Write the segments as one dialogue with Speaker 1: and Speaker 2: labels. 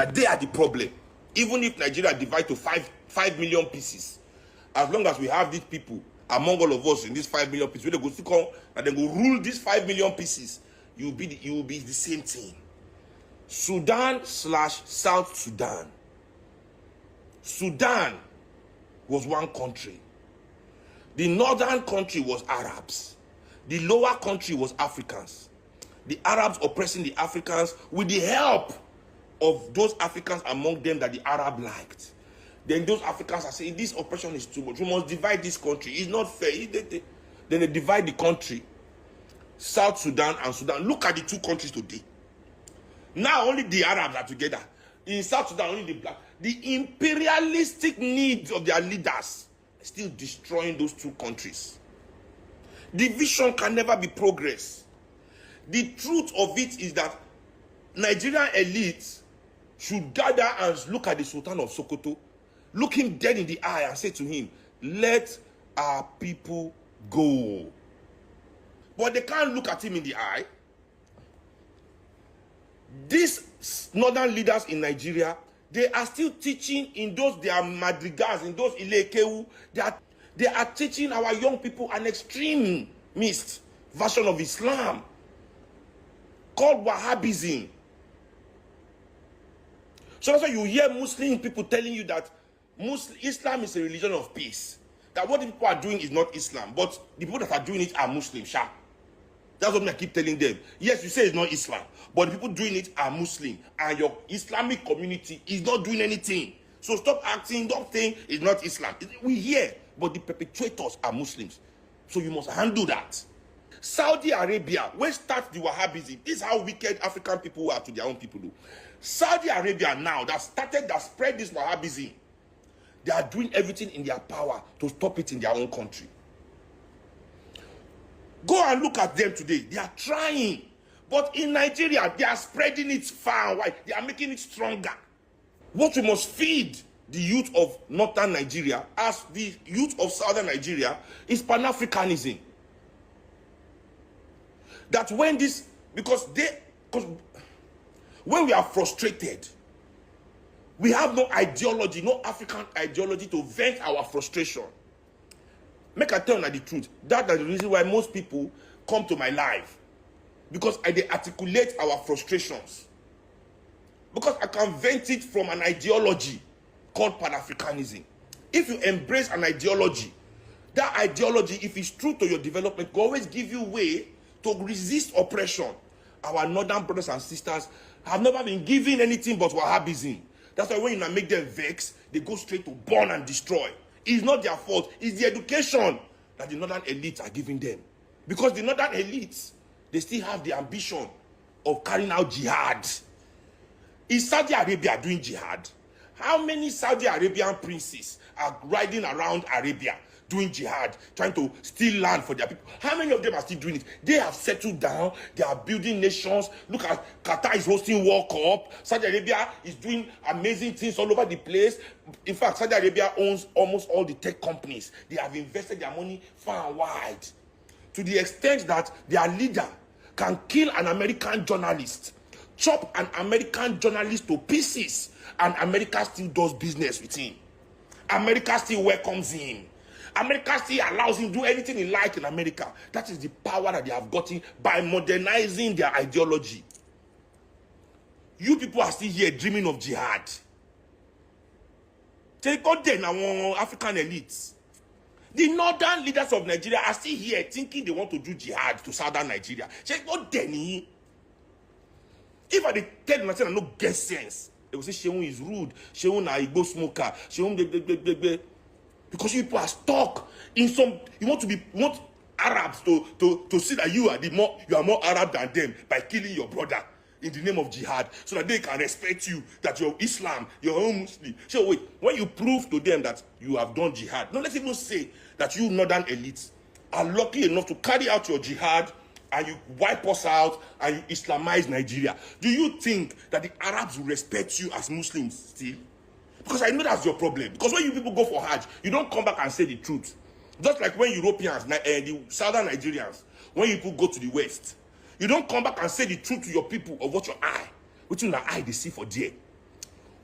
Speaker 1: that they are the problem. Even if Nigeria divide to 5 million pieces, as long as we have these people among all of us in these 5 million pieces, when they go to come and then go rule these 5 million pieces, you will be the same thing. Sudan/South Sudan. Sudan was one country. The northern country was Arabs. The lower country was Africans. The Arabs oppressing the Africans with the help of those Africans among them that the Arab liked. Then those Africans are saying, this oppression is too much. We must divide this country. It's not fair. Then they divide the country. South Sudan and Sudan. Look at the two countries today. Now only the Arabs are together. In South Sudan, only the black. The imperialistic needs of their leaders still destroying those two countries. Division can never be progress. The truth of it is that Nigerian elites should gather and look at the Sultan of Sokoto, look him dead in the eye and say to him, let our people go. But they can't look at him in the eye. These northern leaders in Nigeria, they are still teaching in those their madrigals, in those ilekeu, they are teaching our young people an extremist version of Islam called Wahhabism. So that's why you hear Muslim people telling you that Islam is a religion of peace. That what the people are doing is not Islam, but the people that are doing it are Muslim. Sha. That's what I keep telling them. Yes, you say it's not Islam, but the people doing it are Muslim, and your Islamic community is not doing anything. So stop acting, don't think it's not Islam. We hear, but the perpetrators are Muslims. So you must handle that. Saudi Arabia, where starts the Wahhabism? This is how wicked African people are to their own people. Do. Saudi Arabia now, that spread this Wahhabism, they are doing everything in their power to stop it in their own country. Go and look at them today. They are trying. But in Nigeria, they are spreading it far and wide. They are making it stronger. What we must feed the youth of northern Nigeria, as the youth of southern Nigeria, is Pan-Africanism. That when when we are frustrated, we have no ideology, no African ideology to vent our frustration. Make I tell you the truth. That's the reason why most people come to my life. Because they articulate our frustrations. Because I can vent it from an ideology called Pan-Africanism. If you embrace an ideology, that ideology, if it's true to your development, will always give you way to resist oppression. Our northern brothers and sisters have never been given anything but Wahhabism. That's why when you make them vex, they go straight to burn and destroy. It's not their fault. It's the education that the northern elites are giving them. Because the northern elites, they still have the ambition of carrying out jihad. Is Saudi Arabia doing jihad? How many Saudi Arabian princes are riding around Arabia doing jihad, trying to steal land for their people? How many of them are still doing it? They have settled down. They are building nations. Look at Qatar is hosting World Cup. Saudi Arabia is doing amazing things all over the place. In fact, Saudi Arabia owns almost all the tech companies. They have invested their money far and wide, to the extent that their leader can kill an American journalist, chop an American journalist to pieces, and America still does business with him. America still welcomes him. America still allows him to do anything he likes in America. That is the power that they have gotten by modernizing their ideology. You people are still here dreaming of jihad. Take out then our African elites. The northern leaders of Nigeria are still here thinking they want to do jihad to southern Nigeria. Take out then. If I tell myself I no get sense, they will say Sheun is rude, Sheun na Igbo smoker, Sheun blah. Because you people are stuck in some. You want Arabs to see that you are more Arab than them by killing your brother in the name of jihad, so that they can respect you, that you're Islam, you're own Muslim. So wait, when you prove to them that you have done jihad, no, let's even say that you northern elites are lucky enough to carry out your jihad and you wipe us out and you Islamize Nigeria. Do you think that the Arabs will respect you as Muslims still? Because I know that's your problem. Because when you people go for Hajj, you don't come back and say the truth. Just like when Europeans, the southern Nigerians, when you people go to the West, you don't come back and say the truth to your people of what your eye they see for there.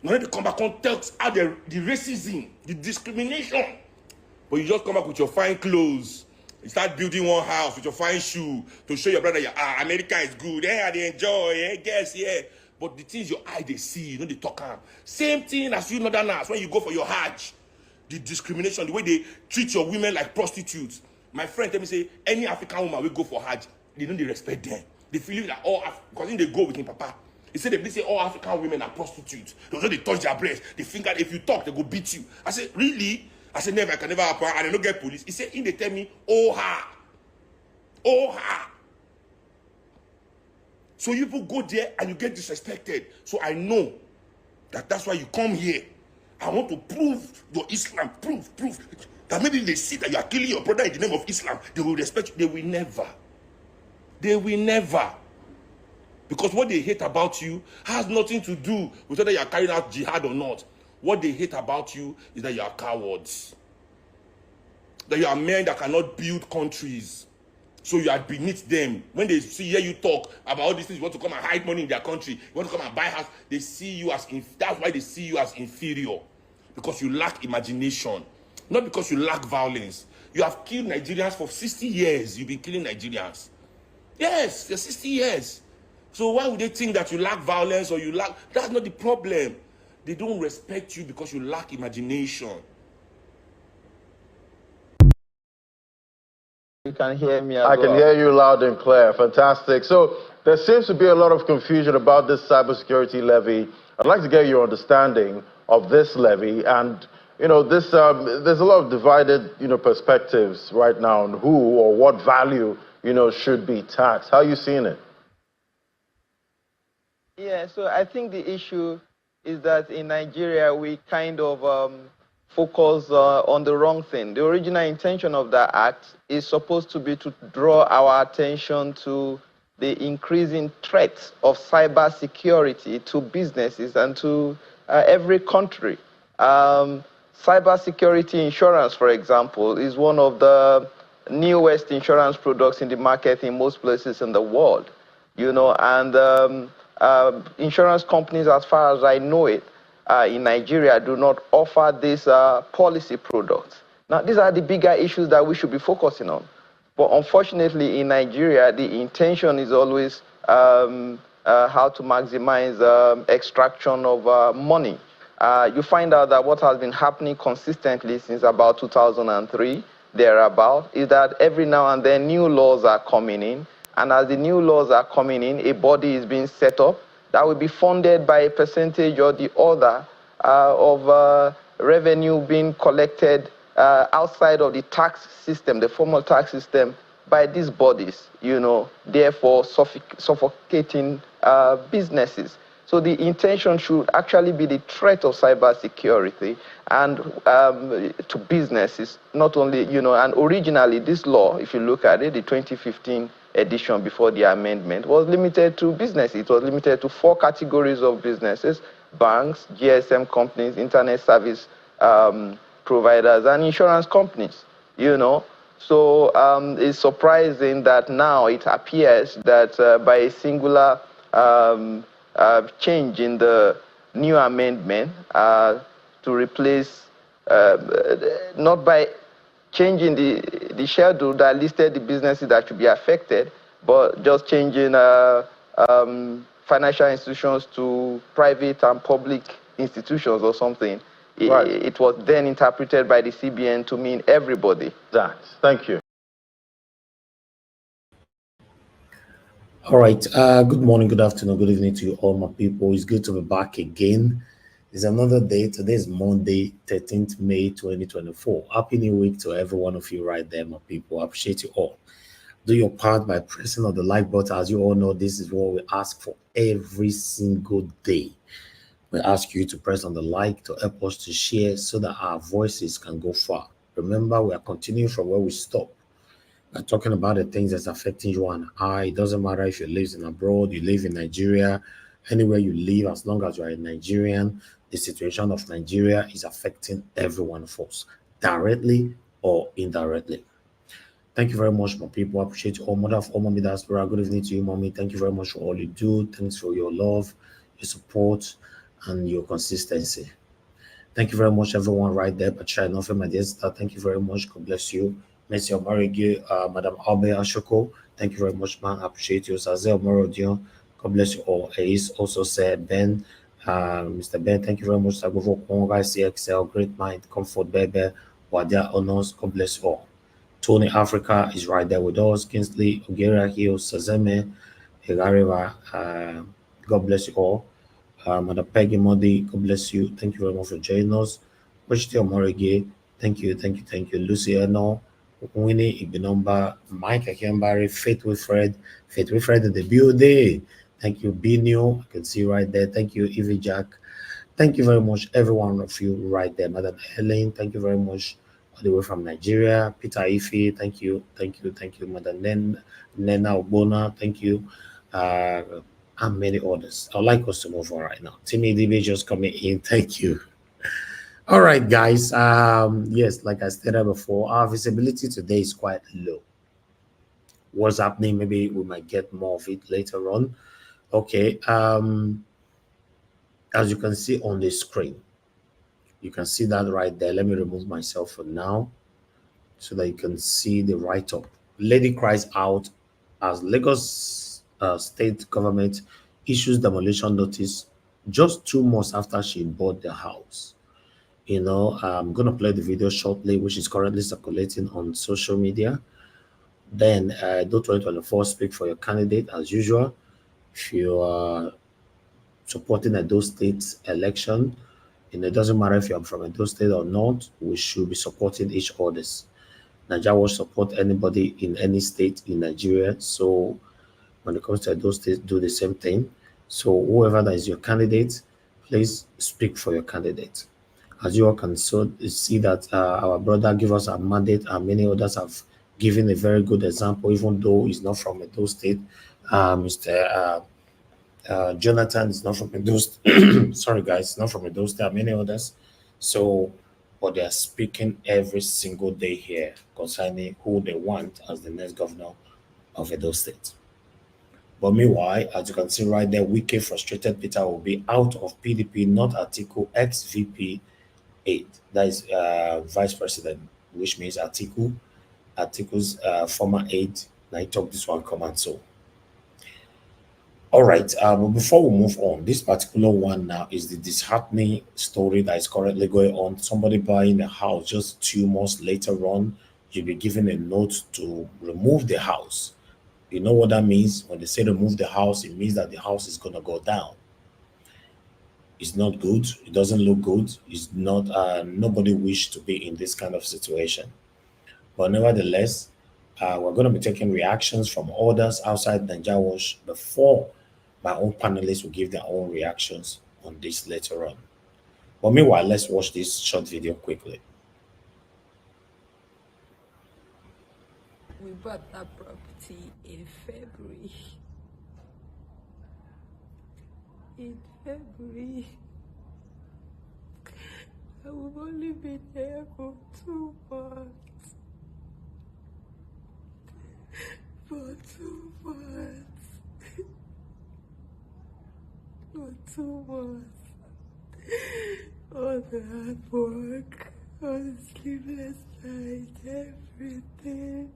Speaker 1: Now they come back and tell how the racism, the discrimination. But you just come back with your fine clothes. You start building one house with your fine shoe to show your brother, America is good. Yeah, they enjoy. Yeah, guess, yeah. But the things your eye they see, you know, they talk about. Same thing as you Northerners when you go for your Hajj. The discrimination, the way they treat your women like prostitutes. My friend tell me say any African woman will go for Hajj, they don't respect them. They feel that all because they go with him, papa. He said they say all African women are prostitutes. They touch their breasts. They think that if you talk, they go beat you. I said, really? I said, never, I can never happen. And I don't get police. He said, they tell me, oh ha. So you people go there and you get disrespected. So I know that that's why you come here. I want to prove your Islam. Prove. That maybe they see that you are killing your brother in the name of Islam. They will respect you. They will never. Because what they hate about you has nothing to do with whether you are carrying out jihad or not. What they hate about you is that you are cowards. That you are men that cannot build countries. So you are beneath them. When they hear you talk about all these things, you want to come and hide money in their country, you want to come and buy house, they see you as, that's why they see you as inferior. Because you lack imagination. Not because you lack violence. You have killed Nigerians for 60 years. You've been killing Nigerians. Yes, for 60 years. So why would they think that you lack violence or you lack... That's not the problem. They don't respect you because you lack imagination.
Speaker 2: You can hear me
Speaker 3: I can hear you loud and clear. Fantastic. So there seems to be a lot of confusion about this cybersecurity levy. I'd like to get your understanding of this levy. And, you know, there's a lot of divided, perspectives right now on who or what value, should be taxed. How are you seeing it?
Speaker 2: Yeah, so I think the issue is that in Nigeria, we kind of focus on the wrong thing. The original intention of that act is supposed to be to draw our attention to the increasing threat of cybersecurity to businesses and to every country. Cybersecurity insurance, for example, is one of the newest insurance products in the market in most places in the world, and insurance companies, as far as I know it, in Nigeria do not offer these policy products. Now, these are the bigger issues that we should be focusing on. But unfortunately, in Nigeria, the intention is always how to maximize extraction of money. You find out that what has been happening consistently since about 2003, thereabout, is that every now and then new laws are coming in. And as the new laws are coming in, a body is being set up that will be funded by a percentage or the other of revenue being collected outside of the tax system, the formal tax system, by these bodies, therefore suffocating businesses. So the intention should actually be the threat of cybersecurity and to businesses, not only, and originally this law, if you look at it, the 2015 edition before the amendment, was limited to businesses. It was limited to 4 categories of businesses: banks, GSM companies, internet service providers, and insurance companies, So it's surprising that now it appears that by a singular change in the new amendment to replace, not by changing the schedule that listed the businesses that should be affected, but just changing financial institutions to private and public institutions or something. Right. It was then interpreted by the CBN to mean everybody.
Speaker 3: Thank you.
Speaker 4: All right. Good morning, good afternoon, good evening to you all, my people. It's good to be back again. It's another day. Today is Monday, 13th May 2024. Happy New Week to every one of you right there, my people. I appreciate you all. Do your part by pressing on the like button. As you all know, this is what we ask for every single day. We ask you to press on the like to help us to share so that our voices can go far. Remember, we are continuing from where we stopped. We're talking about the things that's affecting you and I. It doesn't matter if you live in abroad, you live in Nigeria, anywhere you live, as long as you are a Nigerian, the situation of Nigeria is affecting every one of us, directly or indirectly. Thank you very much, my people. I appreciate you all. Mother of all, Mommy Diaspora, good evening to you, Mommy. Thank you very much for all you do. Thanks for your love, your support. and your consistency. Thank you very much, everyone, right there. Patricia Nofe, my dear sister, thank you very much. God bless you. Monsieur Marigi, Madam Albe Ashoko, thank you very much, man. I appreciate you. Sazel Morodion, God bless you all. Ace also said, Ben, Mr. Ben, thank you very much. Sagovo Konga, CXL, Great Mind, Comfort Bebe, Wadia Honors, God bless you all. Tony Africa is right there with us. Kingsley, Ogera Hill, Sazeme, Hegariva, God bless you all. Mother Peggy Modi, God bless you. Thank you very much for joining us. Wichita Morige, thank you, thank you, thank you. Lucy Eno, Winnie Ibinomba, Mike Akembari, Faith Wilfred in the building. Thank you, Binio. I can see right there. Thank you, Evie Jack. Thank you very much, every one of you right there. Madam Helen, thank you very much. All the way from Nigeria. Peter Ife, thank you, thank you, thank you. Madam Nena Obona, thank you. And many others. I'd like us to move on right now. Timmy DB just coming in. Thank you. All right, guys. Yes, like I stated before, our visibility today is quite low. What's happening? Maybe we might get more of it later on. Okay. As you can see on the screen, you can see that right there. Let me remove myself for now so that you can see the write-up. Lady cries out as Lagos state government issues demolition notice just 2 months after she bought the house. You know, I'm going to play the video shortly, which is currently circulating on social media. Then, EDO2024, speak for your candidate as usual. If you are supporting Edo State election, and it doesn't matter if you're from Edo State or not, we should be supporting each other's. Nigeria will support anybody in any state in Nigeria. So when it comes to Edo State, do the same thing. So whoever that is your candidate, please speak for your candidate. As you all can see that our brother gave us a mandate, and many others have given a very good example, even though he's not from Edo State. Mr. Jonathan is not from Edo State. Sorry, guys, not from Edo State. Many others. So, but they are speaking every single day here concerning who they want as the next governor of Edo State. But meanwhile, as you can see right there, Wike frustrated Peter will be out of PDP, not Atiku ex-VP 8. That is vice president, which means Atiku's former aide. Now he took this one command. So, all right. But before we move on, this particular one now is the disheartening story that is currently going on. Somebody buying a house just 2 months later on, you'll be given a note to remove the house. You know what that means? When they say remove the house, it means that the house is going to go down. It's not good. It doesn't look good. It's not, nobody wished to be in this kind of situation. But nevertheless, we're going to be taking reactions from others outside Nigeria Watch before my own panelists will give their own reactions on this later on. But meanwhile, let's watch this short video quickly.
Speaker 5: We bought that property in February. In February. I have only been there for 2 months. For 2 months. For 2 months. All the hard work, all the sleepless nights, everything.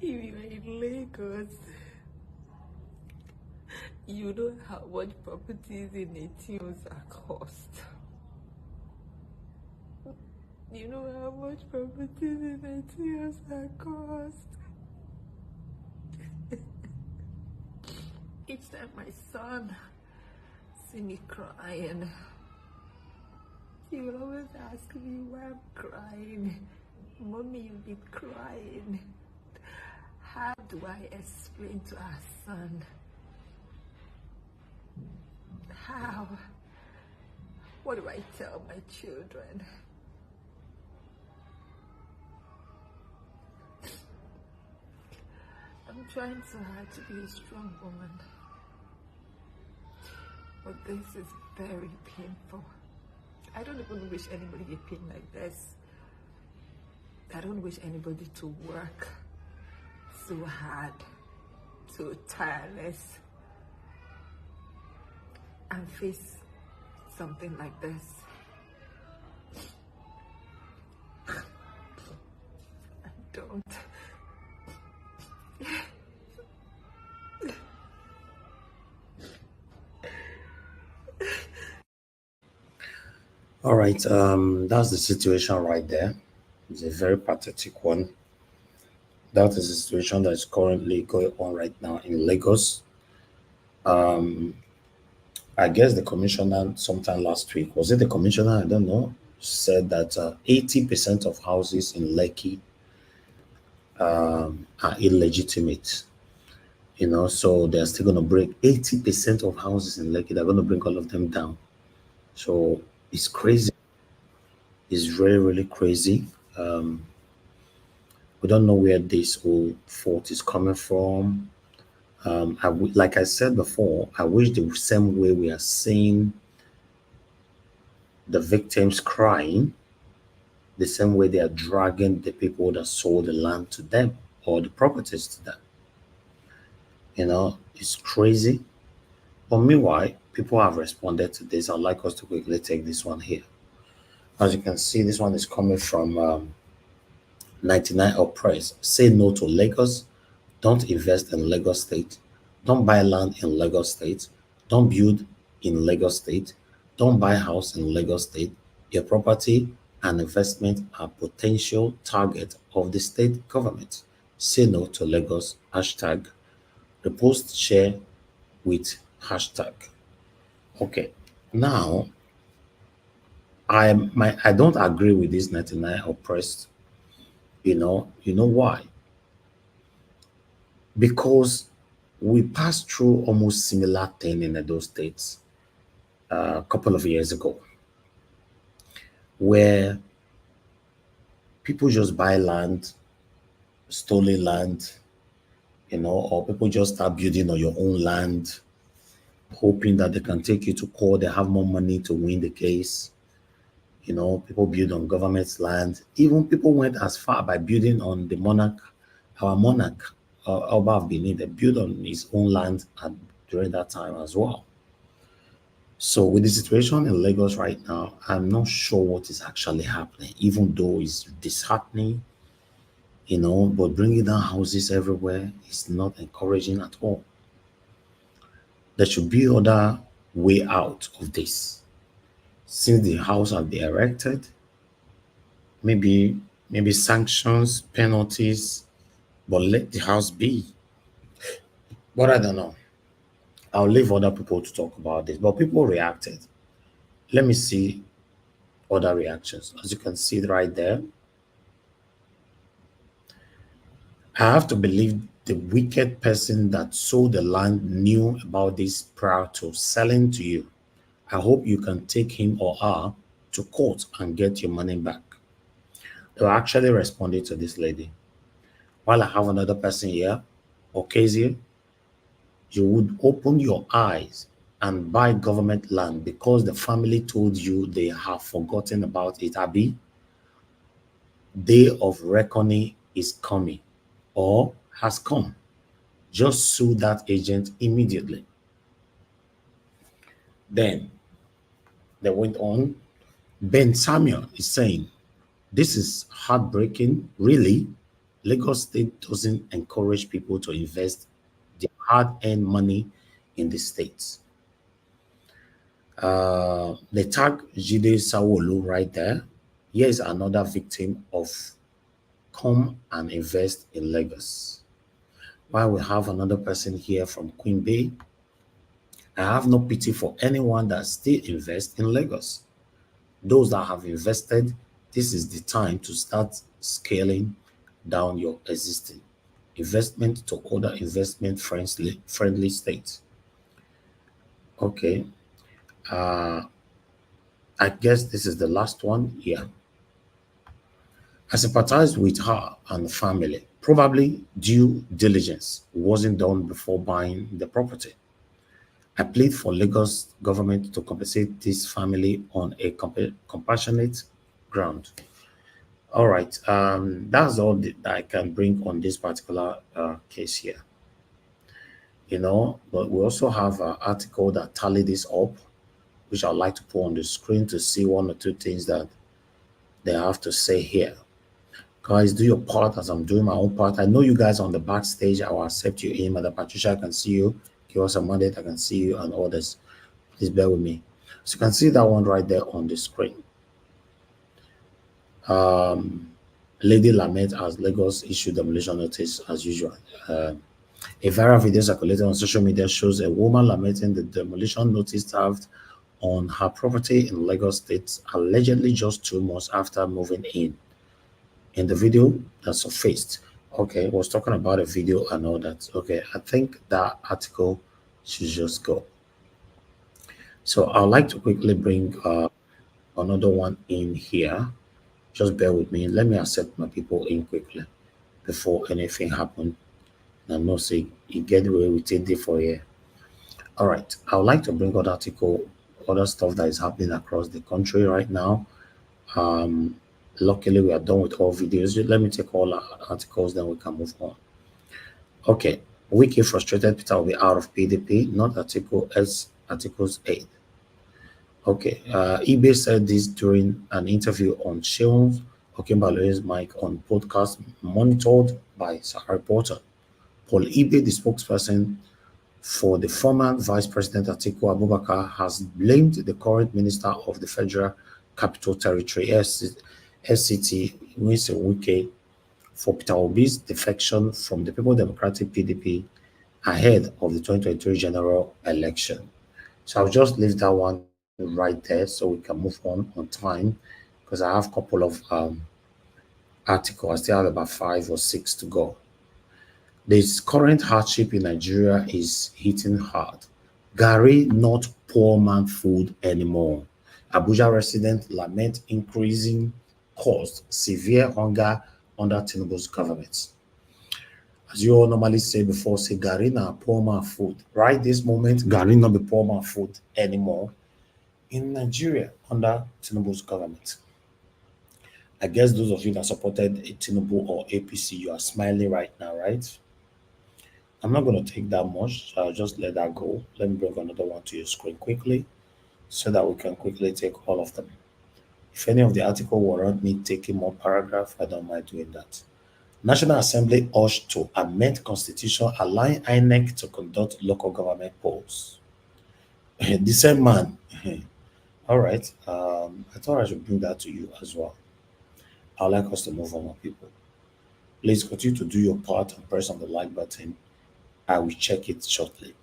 Speaker 5: If you are in Lagos, you know how much properties in ATOs are cost. You know how much properties in ATOs are cost. Each time my son see me crying, he will always ask me why I'm crying. Mommy, you've been crying. How do I explain to our son? How? What do I tell my children? I'm trying so hard to be a strong woman, but this is very painful. I don't even wish anybody a pain like this. I don't wish anybody to work so hard, so tireless, and face something like this. I don't.
Speaker 4: All right, that's the situation right there. It's a very pathetic one. That is the situation that is currently going on right now in Lagos. I guess the commissioner sometime last week, was it the commissioner? I don't know, said that 80% of houses in Lekki are illegitimate. You know, so they're still going to break 80% of houses in Lekki. They're going to bring all of them down. So it's crazy. It's really, really crazy. We don't know where this whole fault is coming from. Like I said before, I wish the same way we are seeing the victims crying, the same way they are dragging the people that sold the land to them or the properties to them. You know, it's crazy. But meanwhile, people have responded to this. I'd like us to quickly take this one here. As you can see, this one is coming from 99 Press. Say no to Lagos. Don't invest in Lagos State. Don't buy land in Lagos State. Don't build in Lagos State. Don't buy house in Lagos State. Your property and investment are potential target of the state government. Say no to Lagos. Hashtag. Repost, share with hashtag. Okay. Now, I don't agree with this 99 oppressed. You know why? Because we passed through almost similar thing in those states a couple of years ago, where people just buy land, stolen land, or people just start building on your own land, hoping that they can take you to court. They have more money to win the case. People build on government's land. Even people went as far by building on our monarch, Oba of Benin. They built on his own land during that time as well. So with the situation in Lagos right now, I'm not sure what is actually happening, even though it's disheartening, but bringing down houses everywhere is not encouraging at all. There should be other way out of this. Since the house have been erected, maybe sanctions, penalties, but let the house be. But I don't know. I'll leave other people to talk about this. But people reacted. Let me see other reactions. As you can see right there, I have to believe the wicked person that sold the land knew about this prior to selling to you. I hope you can take him or her to court and get your money back. They actually responded to this lady. While I have another person here, Okezie, you would open your eyes and buy government land because the family told you they have forgotten about it, Abi. Day of reckoning is coming or has come. Just sue that agent immediately. Then they went on. Ben Samuel is saying, this is heartbreaking. Really? Lagos State doesn't encourage people to invest their hard-earned money in the states. They tag Jide Sawolu right there. Here is another victim of come and invest in Lagos. While we have another person here from Queen Bay, I have no pity for anyone that still invests in Lagos. Those that have invested, this is the time to start scaling down your existing investment to other investment friendly states. Okay. I guess this is the last one here. I sympathize with her and the family. Probably due diligence wasn't done before buying the property. I plead for Lagos government to compensate this family on a compassionate ground. All right, that's all that I can bring on this particular case here. But we also have an article that tally this up, which I'd like to put on the screen to see one or two things that they have to say here. Guys, do your part as I'm doing my own part. I know you guys on the backstage. I will accept you in. Mother Patricia, I can see you. Give us a mandate, I can see you, and others. Please bear with me. So you can see that one right there on the screen. Lady Lament as Lagos issued demolition notice as usual. A viral video circulated on social media shows a woman lamenting the demolition notice served on her property in Lagos State, allegedly just 2 months after moving in. In the video that surfaced, okay, was talking about a video and all that. Okay, I think that article should just go. So I'd like to quickly bring another one in here. Just bear with me. Let me accept my people in quickly before anything happens. And no say you get away with it for here. All right, I would like to bring out article, other stuff that is happening across the country right now. Luckily, we are done with all videos. Let me take all our articles, then we can move on. Okay, Wiki frustrated Peter will be out of PDP, not article S, articles 8. Okay, eBay said this during an interview on Seun Okinbaloye's mic on podcast monitored by Sahara reporter. Paul Ibe, the spokesperson for the former Vice President Atiku Abubakar, has blamed the current Minister of the Federal Capital Territory, FCT, Winston Wike, for Peter Obi's defection from the People Democratic PDP ahead of the 2023 general election. So I'll just leave that one right there so we can move on time, because I have a couple of articles. I still have about 5 or 6 to go. This current hardship in Nigeria is hitting hard. Gary, not poor man food anymore. Abuja residents lament increasing cost, severe hunger under Tinubu's government. As you all normally say before, say Gary na poor man food. Right this moment, Gary not be poor man food anymore in Nigeria under Tinubu's government. I guess those of you that supported Tinubu or APC, you are smiling right now, right? I'm not going to take that much, so I'll just let that go. Let me bring another one to your screen quickly so that we can quickly take all of them. If any of the article warrant me taking more paragraph, I don't mind doing that. National Assembly urged to amend Constitution, allowing INEC to conduct local government polls. The same man. All right. I thought I should bring that to you as well. I'd like us to move on, people. Please continue to do your part and press on the like button. I will check it shortly.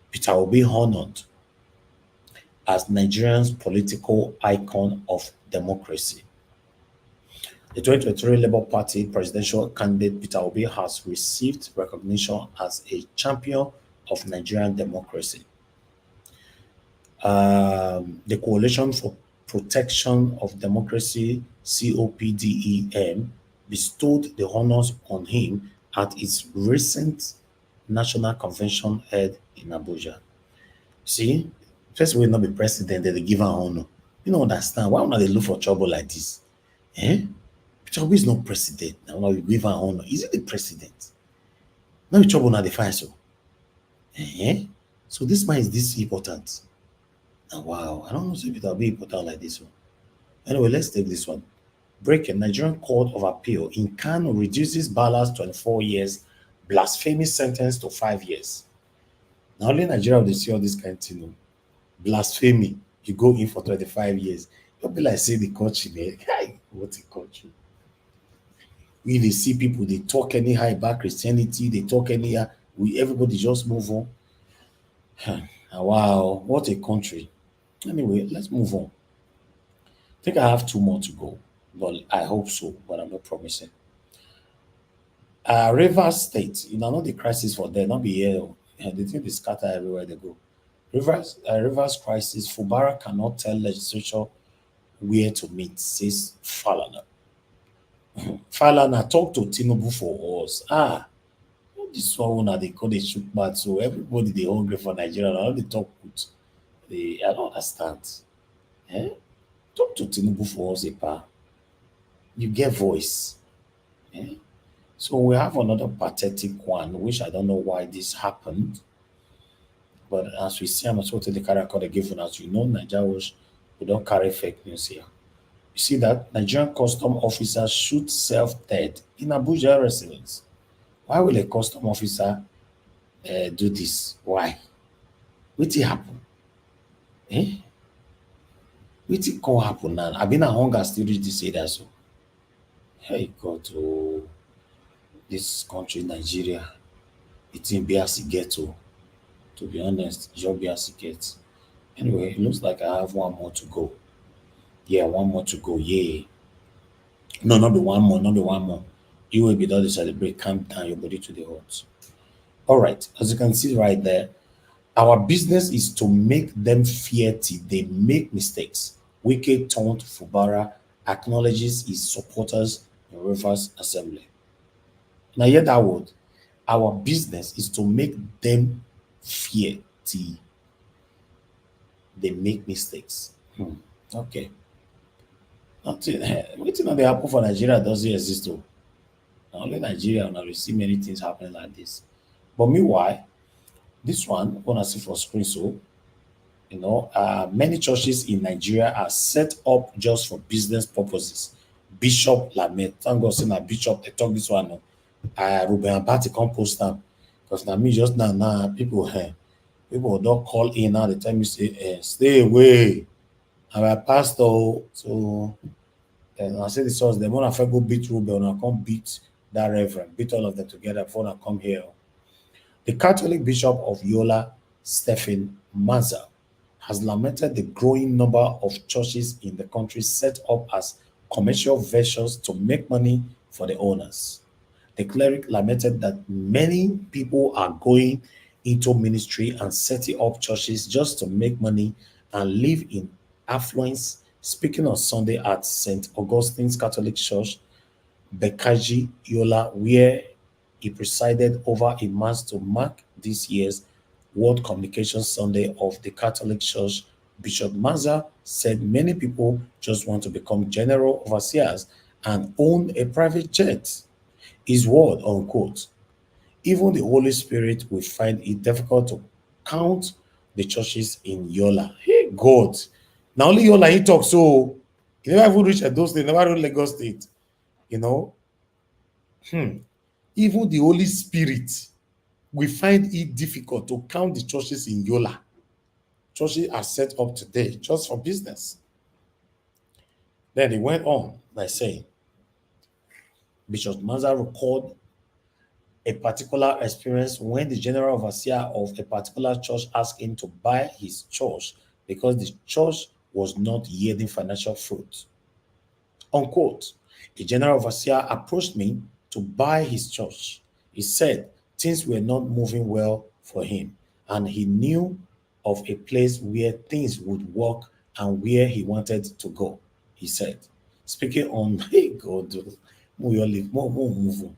Speaker 4: Peter will be honored as Nigeria's political icon of democracy. The 2023 Labour Party presidential candidate Peter Obi has received recognition as a champion of Nigerian democracy. The Coalition for Protection of Democracy, COPDEM, bestowed the honors on him at its recent national convention held in Abuja. See, first will not be president, they give an honor. You don't understand. Why would they look for trouble like this? Peter Obi is not president. Now we give an honor. Is it the president? Now the trouble now the fire so. So this man is this important. And wow, I don't know if it will be important like this one. Anyway, let's take this one. Breaking: Nigerian Court of Appeal in Kano reduces Bala's 24 years blasphemy sentence to 5 years. Now only Nigeria will see all this kind of thing. Blasphemy, you go in for 25 years. You'll be like, say the country, man. Hey, what a country. We they see people, they talk anyhow about Christianity, they talk anyhow. Everybody just move on. Wow, what a country. Anyway, let's move on. I think I have 2 more to go, but I hope so, but I'm not promising. Rivers State, not the crisis for them, not be here. They think they scatter everywhere they go. Rivers crisis, Fubara cannot tell legislature where to meet, says Falana. Falana talk to Tinubu for us. This one they call the shoot bad, so everybody they hungry for Nigeria. All they talk good. I don't understand. Talk to Tinubu for us, Epa. You get voice. So we have another pathetic one, which I don't know why this happened. But as we see, I'm not the character they given as you know, Nigerians, we don't carry fake news here. You see that Nigerian custom officer shoots self-dead in Abuja residence. Why will a custom officer do this? Why? What happen? Eh? What can happen now? I've been a hunger still reach this area so. Hey God, oh, this country, Nigeria, it's in BRC ghetto. To be honest, just BRC ghetto. Anyway, it looks like I have one more to go. Yeah, one more to go. Yeah. No, not the one more, not the one more. You will be done to celebrate. Calm down your body to the heart. All right. As you can see right there, our business is to make them fear till they make mistakes. Wike turned Fubara acknowledges his supporters in Rivers Assembly. Now, hear that word. Our business is to make them fear till they make mistakes. Okay. Nothing. Waiting on the happen for Nigeria doesn't exist though. Now, only Nigeria now we see many things happening like this. But meanwhile, this one, when I see for screen, so many churches in Nigeria are set up just for business purposes. Bishop Lamet, thank God, saying that Bishop, they talk this one. Ruben Abati come post them because now me just now people people don't call in now. They tell me say stay away. I'm a pastor, so and I say the source. They want to go beat Ruben, I come beat that reverend, beat all of them together before I come here. The Catholic Bishop of Yola, Stephen Maza, has lamented the growing number of churches in the country set up as commercial ventures to make money for the owners. The cleric lamented that many people are going into ministry and setting up churches just to make money and live in affluence. Speaking on Sunday at St. Augustine's Catholic Church, Bekaji Yola, where he presided over a mass to mark this year's World Communication Sunday of the Catholic Church, Bishop Maza said many people just want to become general overseers and own a private jet. His word, unquote. Even the Holy Spirit will find it difficult to count the churches in Yola. Hey, God. Now only Yola he talks, so he never even reached Edo State, never reached Lagos State. You know? Even the Holy Spirit we find it difficult to count the churches in Yola. Churches are set up today just for business. Then he went on by saying, Bishop Maza recalled a particular experience when the general overseer of a particular church asked him to buy his church because the church was not yielding financial fruit. Unquote. The general overseer approached me to buy his church. He said things were not moving well for him, and he knew of a place where things would work and where he wanted to go, he said. Speaking on, hey God, more move on.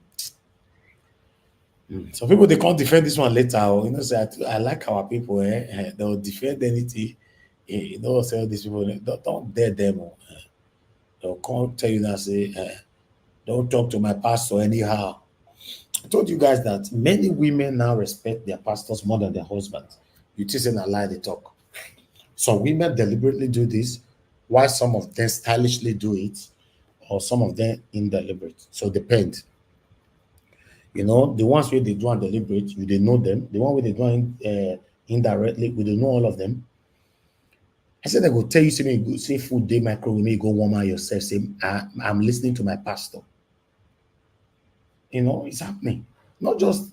Speaker 4: Some people they can't defend this one later. Say I like our people. They'll defend anything. Say these people don't dare them. They'll come tell you that say, don't talk to my pastor anyhow. I told you guys that many women now respect their pastors more than their husbands. You just in a lie they talk. Some women deliberately do this, while some of them stylishly do it, or some of them indeliberate. So depend. The ones where they do and deliberate, you they know them. The one where they do indirectly, we don't know all of them. I said I go tell you, say food day micro, you go warm out yourself. Say I'm listening to my pastor. It's happening. Not just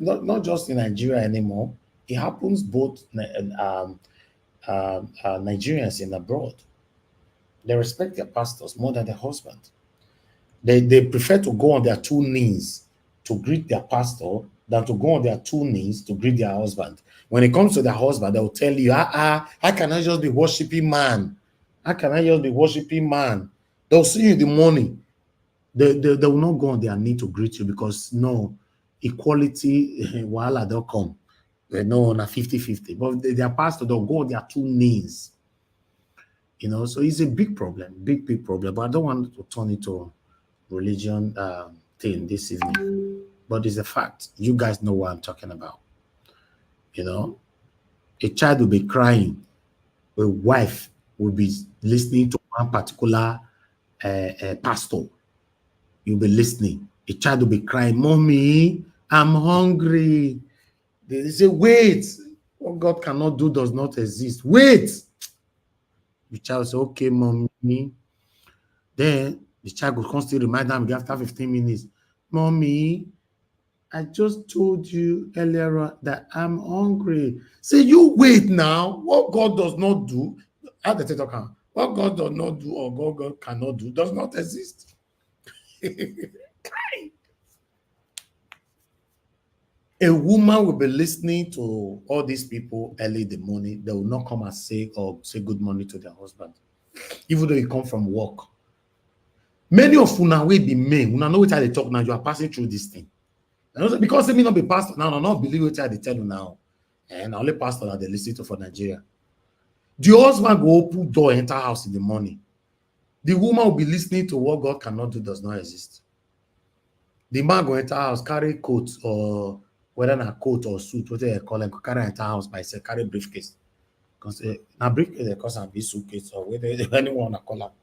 Speaker 4: in Nigeria anymore. It happens both Nigerians in abroad. They respect their pastors more than their husband. They prefer to go on their two knees to greet their pastor than to go on their two knees to greet their husband. When it comes to their husband, they'll tell you, how can I just be worshiping man? How can I just be worshiping man? They'll see you in the morning. They will not go on their knee to greet you because no, equality, voila, they'll come. No, na 50-50. But their pastor, they'll go on their two knees. So it's a big problem, big problem. But I don't want to turn it to religion thing this evening. but it's a fact. You guys know what I'm talking about. You know, a child will be crying, a wife will be listening to one particular pastor. You'll be listening. A child will be crying, "Mommy, I'm hungry." They say, "Wait, what God cannot do does not exist. Wait." The child say, "Okay, mommy." Then the child will constantly remind them after 15 minutes, "Mommy, I just told you earlier on that I'm hungry." Say, "You wait now. What God does not do, how the talk, what God does not do or God cannot do does not exist." A woman will be listening to all these people early in the morning. They will not come and say good morning to their husband, even though you come from work. Many of una will be men. Una know what they talk now. You are passing through this thing. Because they may not be pastor now, not believe what they tell you now. And only pastor that they listen to for Nigeria. The husband go open door, enter house in the morning. The woman will be listening to what God cannot do does not exist. The man go enter house, carry coat or whether a coat or suit, whatever they call them, carry enter house by say carry briefcase. Because now briefcase they cause a big suitcase or whether anyone call up.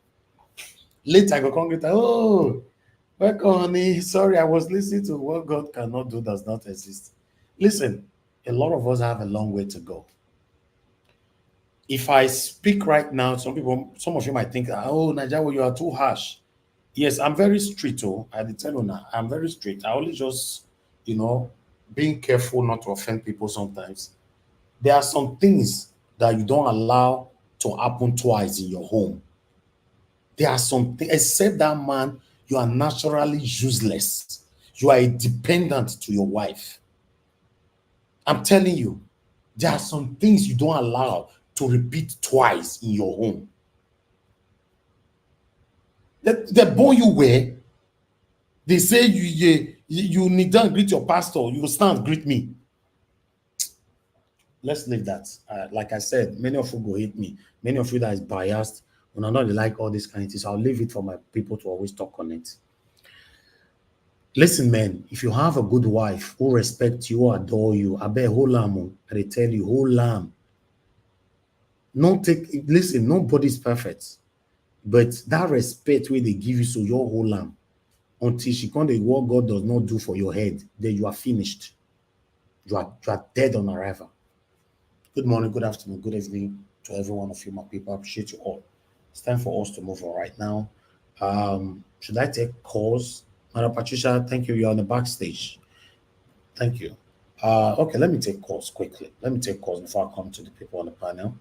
Speaker 4: Later I go come get, "Oh, welcome, honey. Sorry, I was listening to what God cannot do does not exist." Listen, a lot of us have a long way to go. If I speak right now, some of you might think, "Oh, Najawo, you are too harsh." Yes, I'm very strict. I tell you now, I'm very strict. I only just, being careful not to offend people sometimes. There are some things that you don't allow to happen twice in your home. There are some things, except that man, you are naturally useless. You are a dependent to your wife. I'm telling you, there are some things you don't allow to repeat twice in your home. The boy you wear, they say you need to greet your pastor, you stand, greet me. Let's leave that. Like I said, many of you go hate me. Many of you that is biased, when I know they like all these kind of things, I'll leave it for my people to always talk on it. Listen, man, if you have a good wife who respects you, adore you, I bet whole lamb, they tell you, whole lamb. Listen, nobody's perfect. But that respect where they give you, so your whole lamb, until she can't do what God does not do for your head, then you are finished. You are dead on arrival. Good morning, good afternoon, good evening to every one of you, my people. I appreciate you all. It's time for us to move on right now. Should I take calls? Madam Patricia, thank you. You're on the backstage. Thank you. Okay, let me take calls quickly. Let me take calls before I come to the people on the panel.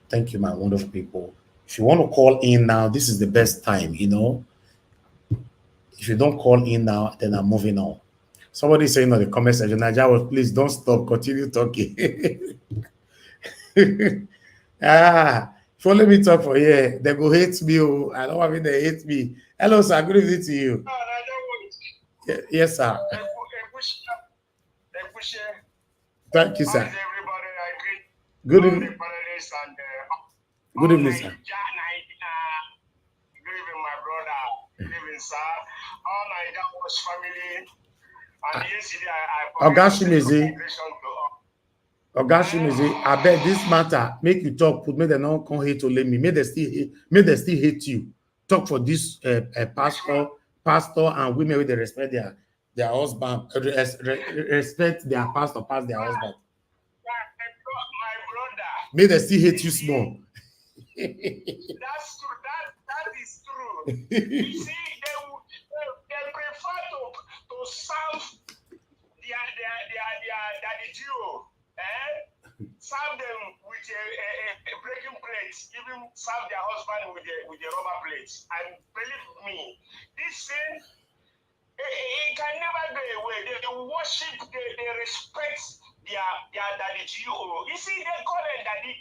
Speaker 4: Thank you, my wonderful people. If you want to call in now, this is the best time, If you don't call in now, then I'm moving on. Somebody saying on the comment section, Najawo, please don't stop, continue talking. If you let me talk for here, they go hate me. I don't want they hate me. Hello, sir. Good evening to you. Yes, sir. Thank you, sir. Good evening. Good evening, sir.
Speaker 6: Good evening, my brother. Good evening, sir. All my Dawes family. And yesterday
Speaker 4: Ogashimizi, I bet this matter make you talk. Put me the non come hate to let me. May they still hate you. Talk for this pastor and women with the respect their husband, respect their pastor past their husband.
Speaker 6: My brother.
Speaker 4: May they still hate you small.
Speaker 6: That's true. That is true. You see, they prefer to serve their duo. Serve them with a breaking plate, even serve their husband with a rubber plate. And believe me, this thing, it can never go away. They worship, they respect their daddy duo. You see, they call it daddy.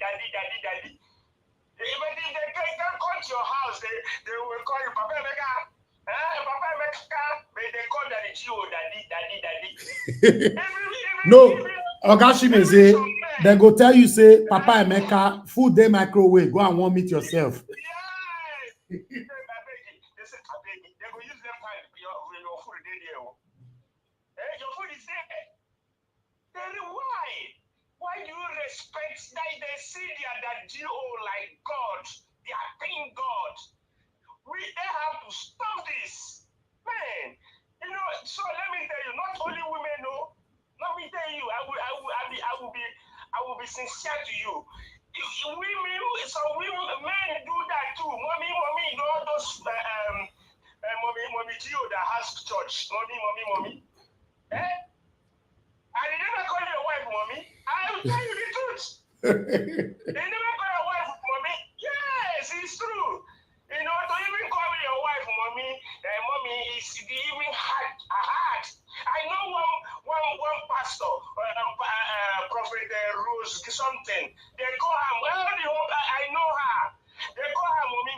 Speaker 6: Even if they can come to your house, they will call you Papa Emeka. Papa Emeka, they call daddy duo daddy.
Speaker 4: No, Ogashimizi, they go tell you, say, Papa Emeka, food day microwave, go and warm it yourself.
Speaker 6: Yes. They say, they go use their time your food day there. that GO like God, they are paying God. They have to stop this, man. You know, so let me tell you, not only women, no. Let me tell you, I will be sincere to you. Women, some women, men do that too. Mommy, you know all those mommy Gio that has church. Mommy. Eh? And they never call your wife mommy. I will tell you the truth. They never call your wife mommy. Yes, it's true. You know, to even call your wife mommy, mommy is even hard. I know one pastor, Prophet Rose something. They call her. Well, I know her. They call her mommy.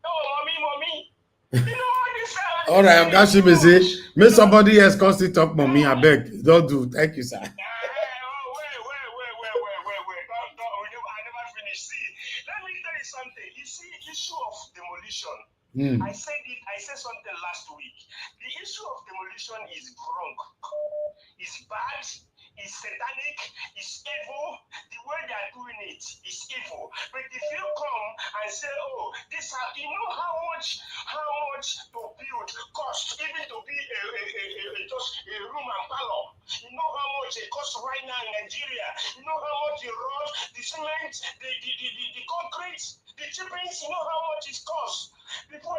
Speaker 6: Oh, mommy. You know what this?
Speaker 4: All right, I'm catching busy. May somebody else constantly talk, mommy. I beg, don't do. Thank you, sir.
Speaker 6: Wait. I never finished. See, let me tell you something. You see, issue of demolition. I said something last week. The issue of demolition is wrong. It's bad. It's satanic. It's evil. The way they are doing it is evil. But if you come and say, oh, this, you know how much to build cost, even to be just a room and parlor. You know how much it costs right now in Nigeria. You know how much the road, the cement, the concrete, the chippings. You know how much it costs. Before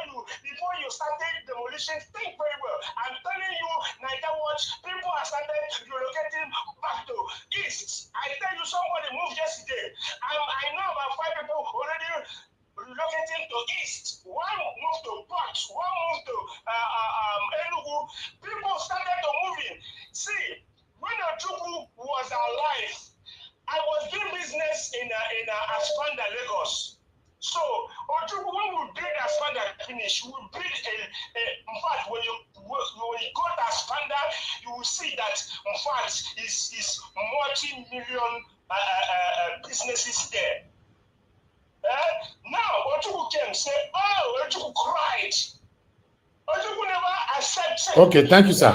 Speaker 6: you started demolition, think very well. I'm telling you, Niger Watch, people are started relocating back to east. I tell you, somebody moved yesterday. I know about 5 people already relocating to east. One moved to Port, one moved to Enugu. People started to moving. See, when Ojukwu was alive, I was doing business in Aspanda, Lagos. So, when we build Aspanda finish, we build in fact, when you go to Aspanda, you will see that, in fact, is multi-million businesses there. Now, Ojukwu came, say, oh, Ojukwu cried. Ojukwu never accepted.
Speaker 4: Okay, thank you, sir.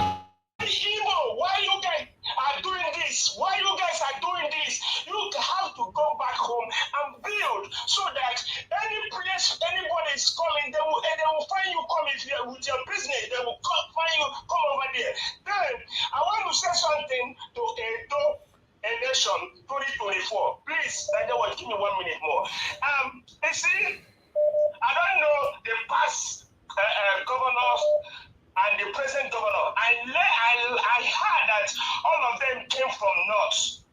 Speaker 6: Why you guys are doing this? Why you guys are doing this? You have to go back home and build so that any place anybody is coming, they will find you coming with your business. They will find you come over there. Then I want to say something to EDO a Nation 2024. Please, give me 1 minute more. You see, I don't know the past governors and the present governor. I heard that all of them came from North.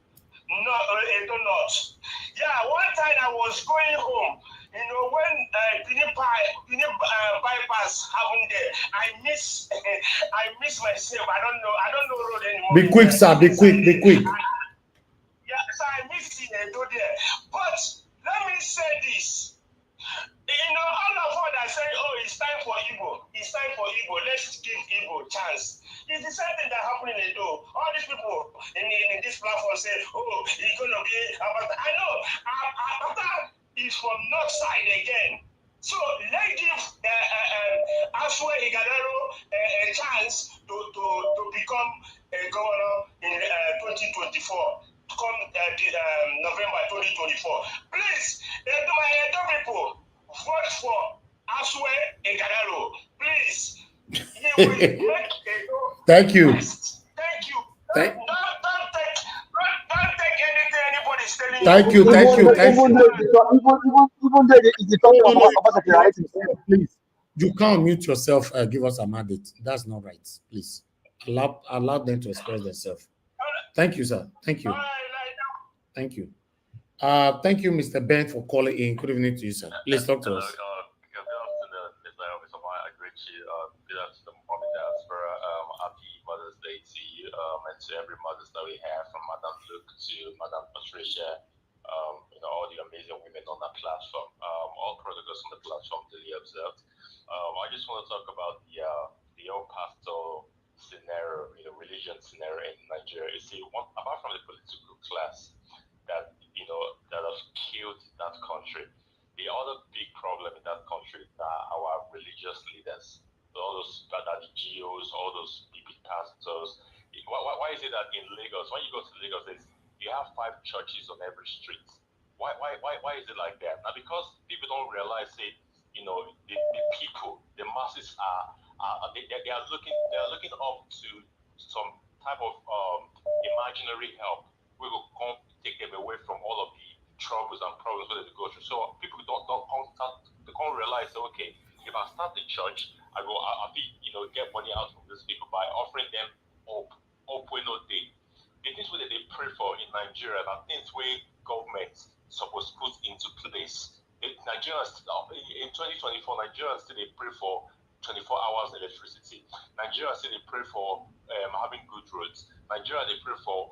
Speaker 6: Yeah, one time I was going home. You know, when bypass happened there, I miss myself. I don't know road anymore.
Speaker 4: Be quick, sir. Be quick.
Speaker 6: So I missed Edo there. But let me say this. You know, all of us that say, oh, it's time for Igbo. Let's give Igbo a chance. It's the same thing that happened in Edo. All these people in this platform say, oh, it's going to be Abata. I know, Abata is from north side again. So let's give Aswe Igadaro a chance to become a governor in 2024. Come November 2024. Please, my Edo people, vote for Aswe Igadaro. Please. He will make Edo
Speaker 4: Thank you.
Speaker 6: best. Thank you. Don't take anything anybody's telling you.
Speaker 4: Thank you.
Speaker 7: Even though it's talking about security.
Speaker 4: Please, you can't mute yourself. Give us a mandate. That's not right. Please allow them to express themselves. Thank you, sir. Thank you. Thank you. Thank you, Mr. Ben, for calling in. Good evening to you, sir. Please talk to us.
Speaker 8: Good afternoon, Mr. Officer. I greet you. Good afternoon, Mommy Diaspora. Happy Mother's Day to you and to every mothers that we have, from Madam Luke to Madam Patricia. All the amazing women on that platform. All protocols on the platform duly observed. I just want to talk about the old pastor scenario, religion scenario in Nigeria. You see, apart from the political class that have killed that country, the other big problem in that country are our religious leaders. All those the GOs, all those big pastors. Why is it that in Lagos, when you go to Lagos, you have 5 churches on every street? Why is it like that? Now, because people don't realize it, you know, the people, the masses they are looking up to some type of imaginary help. We will come take them away from all of the troubles and problems that they go through. So people don't realize that, okay, if I start the church, I'll get money out from these people by offering them hope when no day. The things that they pray for in Nigeria are things where government supposed to put into place. Nigerians in 2024, Nigerians still they pray for 24 hours electricity. Nigerians still they pray for having good roads. Nigeria they pray for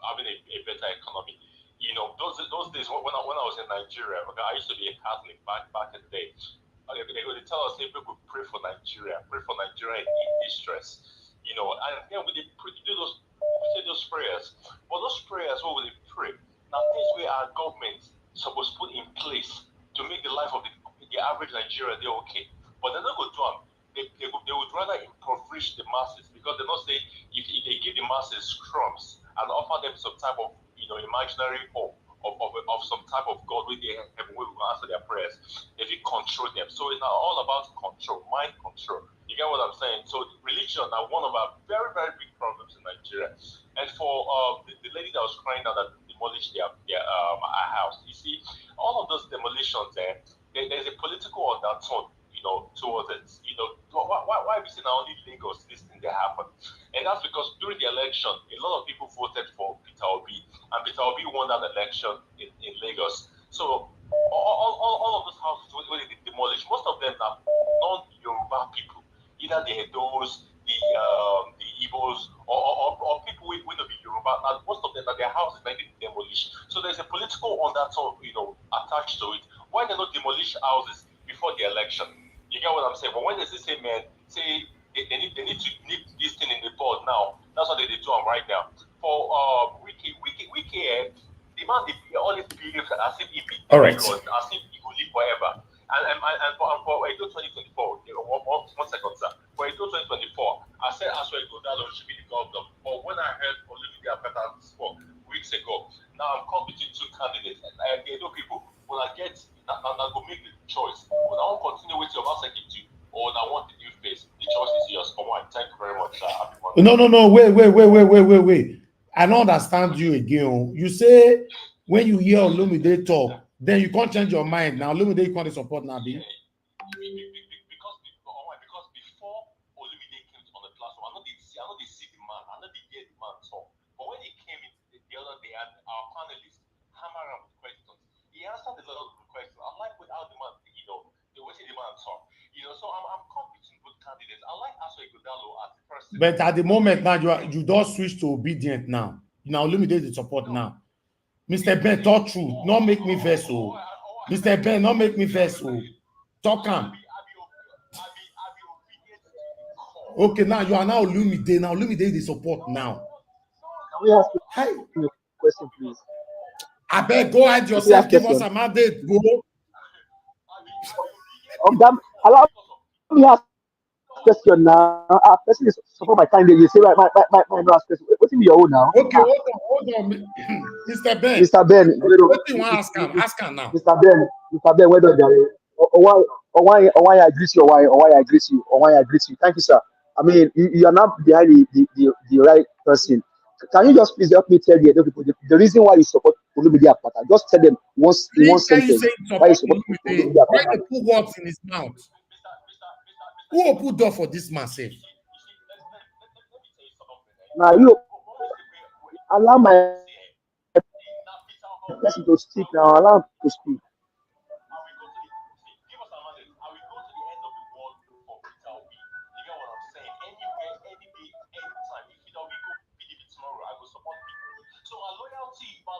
Speaker 8: having a better economy. You know, those days when I was in Nigeria, okay, I used to be a Catholic back in the day. They tell us, hey, people pray for Nigeria in distress. You know, and then we say those prayers. But those prayers, what will they pray? Now, things where our government supposed to put in place to make the life of the average Nigerian they're okay. But they're not going to do them. They would rather impoverish the masses, because they're not saying if they give the masses crumbs and offer them some type of, you know, imaginary hope of some type of God where they have will answer their prayers, if you control them. So it's now all about control, mind control. You get what I'm saying? So religion are one of our very, very big problems in Nigeria. And for the lady that was crying out that demolished their house, you see, all of those demolitions there's a political undertone, you know, towards it. You know, why we see now only Lagos this thing that happened? And that's because during the election, a lot of people voted for Peter Obi, and Peter Obi won that election in Lagos. So all of those houses where they demolished, most of them are non-Yoruba people, either the Edos, the Igbos, or people who will not be Yoruba. And most of them are their houses that they demolished. So there's a political undertone, you know, attached to it. Why they not demolish houses before the election? You get what I'm saying? But when they say, man, say they need to nip this thing in the bud now. That's what they do right now. For Wiki, the man they always behave as if he be
Speaker 4: All right.
Speaker 8: God, as if he will live forever. And for EDO2024, one second, sir. For EDO2024, I said as well Godalo should be the governor. But when I heard Olivia Peter spoke weeks ago, now I'm caught between two candidates. And the Edo people, when I get, I go make the choice. When I want to continue with your master secretary, or when I want the new face, the choice is yours. Come on, thank you very much, sir. Happy Monday.
Speaker 4: No. Wait. I don't understand you again. You say when you hear Olumide talk, then you can't change your mind. Now Olumide you can't support Nabi.
Speaker 8: Because before Olumide came on the platform, I know they see the man, I know they hear the man talk. But when he came in the other day, and our panelist hammer him with questions, he answered a lot of the questions. I like without the man, you know, the way the man talk. You know, so I'm competing with candidates. I like Aswe Godalo as the person.
Speaker 4: But at the moment now, you don't switch to obedient now. Now Olumide the support now. Mr. Ben, talk true. Not make me vex. Mr. Ben, not make me vex. Talk him. Okay, now you are now Olumide. Now Olumide the support now.
Speaker 7: Can we ask you a question, please?
Speaker 4: I beg, go ahead yourself. Give us a mandate, bro.
Speaker 7: Allow me ask question now. Person is support my time. You say my last question. What's in your own now?
Speaker 4: Okay, hold on, Mr. Ben.
Speaker 7: Mr. Ben,
Speaker 4: what do you want to ask him? Ask him now.
Speaker 7: Mr. Ben, whether why I greet you, or why I greet you. Thank you, sir. I mean, you are not behind the right person. Can you just please help me tell the other people the reason why you support Olumide Apata? Just tell them once in one sentence why you support Olumide Apata.
Speaker 4: Why they put words in his mouth? Who will put door for this man? Say?
Speaker 7: Now you allow my person to speak now. Allow him to speak.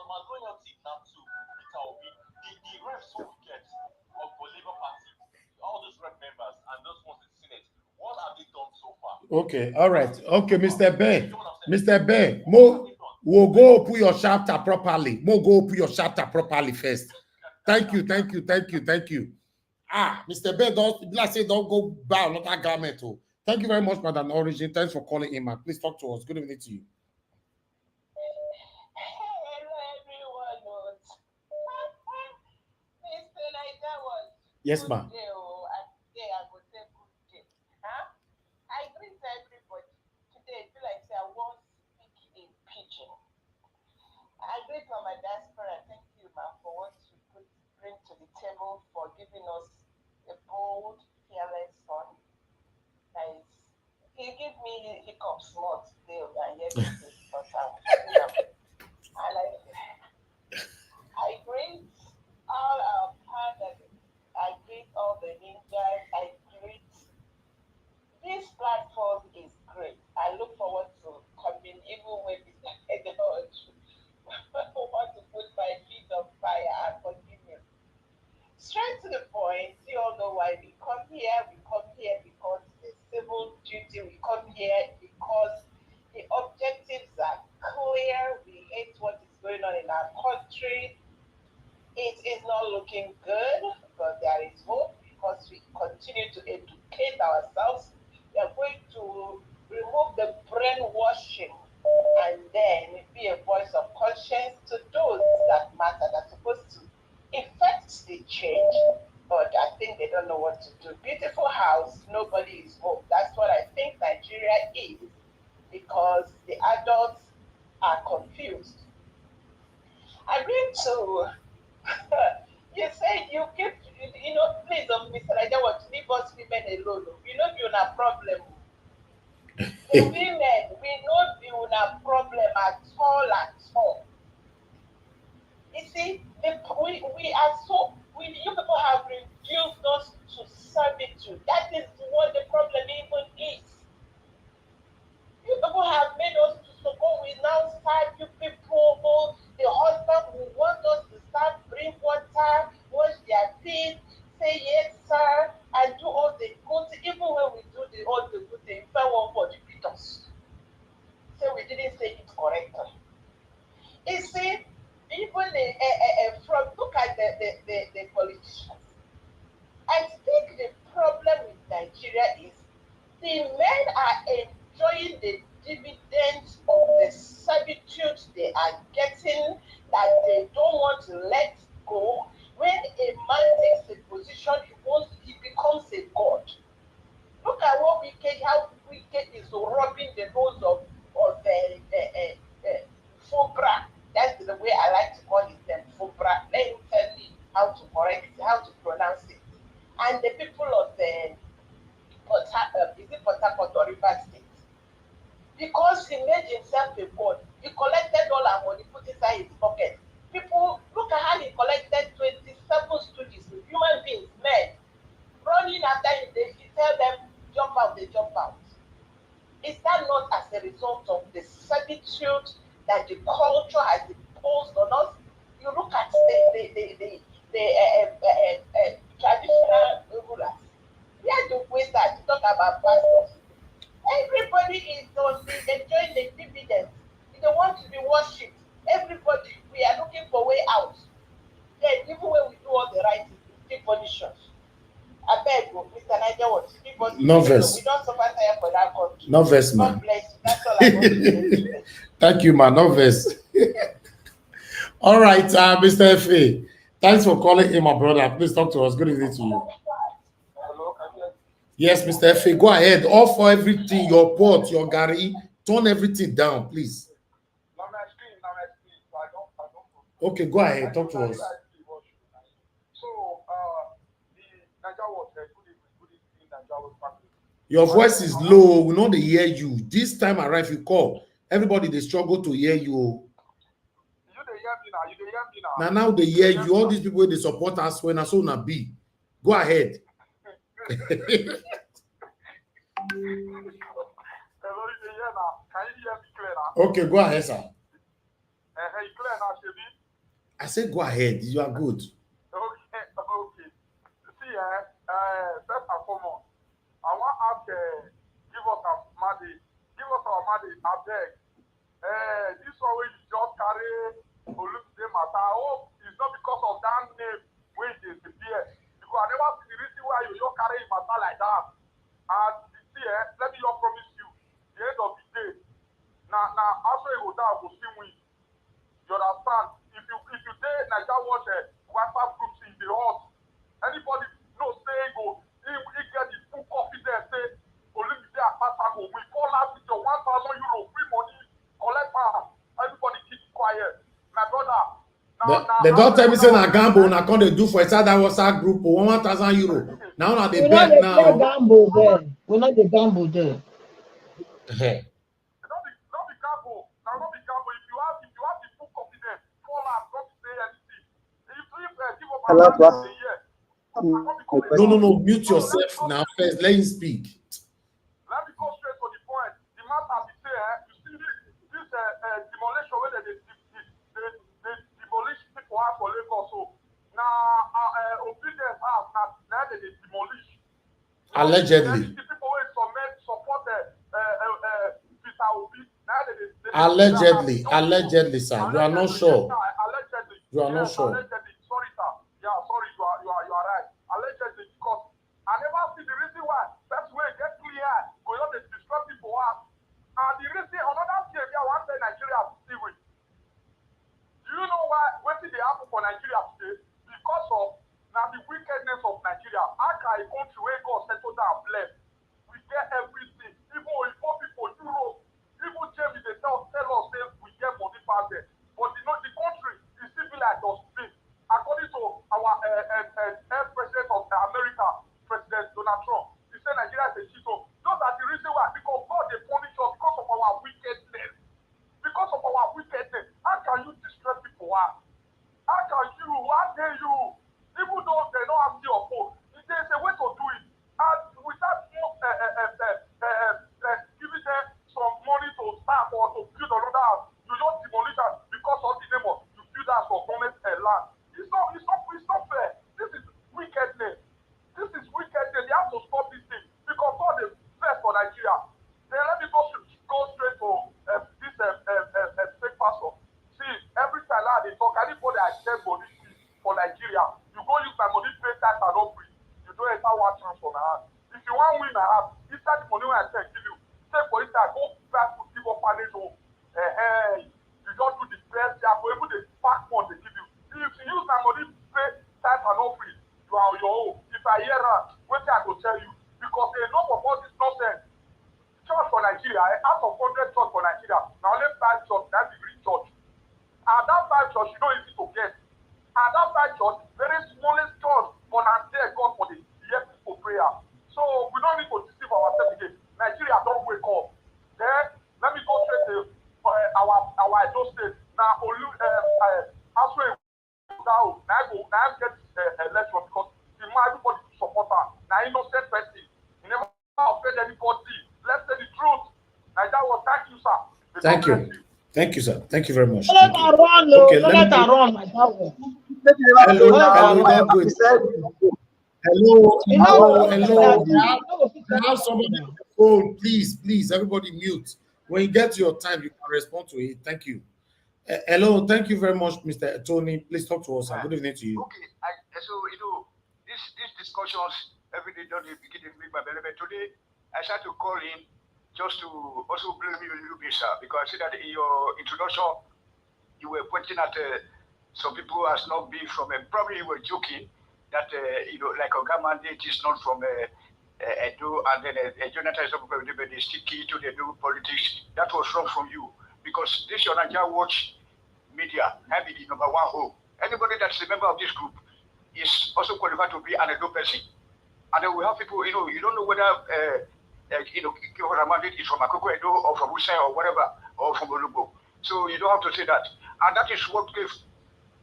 Speaker 8: My loyalty not to Peter Obi. The refs who we get of the Labour Party, all those rep members and those ones in the Senate, what have they done so far?
Speaker 4: Okay, all right. Okay, Mr. Ben, Mo, we'll go open your chapter properly. Mo, go open your chapter properly first. Thank you. Mr. Ben, don't go buy another garment. Oh. Thank you very much, Madam Origin. Thanks for calling in, man. Please talk to us. Good evening to you. Yes, ma'am.
Speaker 9: I would say good day. Huh? I greet everybody. Today, I feel like I won't speak in pidgin. I greet my diaspora. Thank you, ma'am, for what you bring to the table, for giving us a bold, fearless son. You give me hiccups more today than yesterday, but I greet all our panelists. I greet all the ninjas. I greet this platform is great. I look forward to coming even when I don't want to put my feet on fire and continue. Straight to the point, you all know why we come here. We come here because the civil duty. We come here because the objectives are clear. We hate what is going on in our country. It is not looking good, but there is hope because we continue to educate ourselves. We are going to remove the brainwashing and then be a voice of conscience to those that matter, that's supposed to effect the change, but I think they don't know what to do. Beautiful house, nobody is home. That's what I think Nigeria is, because the adults are confused. I bring to you say you keep, please, Mr. I don't want to leave us women alone. We know you're a problem. The women, we know you're a problem at all. You see, we are so, you people have reduced us to servitude. That is what the problem even is. You people have made us to support. We now serve you people. The husband will want us to start, bring water, wash their feet, say yes, sir, and do all the good things. Even when we do all the good things, find one for the beat us. Say we didn't say it correctly. You see, even from look at the politicians. I think the problem with Nigeria is the men are enjoying the dividends of the servitude they are getting that they don't want to let go. When a man takes a position, he becomes a god. Look at how wicked is rubbing the nose of Fubra. That's the way I like to call it, them Fubra. Let him tell me how to pronounce it. And the people of the Port Harcourt or River State, because he made himself a god, he collected all our money, put inside his pocket. People, look at how he collected 27 students, human beings, men, running after him. He tell them, jump out, they jump out. Is that not as a result of the servitude that the culture has imposed on us? You look at the traditional rulers. Where do we start to talk about pastors? Everybody is enjoying the dividends. They want to be worshipped. Everybody, we are looking for way out. Then even when we do all the right things, we still punish us. I beg you, Mr. Niger, what?
Speaker 4: No verse.
Speaker 9: We don't suffer time for that country.
Speaker 4: No verse, man.
Speaker 9: God bless you. That's all I want to say today.
Speaker 4: Thank you, man. No verse. All right, Mr. F.A. Thanks for calling in, my brother. Please talk to us. Good evening to you. Yes, Mr. F.A., go ahead. Offer everything, your pot, your gari, turn everything down, please. Okay, go ahead. Talk to us. Your voice is low. We know they hear you. This time around, if you call, everybody, they struggle to hear you. Now they hear you. All these people, they support us when I saw na be. Go ahead. Okay, go ahead, sir. I said go ahead. You are good.
Speaker 10: Okay. See, first and foremost, I want to give us our money. Give us our money, I beg. This one will just carry Olumide matter. I hope it's not because of that name where it disappear. Because I never see the reason why you just carry a matter like that. And see, let me just promise you, the end of the day, now after you go down, we'll still win. You understand? If you dare Nigeria watch WhatsApp groups in the hot, anybody, no know, say, go, he get the full confidence, say, Olympic Apatago, we fall out with your 1,000 euro free money, collect power, everybody keep quiet. My brother,
Speaker 4: they don't tell me say na gamble na come they do for inside that WhatsApp group for 1,000 euro. Now they bet now.
Speaker 11: Gamble there. We're not the gamble there.
Speaker 10: Not be gamble. Now not be gamble. If you have the full confidence, fall out, don't say anything. If give up a year.
Speaker 4: No. Mute yourself now first. Let him speak.
Speaker 10: Let me go straight to the point. The matter be say, you see this demolition where they demolish people house for Lagos. So now obedience house now they demolish.
Speaker 4: Allegedly.
Speaker 10: People will support Peter Obi.
Speaker 4: Allegedly, sir. You are not sure.
Speaker 10: Allegedly.
Speaker 4: You are not sure.
Speaker 10: Allegedly. Sorry, sir. Yeah, sorry. You are right. Allegedly, because I never see the reason why. That's where it gets clear. Because they destroy people house. And the reason another thing, I want to say Nigeria still with. Do you know why? What did they happen for Nigeria today? Because of now the wickedness of Nigeria. How can a country where God settle down bless? We get everything. Even people, Europe, even James, they tell us say we get money back there. But you know the country is still like us big. According to our president of America, President Donald Trump, he said Nigeria is a shit hole. Those are the reason why. Because God they punish us because of our wickedness. Because of our wickedness. How can you destroy people? How dare you? Even though they don't have your phone, there's a way to do it. And without giving them some money to start or to build another house, you don't demolish it because of the name of you build house for government land. It's not fair. This is wickedness. They have to stop this thing because God is best for Nigeria. Then let me go straight to this fake pastor. See, every time they talk, anybody I send money for Nigeria, you go use my money, pay tax and not free. You don't enter one chance for my hand. If you want to win my hand, inside the money when I take give you, take for instance, go back to give up manage home. You don't do the best job, or even the back one they give you. If you use my money, pay tax and not free, you are on your own. If I hear that, what I go tell you, because they know of all this nonsense. Church for Nigeria, out of 100 church for Nigeria, now only 5 church, that's the green church. And that 5 church, you know, easy to get. And that 5 church, very smallest church, but I'm there, God, for the year for prayer. So we don't need to deceive ourselves again. Nigeria don't wake up. Then let me go straight to our Edo state. Now, halfway now get election because the man everybody support her. Now innocent person. He never offend anybody. Let's say the truth. Now that was thank you, sir.
Speaker 4: Thank you. Thank you, sir. Thank you very much.
Speaker 11: Let her run,
Speaker 4: okay,
Speaker 11: let her run like that one.
Speaker 4: Hello. Now somebody on the phone, please, everybody mute. When you get to your time, you can respond to it. Thank you. Hello, thank you very much, Mr. Tony. Please talk to us. Good evening to you.
Speaker 12: Okay, so you know, these discussions every day don't begin to make my belly. But today, I started to call in just to also blame you a little bit, sir, because I see that in your introduction, you were pointing at some people as not being from, probably you were joking that, you know, like Oga mandate is not from Edo, and then Jonathan is not from Edo, but they still key to the Edo politics. That was wrong from you, because this your Nigeria Watch media, having the #1 home. Anybody that's a member of this group is also qualified to be an Edo person. And then we have people, you know, you don't know whether, you know, is from Akoko Edo or from Usain or whatever, or from Olugo. So you don't have to say that. And that is what gave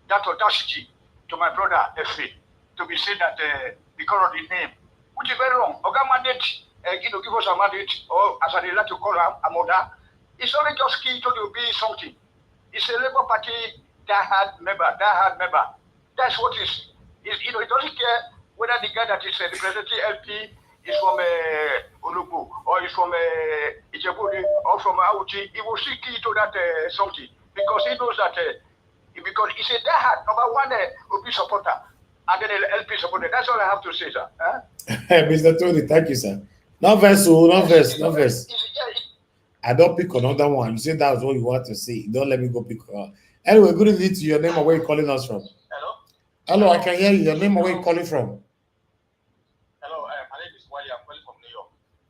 Speaker 12: that audacity to my brother, Efe, to be saying that because of the name, which is very wrong. Oga mandate, you know, give us a mandate, or as I like to call her, a mother. It's only just key to be something. It's a Labour Party diehard member. That's what is. You know, it doesn't care whether the guy that is representing LP is from Olugu or is from Ijebu or from Auchi. He will see key to that something because he knows that because he's a diehard #1 OP supporter and then LP supporter. That's all I have to say, sir.
Speaker 4: Mr. Tony, thank you, sir. No verse. I don't pick another one. You say that's what you want to say. Don't let me go pick. Anyway, good evening to you. Your name and where you calling us from?
Speaker 12: Hello.
Speaker 4: Hello, I can hear you. Your name and where you calling from?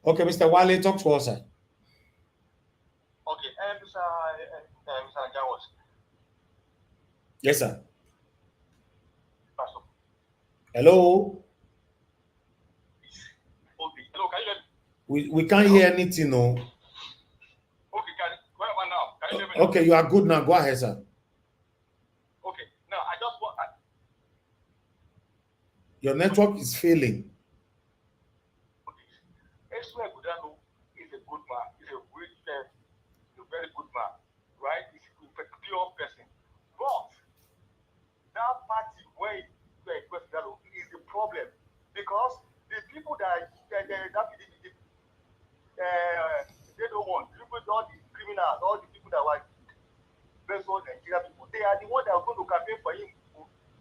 Speaker 4: Okay, Mr. Wale, talk to us, sir.
Speaker 8: Okay, Mr. Jawas.
Speaker 4: Yes, sir.
Speaker 8: Pastor.
Speaker 4: Hello?
Speaker 8: Okay, hello, can you hear me?
Speaker 4: We can't hear anything, no.
Speaker 8: Okay, what about now? Can you hear me now?
Speaker 4: Okay, you are good now. Go ahead, sir.
Speaker 8: Okay, now I just want...
Speaker 4: Your network is failing.
Speaker 8: Esme Gudano is a good man. He's a very good man, right? He's a pure person. But that party where Gudano is the problem because the people that they don't want, all the criminals, all the people that were best all Nigerian people, they are the ones that are going to campaign for him.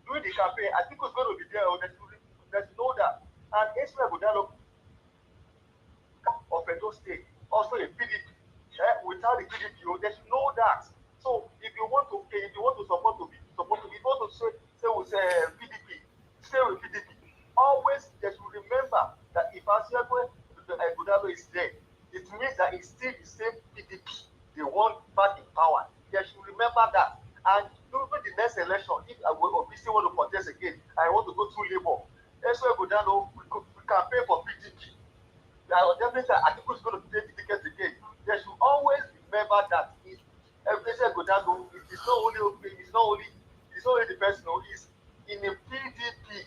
Speaker 8: During the campaign, I think it's going to be there. There's no that. And Esme Gudano of Edo State, also a PDP. Without the PDP, there's no that. So if you want to support to be, if you want to say with PDP, stay with PDP. Always just remember that if Asiagwe Gudalo is there, it means that it's still the same PDP. They want back in power. They should remember that. And during the next election, if I want to contest again, I want to go through Labour. Esme Gudalo, we campaign for PDP. Definitely, I think who's going to take the ticket again. They should always remember that every time go down, it's not only the person who is in a PDP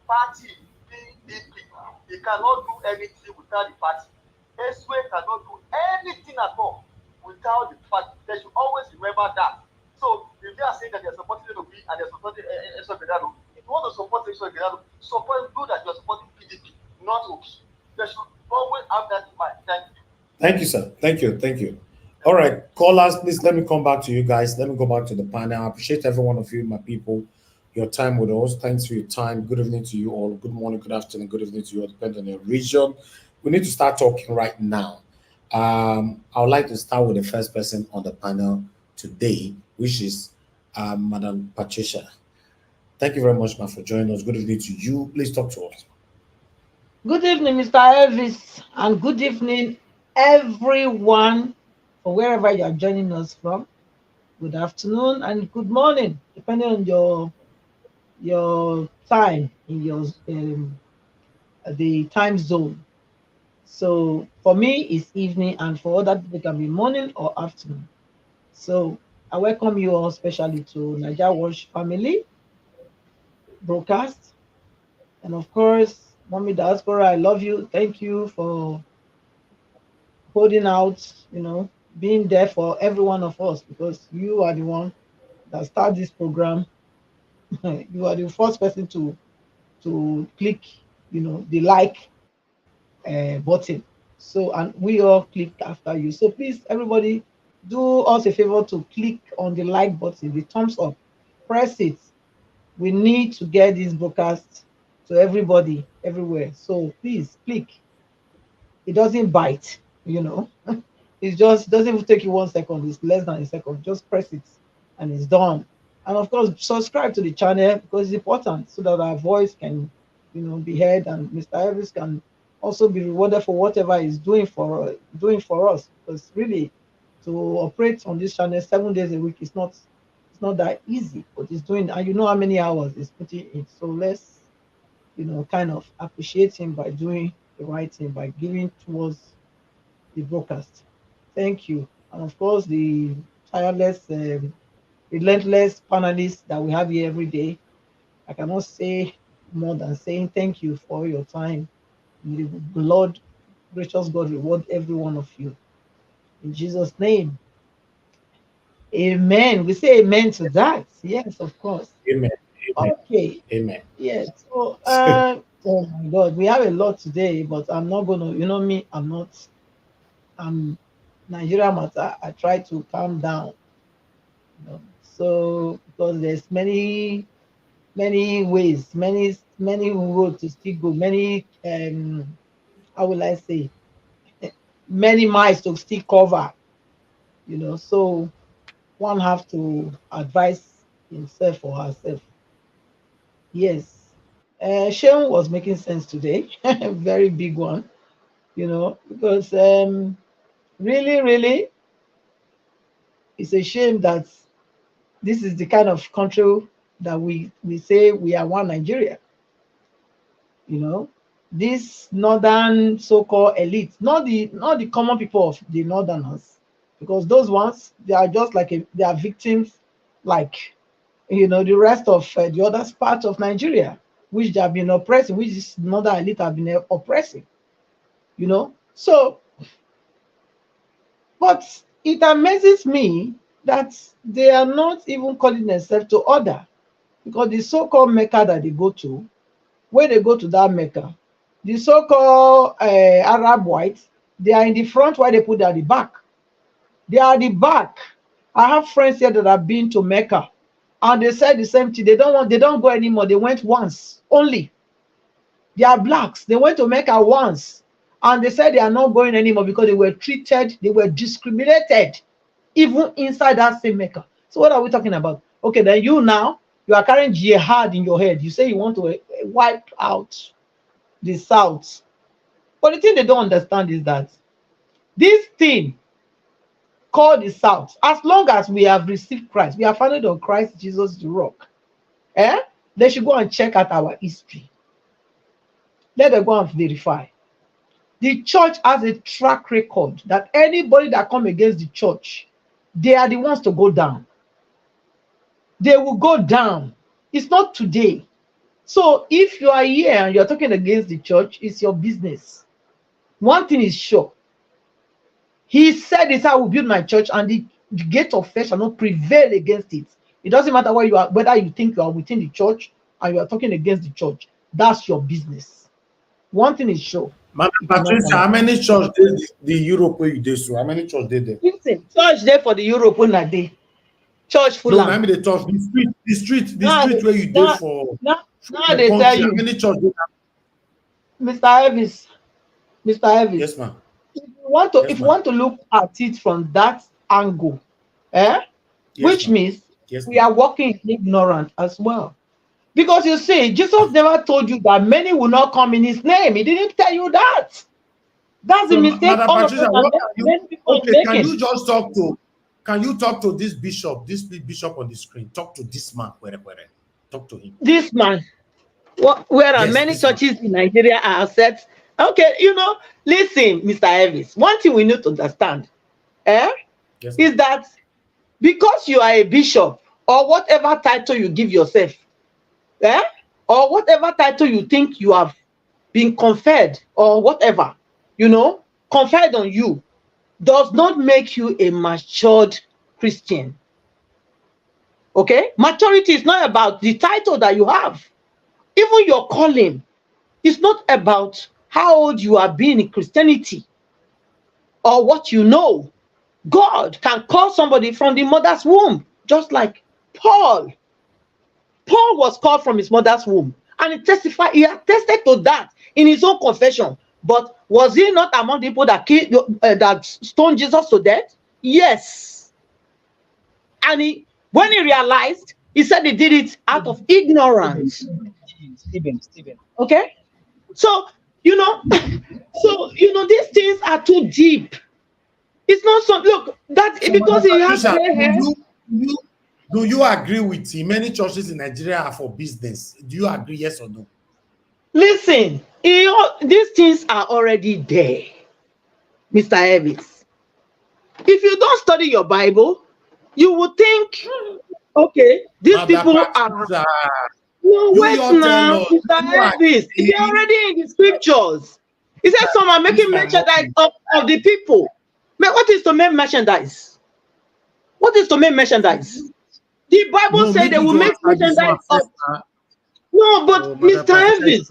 Speaker 8: party. PDP, he cannot do anything without the party. Eswe cannot do anything at all without the party. They should always remember that. So if they are saying that they're supporting Obi and they're supporting Eswe Gedado, if you want to support Eswe Gedado, do that you're supporting PDP, not Obi. They should always have that in mind. Thank you.
Speaker 4: Thank you, sir. Thank you. All right, callers, please let me come back to you guys. Let me go back to the panel. I appreciate every one of you, my people, your time with us. Thanks for your time. Good evening to you all. Good morning, good afternoon, good evening to you all, depending on your region. We need to start talking right now. I would like to start with the first person on the panel today, which is Madam Patricia. Thank you very much, ma'am, for joining us. Good evening to you. Please talk to us.
Speaker 11: Good evening, Mr. Elvis, and good evening, everyone, or wherever you are joining us from. Good afternoon and good morning, depending on your time in your the time zone. So for me, it's evening, and for other people, it can be morning or afternoon. So I welcome you all, especially to Niger Watch family broadcast, and of course, Mommy Diaspora, I love you. Thank you for holding out, being there for every one of us, because you are the one that started this program. You are the first person to click, the like button. So, and we all click after you. So please, everybody, do us a favor to click on the like button, the thumbs up, press it. We need to get this broadcast to everybody, everywhere. So please click. It doesn't bite, It just doesn't even take you 1 second. It's less than a second. Just press it and it's done. And of course, subscribe to the channel because it's important so that our voice can, be heard, and Mr. Elvis can also be rewarded for whatever he's doing for us. Because really, to operate on this channel 7 days a week is not that easy. But he's doing, and you know how many hours he's putting in. So let's, kind of appreciate him by doing the right thing, by giving towards the broadcast. Thank you. And of course, the tireless, relentless panelists that we have here every day. I cannot say more than saying thank you for your time. May the Lord, gracious God, reward every one of you. In Jesus' name. Amen. We say amen to that. Yes, of course.
Speaker 4: Amen.
Speaker 11: Okay.
Speaker 4: Amen.
Speaker 11: Yes. So, oh my God, we have a lot today, but I'm not going to, me, I'm Nigeria matter. I try to calm down. So because there's many ways, many roads to still go, many how will I say, many miles to still cover. So one have to advise himself or herself. Yes. Sean was making sense today. Very big one. you know, because really, really, it's a shame that this is the kind of country that we say we are one Nigeria. You know, this northern so-called elite, not the common people of the northerners, because those ones, they are just like they are victims, like, you know, the rest of the other parts of Nigeria, which they have been oppressing, which this northern elite have been oppressing. You know, so, but it amazes me that they are not even calling themselves to order, because the so-called Mecca that they go to, when they go to that Mecca, the so-called Arab whites, they are in the front while they put at the back. They are at the back. I have friends here that have been to Mecca, and they said the same thing. They don't go anymore. They went once only. They are blacks. They went to Mecca once, and they said they are not going anymore because they were treated, they were discriminated, even inside that same Mecca. So what are we talking about? Okay, then you are carrying jihad in your head. You say you want to wipe out the South. But the thing they don't understand is that this thing called the South, as long as we have received Christ, we are founded on Christ Jesus the rock, they should go and check out our history. Let them go and verify. The church has a track record that anybody that come against the church, they are the ones to go down. They will go down. It's not today. So if you are here and you're talking against the church, it's your business. One thing is sure. He said this, I will build my church, and the gate of hell shall not prevail against it. It doesn't matter where you are, whether you think you are within the church and you are talking against the church. That's your business. One thing is sure.
Speaker 4: Madam Patricia, how many church did the Europe where you did so? How many church did there?
Speaker 11: Listen, church there for the Europe when I did. Church full.
Speaker 4: No, I mean the church, the street where you did for.
Speaker 11: Now they tell you.
Speaker 4: How many church did
Speaker 11: Mr. Elvis.
Speaker 4: Yes, ma'am.
Speaker 11: If you want to look at it from that angle,
Speaker 4: Yes,
Speaker 11: which means we are walking in ignorance as well. Because you see, Jesus never told you that many will not come in his name. He didn't tell you that. That's the mistake.
Speaker 4: Madam Patricia,
Speaker 11: can
Speaker 4: you just talk to? Can you talk to this bishop on the screen? Talk to this man. Talk to him.
Speaker 11: This man. Where are many churches in Nigeria are set? Okay, you know, listen, Mr. Elvis. One thing we need to understand, is that because you are a bishop or whatever title you give yourself, or whatever title you think you have been conferred or whatever, you know, conferred on you, does not make you a matured Christian. Okay? Maturity is not about the title that you have. Even your calling is not about how old you have been in Christianity or what you know. God can call somebody from the mother's womb, just like Paul. Paul was called from his mother's womb, and he testified, he attested to that in his own confession. But was he not among the people that that stoned Jesus to death? Yes. And when he realized, he said he did it out of ignorance.
Speaker 7: Stephen.
Speaker 11: Okay? So, you know, these things are too deep. It's not so, look, that so because he has gray hair.
Speaker 4: Do you agree with him? Many churches in Nigeria are for business. Do you agree, yes or no?
Speaker 11: Listen, these things are already there, Mr. Elvis. If you don't study your Bible, you would think, okay, these people are. No, wait now, Mr. Elvis. They're already in the scriptures. He said some are making merchandise of the people. What is to make merchandise? What is to make merchandise? The Bible says they will make merchandise of. No, but Mr. Elvis.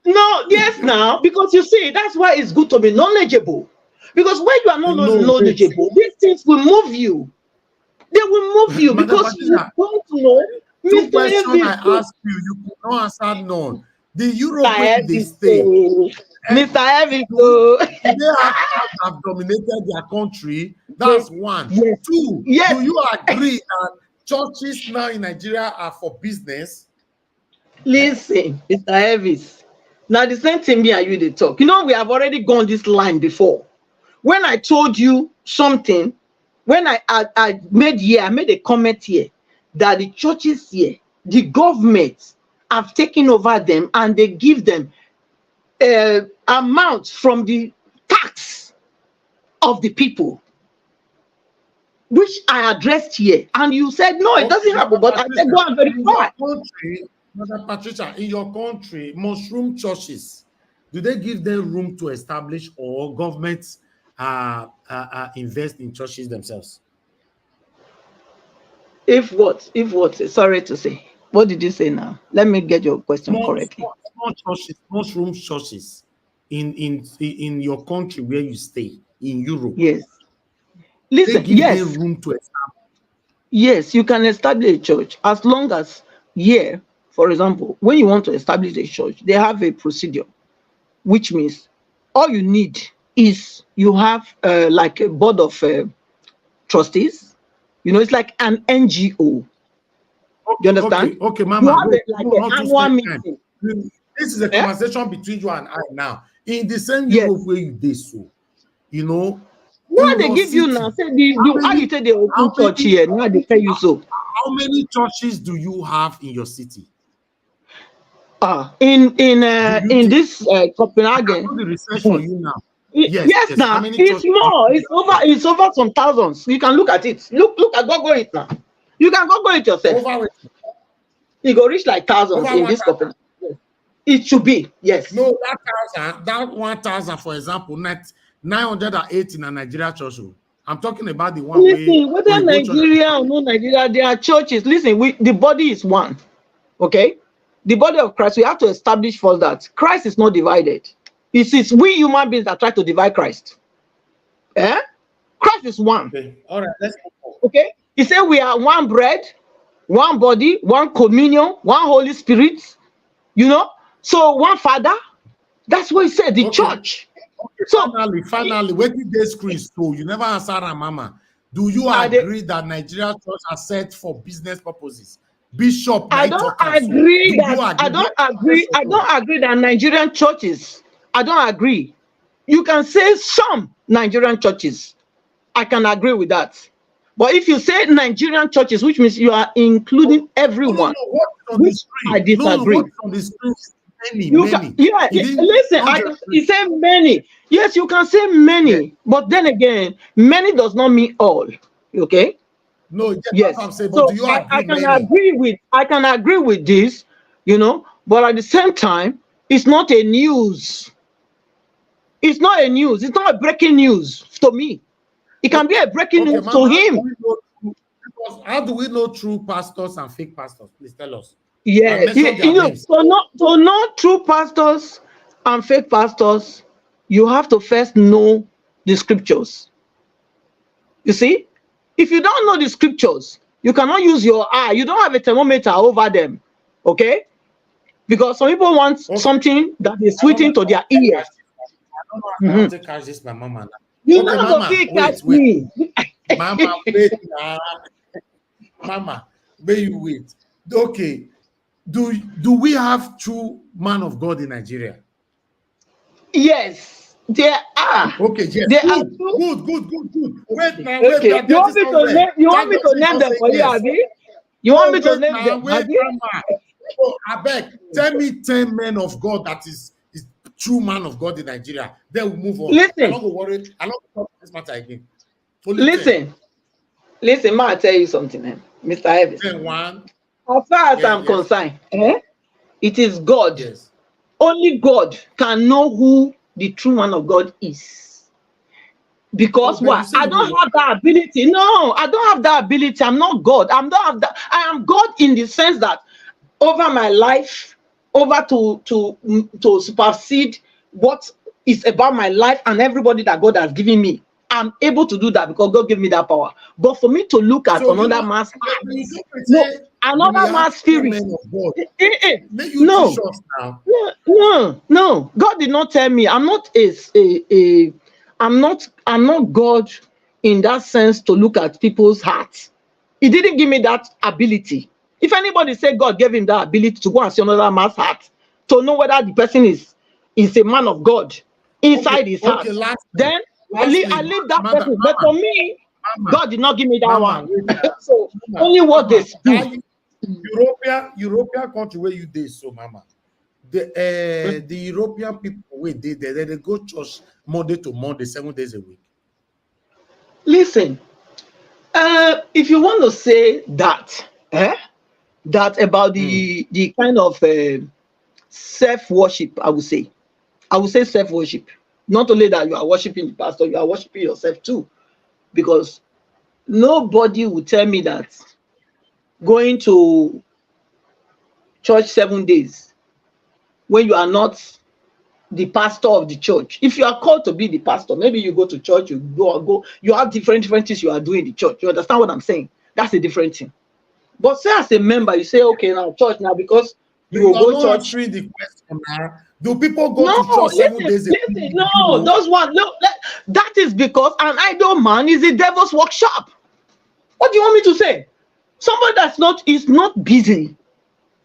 Speaker 11: No, yes, now, because you see, that's why it's good to be knowledgeable. Because when you are not knowledgeable, these things will move you. They will move you because you don't know.
Speaker 4: Two questions I ask you, you could not answer none. The European they stay.
Speaker 11: Mr. Elvis,
Speaker 4: they have dominated their country. That's one.
Speaker 11: Yes.
Speaker 4: Two,
Speaker 11: yes.
Speaker 4: Do you agree that churches now in Nigeria are for business?
Speaker 11: Listen, Mr. Elvis, Now the same thing me and you they talk. You know, we have already gone this line before. When I told you something, when I made a comment here that the churches here, the government have taken over them and they give them amount from the tax of the people, which I addressed here, and you said no, it doesn't happen. But I said go and verify.
Speaker 4: Mother Patricia, in your country, mushroom churches, do they give them room to establish, or governments invest in churches themselves?
Speaker 11: If what? Sorry to say. What did you say now? Let me get your question correctly.
Speaker 4: Small churches, mushroom churches in your country where you stay, in Europe.
Speaker 11: Yes. Listen,
Speaker 4: they give
Speaker 11: yes.
Speaker 4: them room to establish.
Speaker 11: Yes, you can establish a church as long as here, for example, when you want to establish a church, they have a procedure, which means all you need is you have like a board of trustees. You know, it's like an NGO. You understand?
Speaker 4: Okay, Mama.
Speaker 11: An annual meeting.
Speaker 4: This is a conversation between you and I now. In the same Europe where you did so, you know.
Speaker 11: What they give you now? Say how you take the open church here? Now they tell you so.
Speaker 4: How many churches do you have in your city?
Speaker 11: In this Copenhagen.
Speaker 4: The research for you now.
Speaker 11: Yes, now it's more. It's over some thousands. You can look at it. Look at Google it now. You can Google it yourself. You go reach like thousands in this Copenhagen. It should be, yes.
Speaker 4: No, that 1,000, for example, 980 in a Nigeria church. I'm talking about the one.
Speaker 11: Listen, whether Nigeria or no Nigeria, there are churches. Listen, the body is one. Okay? The body of Christ, we have to establish first that Christ is not divided. It's we human beings that try to divide Christ. Christ is one.
Speaker 4: Okay. All right, let's go.
Speaker 11: Okay? He said we are one bread, one body, one communion, one Holy Spirit. You know? So one Father. That's what he said, the church.
Speaker 4: Okay, so finally, where did they screen? So you never answer, Mama. Do you agree that Nigeria church are set for business purposes? Bishop,
Speaker 11: I don't agree that I don't agree that Nigerian churches. I don't agree. You can say some Nigerian churches. I can agree with that. But if you say Nigerian churches, which means you are including everyone, which I disagree. Listen, he said many. Yes, you can say many, but then again, many does not mean all. Okay?
Speaker 4: No,
Speaker 11: yes.
Speaker 4: I'm saying, but do you agree?
Speaker 11: I can agree with this, you know, but at the same time, it's not a news. It's not a news. It's not a breaking news to me. It can be a breaking news to him.
Speaker 4: How do we know true pastors and fake pastors? Please tell us.
Speaker 11: Yeah, you know, so not true pastors and fake pastors, you have to first know the scriptures. You see, if you don't know the scriptures, you cannot use your eye. You don't have a thermometer over them, okay? Because some people want something that is sweeting to their ears.
Speaker 4: I don't know how to catch this, my mama.
Speaker 11: You know how to catch me.
Speaker 4: Mama, wait. Mama, may you wait. Okay. Do we have true man of God in Nigeria?
Speaker 11: Yes, there are.
Speaker 4: Okay, yes.
Speaker 11: There
Speaker 4: are good. Wait now. Wait,
Speaker 11: okay. You want me to name them for you, Abi? You want me to name them?
Speaker 4: Oh, I beg. Tell me 10 men of God that is true man of God in Nigeria. Then we'll move on.
Speaker 11: Listen.
Speaker 4: I'm not going to worry. I'm not going to talk about this matter again.
Speaker 11: Listen, ma, I tell you something, Mr. Evans. As far as I'm concerned, it is God.
Speaker 4: Yes.
Speaker 11: Only God can know who the true man of God is. Because what? I don't have that ability. No, I don't have that ability. I'm not God. I am God in the sense that over my life, over to supersede what is about my life and everybody that God has given me. I'm able to do that because God gave me that power. But for me to look at another man's another man's spirit, no. God did not tell me. I'm not I'm not God in that sense to look at people's hearts. He didn't give me that ability. If anybody say God gave him that ability to go and see another man's heart, to know whether the person is is a man of God inside his house, then I leave that person. But for me, God did not give me that one. So only what they speak.
Speaker 13: European country where you did so, Mama. The European people where they go church Monday to Monday, 7 days a week.
Speaker 11: Listen, if you want to say that, that about the kind of self-worship, I would say self-worship. Not only that you are worshiping the pastor, you are worshiping yourself too, because nobody will tell me that going to church 7 days when you are not the pastor of the church. If you are called to be the pastor, maybe you go to church, you go, you have different things you are doing in the church. You understand what I'm saying? That's a different thing. But say as a member, you say, okay, now church now, because you will go church.
Speaker 13: Answering the question now. Do people go to church 7 days a week?
Speaker 11: No, those one. No, that is because an idle man is a devil's workshop. What do you want me to say? Somebody that's is not busy.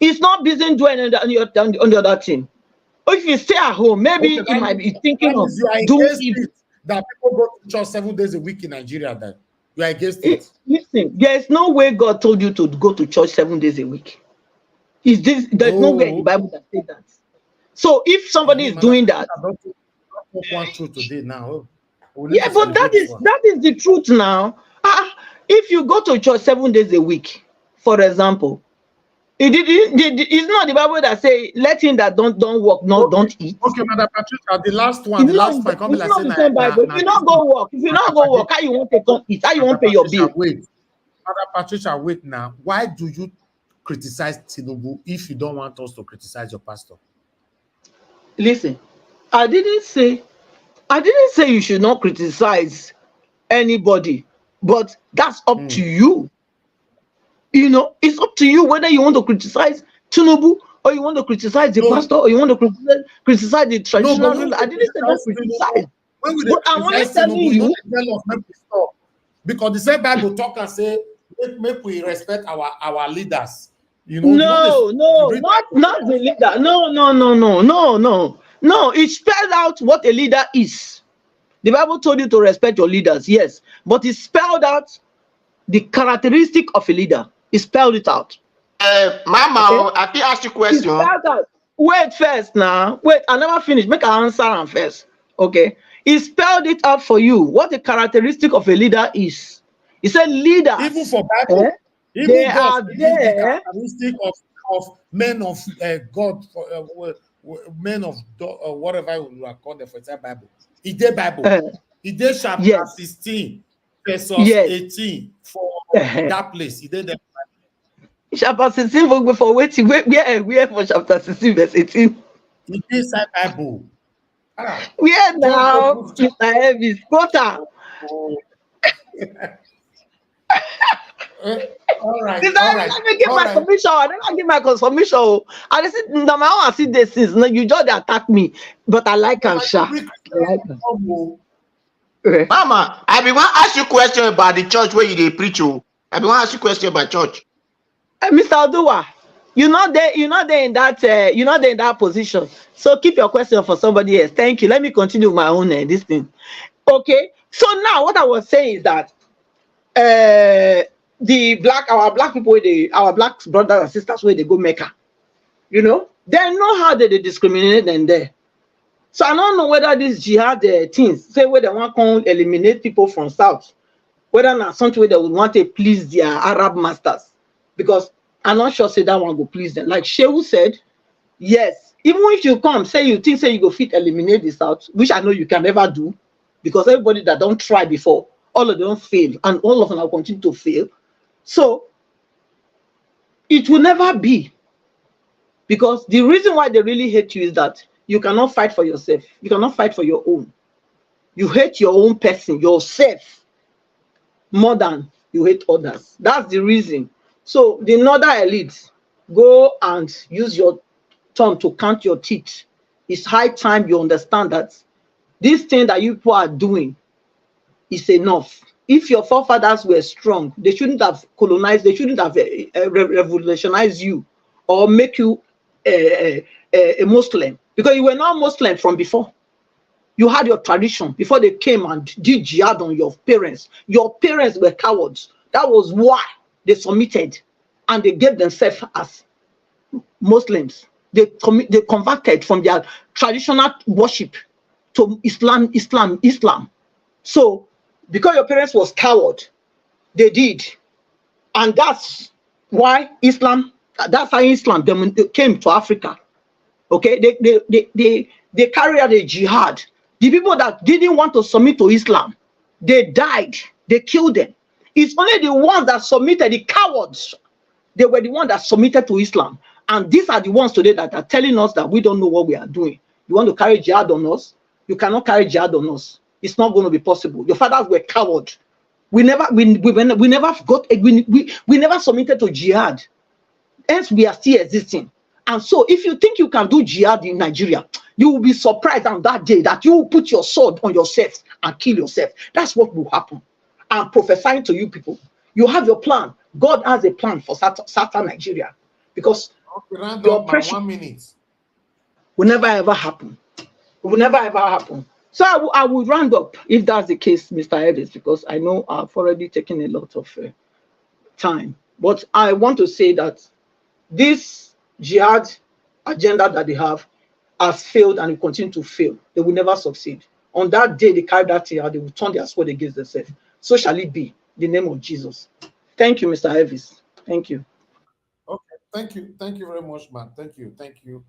Speaker 11: He's not busy doing on the other thing. Or if you stay at home, maybe he might be thinking of doing it.
Speaker 13: That people go to church 7 days a week in Nigeria. That you are against it.
Speaker 11: Listen, there is no way God told you to go to church 7 days a week. There's no way in the Bible that says that. So if somebody is doing that,
Speaker 13: today now.
Speaker 11: Yeah, but that is the truth now. If you go to church 7 days a week, for example, it's not the Bible that say let him that don't work, don't eat.
Speaker 13: Okay, Madam Patricia, the last one. It's not
Speaker 11: the same Bible. If you not go work, how you want to come eat? How you want to pay your bill?
Speaker 13: Wait, Madam Patricia, wait now. Why do you criticize Tinubu if you don't want us to criticize your pastor?
Speaker 11: Listen, I didn't say you should not criticize anybody, but that's up to you. You know, it's up to you whether you want to criticize Tinubu or you want to criticize the pastor or you want to criticize the traditional ruler. I didn't say don't criticize. But I'm only telling you.
Speaker 13: Because the same Bible talk and say, make we respect our leaders. You
Speaker 11: No,
Speaker 13: know,
Speaker 11: not the leader. No. It spelled out what a leader is. The Bible told you to respect your leaders, yes, but it spelled out the characteristic of a leader. It spelled it out.
Speaker 14: Mama, I think ask you a question.
Speaker 11: Wait first now. Wait, I never finished. Make an answer and first. Okay. He spelled it out for you. What the characteristic of a leader is. He said leaders.
Speaker 13: Even for Bible.
Speaker 11: They are there.
Speaker 13: Characteristic of men of God, men of whatever you are called for the Bible. It did Bible. It did chapter 16, verse 18 for that place. It did
Speaker 11: chapter 16 for waiting. Where for chapter 16, verse 18?
Speaker 13: It is Bible.
Speaker 11: Where now, Mr. Elvis? Quota.
Speaker 13: All right.
Speaker 11: Let me give my commission. I never give my confirmation. I said, no, I see this is no, you just attack me, but I like him, Sha.
Speaker 14: Mama, I be want to ask you a question about the church where you preach. I be want to ask you a question about church.
Speaker 11: Mr. Odua, you're not there in that position. So keep your question for somebody else. Thank you. Let me continue my own this thing. Okay. So now what I was saying is that our black people, our black brothers and sisters where they go Mecca, you know, they know how they discriminate them there. So I don't know whether this jihad things say where they want to eliminate people from south, whether not something where they would want to please their Arab masters, because I'm not sure say that one will please them. Like Shehu said, yes, even if you come say you think say you go fit eliminate the south, which I know you can never do, because everybody that don't try before, all of them fail, and all of them will continue to fail. So it will never be, because the reason why they really hate you is that you cannot fight for yourself. You cannot fight for your own. You hate your own person, yourself, more than you hate others. That's the reason. So the northern elites, go and use your tongue to count your teeth. It's high time you understand that this thing that you people are doing is enough. If your forefathers were strong, they shouldn't have colonized, they shouldn't have revolutionized you or make you a Muslim. because you were not Muslim from before. You had your tradition before they came and did jihad on your parents. Your parents were cowards. That was why they submitted and they gave themselves as Muslims. They converted from their traditional worship to Islam. So because your parents was coward, they did. And that's why Islam, that's how Islam came to Africa. Okay, they carried out a jihad. The people that didn't want to submit to Islam, they died. They killed them. It's only the ones that submitted, the cowards, they were the ones that submitted to Islam. And these are the ones today that are telling us that we don't know what we are doing. You want to carry jihad on us? You cannot carry jihad on us. It's not going to be possible. Your fathers were cowards. We never submitted to jihad. Hence, we are still existing. And so, if you think you can do jihad in Nigeria, you will be surprised on that day that you will put your sword on yourself and kill yourself. That's what will happen. I'm prophesying to you people. You have your plan. God has a plan for Southern Nigeria. Because your oppression
Speaker 13: 1 minute
Speaker 11: will never ever happen. It will never ever happen. So I will round up if that's the case, Mr. Ellis, because I know I've already taken a lot of time. But I want to say that this jihad agenda that they have has failed and will continue to fail. They will never succeed. On that day they carry that jihad, they will turn their sword against themselves. So shall it be. In the name of Jesus. Thank you, Mr. Elvis. Thank you.
Speaker 13: Okay, thank you very much, man. Thank you.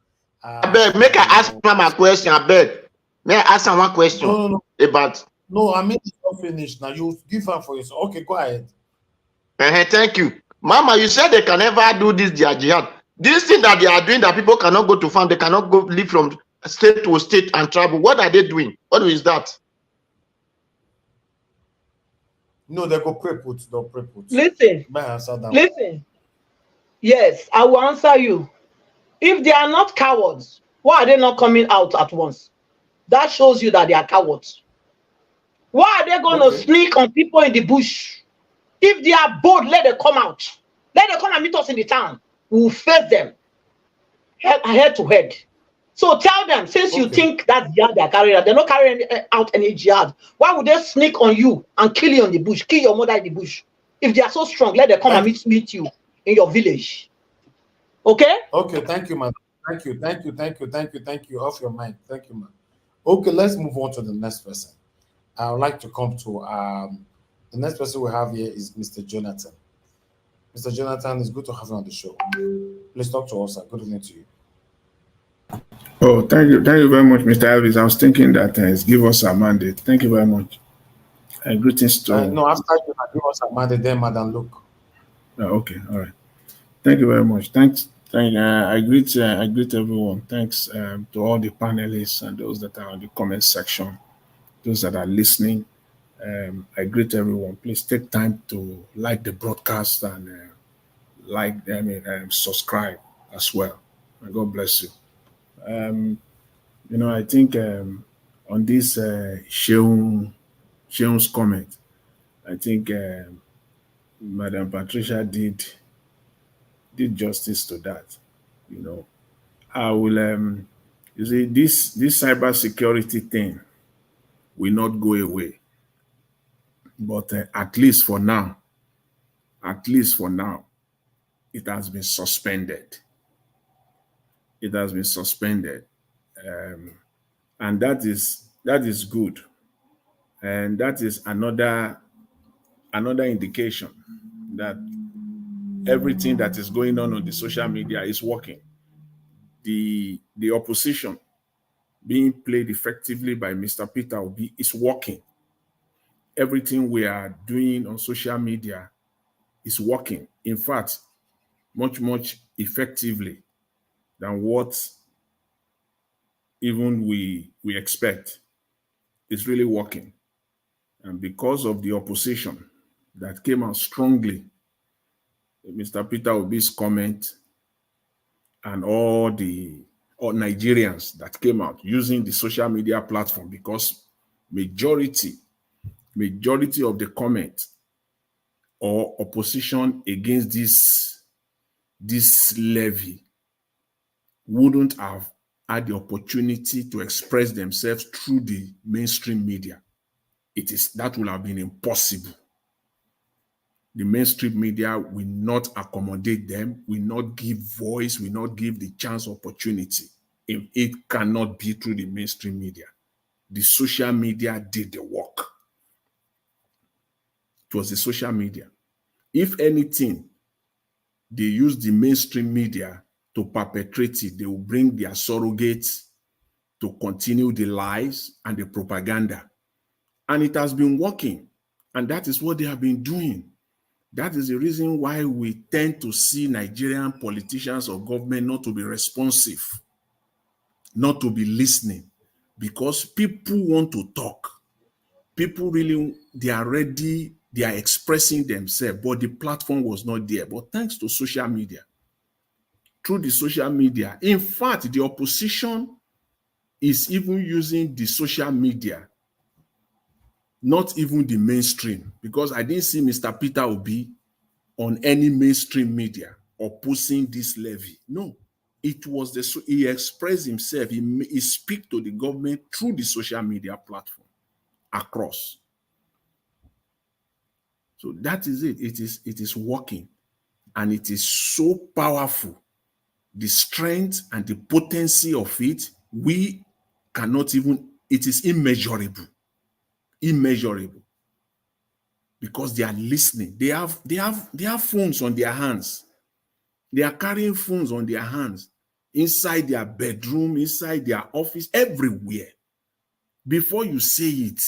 Speaker 14: I beg, make I ask my question. I beg. May I ask one question?
Speaker 13: No.
Speaker 14: About.
Speaker 13: No, I mean it's not finished now. You give her for yourself. Okay, go ahead.
Speaker 14: Thank you, Mama. You said they can never do this jihad. This thing that they are doing, that people cannot go to farm, they cannot go live from state to state and travel. What are they doing? What is that?
Speaker 13: No, they go pray put. They'll pray put.
Speaker 11: Listen. Yes, I will answer you. If they are not cowards, why are they not coming out at once? That shows you that they are cowards. Why are they going to sneak on people in the bush? If they are bold, let them come out. Let them come and meet us in the town. We will face them head to head. So tell them, since you think that jihad they are carrying out, they're not carrying out any jihad. Why would they sneak on you and kill you in the bush, kill your mother in the bush? If they are so strong, let them come and meet you in your village. Okay?
Speaker 13: Okay, thank you, man. Thank you. Off your mind. Thank you, man. Okay, let's move on to the next person. I would like to come to the next person we have here is Mr. Jonathan. Mr. Jonathan, it's good to have you on the show. Please talk to us. Good evening to you.
Speaker 15: Oh, thank you very much, Mr. Elvis. I was thinking that give us a mandate. Thank you very much. Greetings to.
Speaker 13: No, after you give us a mandate, then Madam Luke.
Speaker 15: Oh, okay, all right. Thank you very much. Thanks. I greet everyone. Thanks to all the panelists and those that are on the comment section, those that are listening. I greet everyone. Please take time to like the broadcast and subscribe as well. And God bless you. I think on this Sheun's comment, I think Madam Patricia did justice to that. I will you see this cyber security thing will not go away, but at least for now it has been suspended. And that is good, and that is another indication that everything that is going on the social media is working. The opposition being played effectively by Mr. Peter Obi is working. Everything we are doing on social media is working. In fact, much effectively than what even we expect. It's really working. And because of the opposition that came out strongly, Mr. Peter Obi's comment, and all Nigerians that came out using the social media platform, because majority of the comment or opposition against this levy wouldn't have had the opportunity to express themselves through the mainstream media, that would have been impossible. The mainstream media will not accommodate them, will not give voice, will not give the chance opportunity. If it cannot be through the mainstream media. The social media did the work. It was the social media. If anything, they use the mainstream media to perpetrate it. They will bring their surrogates to continue the lies and the propaganda. And it has been working. And that is what they have been doing. That is the reason why we tend to see Nigerian politicians or government not to be responsive, not to be listening, because people want to talk. People really, they are ready, they are expressing themselves, but the platform was not there. But thanks to social media, through the social media, in fact, the opposition is even using the social media, not even the mainstream, because I didn't see Mr. Peter Obi on any mainstream media opposing this levy. No, it was he expressed himself, he speak to the government through the social media platform across. So that is it. It is working, and it is so powerful. The strength and the potency of it, we cannot even, it is immeasurable. Immeasurable. Because they are listening. They have phones on their hands. They are carrying phones on their hands, inside their bedroom, inside their office, everywhere. Before you say it,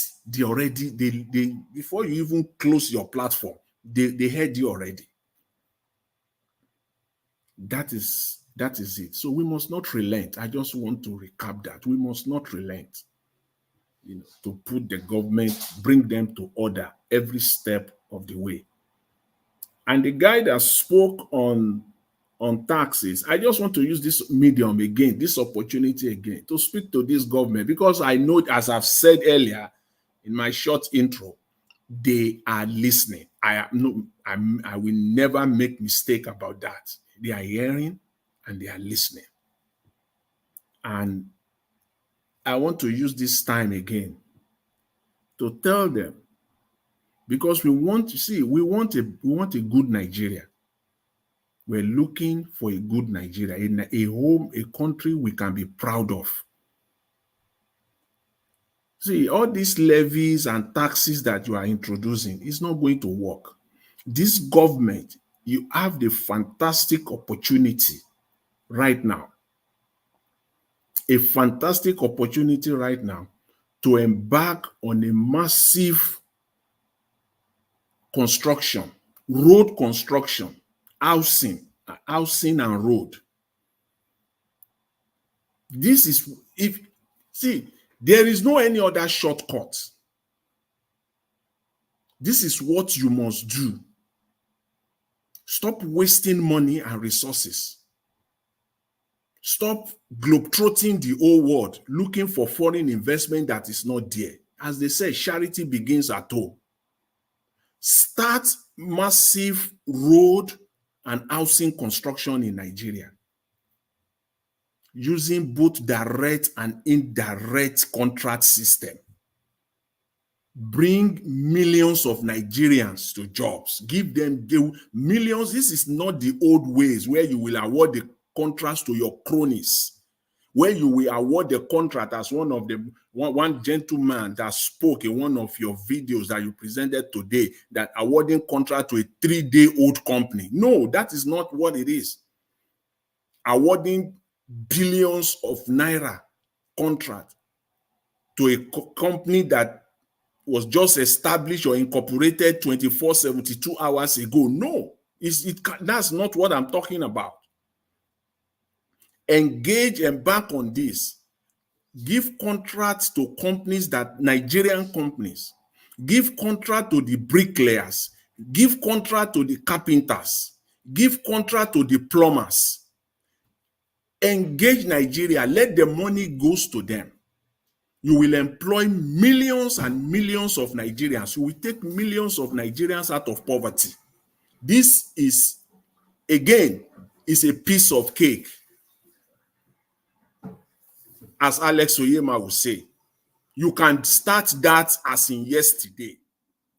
Speaker 15: before you even close your platform, they heard you already. That is it. So we must not relent. I just want to recap that. We must not relent, to put the government, bring them to order every step of the way. And the guy that spoke on taxes, I just want to use this medium again, this opportunity again, to speak to this government, because I know, as I've said earlier in my short intro, they are listening. I will never make mistake about that. They are hearing and they are listening. And I want to use this time again to tell them, because we want a good Nigeria. We're looking for a good Nigeria, a home, a country we can be proud of. See, all these levies and taxes that you are introducing is not going to work. This government, you have the fantastic opportunity right now, a fantastic opportunity right now to embark on a massive construction, road construction, housing and road. This is, there is no any other shortcut. This is what you must do. Stop wasting money and resources. Stop globetrotting the whole world, looking for foreign investment that is not there. As they say, charity begins at home. Start massive road and housing construction in Nigeria, using both direct and indirect contract system. Bring millions of Nigerians to jobs. Give them millions. This is not the old ways where you will award the contracts to your cronies, where you will award the contract as one gentleman that spoke in one of your videos that you presented today, that awarding contract to a 3-day-old company. No, that is not what it is. Awarding billions of naira contract to a company that was just established or incorporated 72 hours ago. No, that's not what I'm talking about. Embark on this. Give contracts to companies, Nigerian companies. Give contract to the bricklayers. Give contract to the carpenters. Give contract to the plumbers. Engage Nigeria. Let the money goes to them. You will employ millions and millions of Nigerians. You will take millions of Nigerians out of poverty. This is, again, a piece of cake. as Alex Oyema will say, you can start that as in yesterday,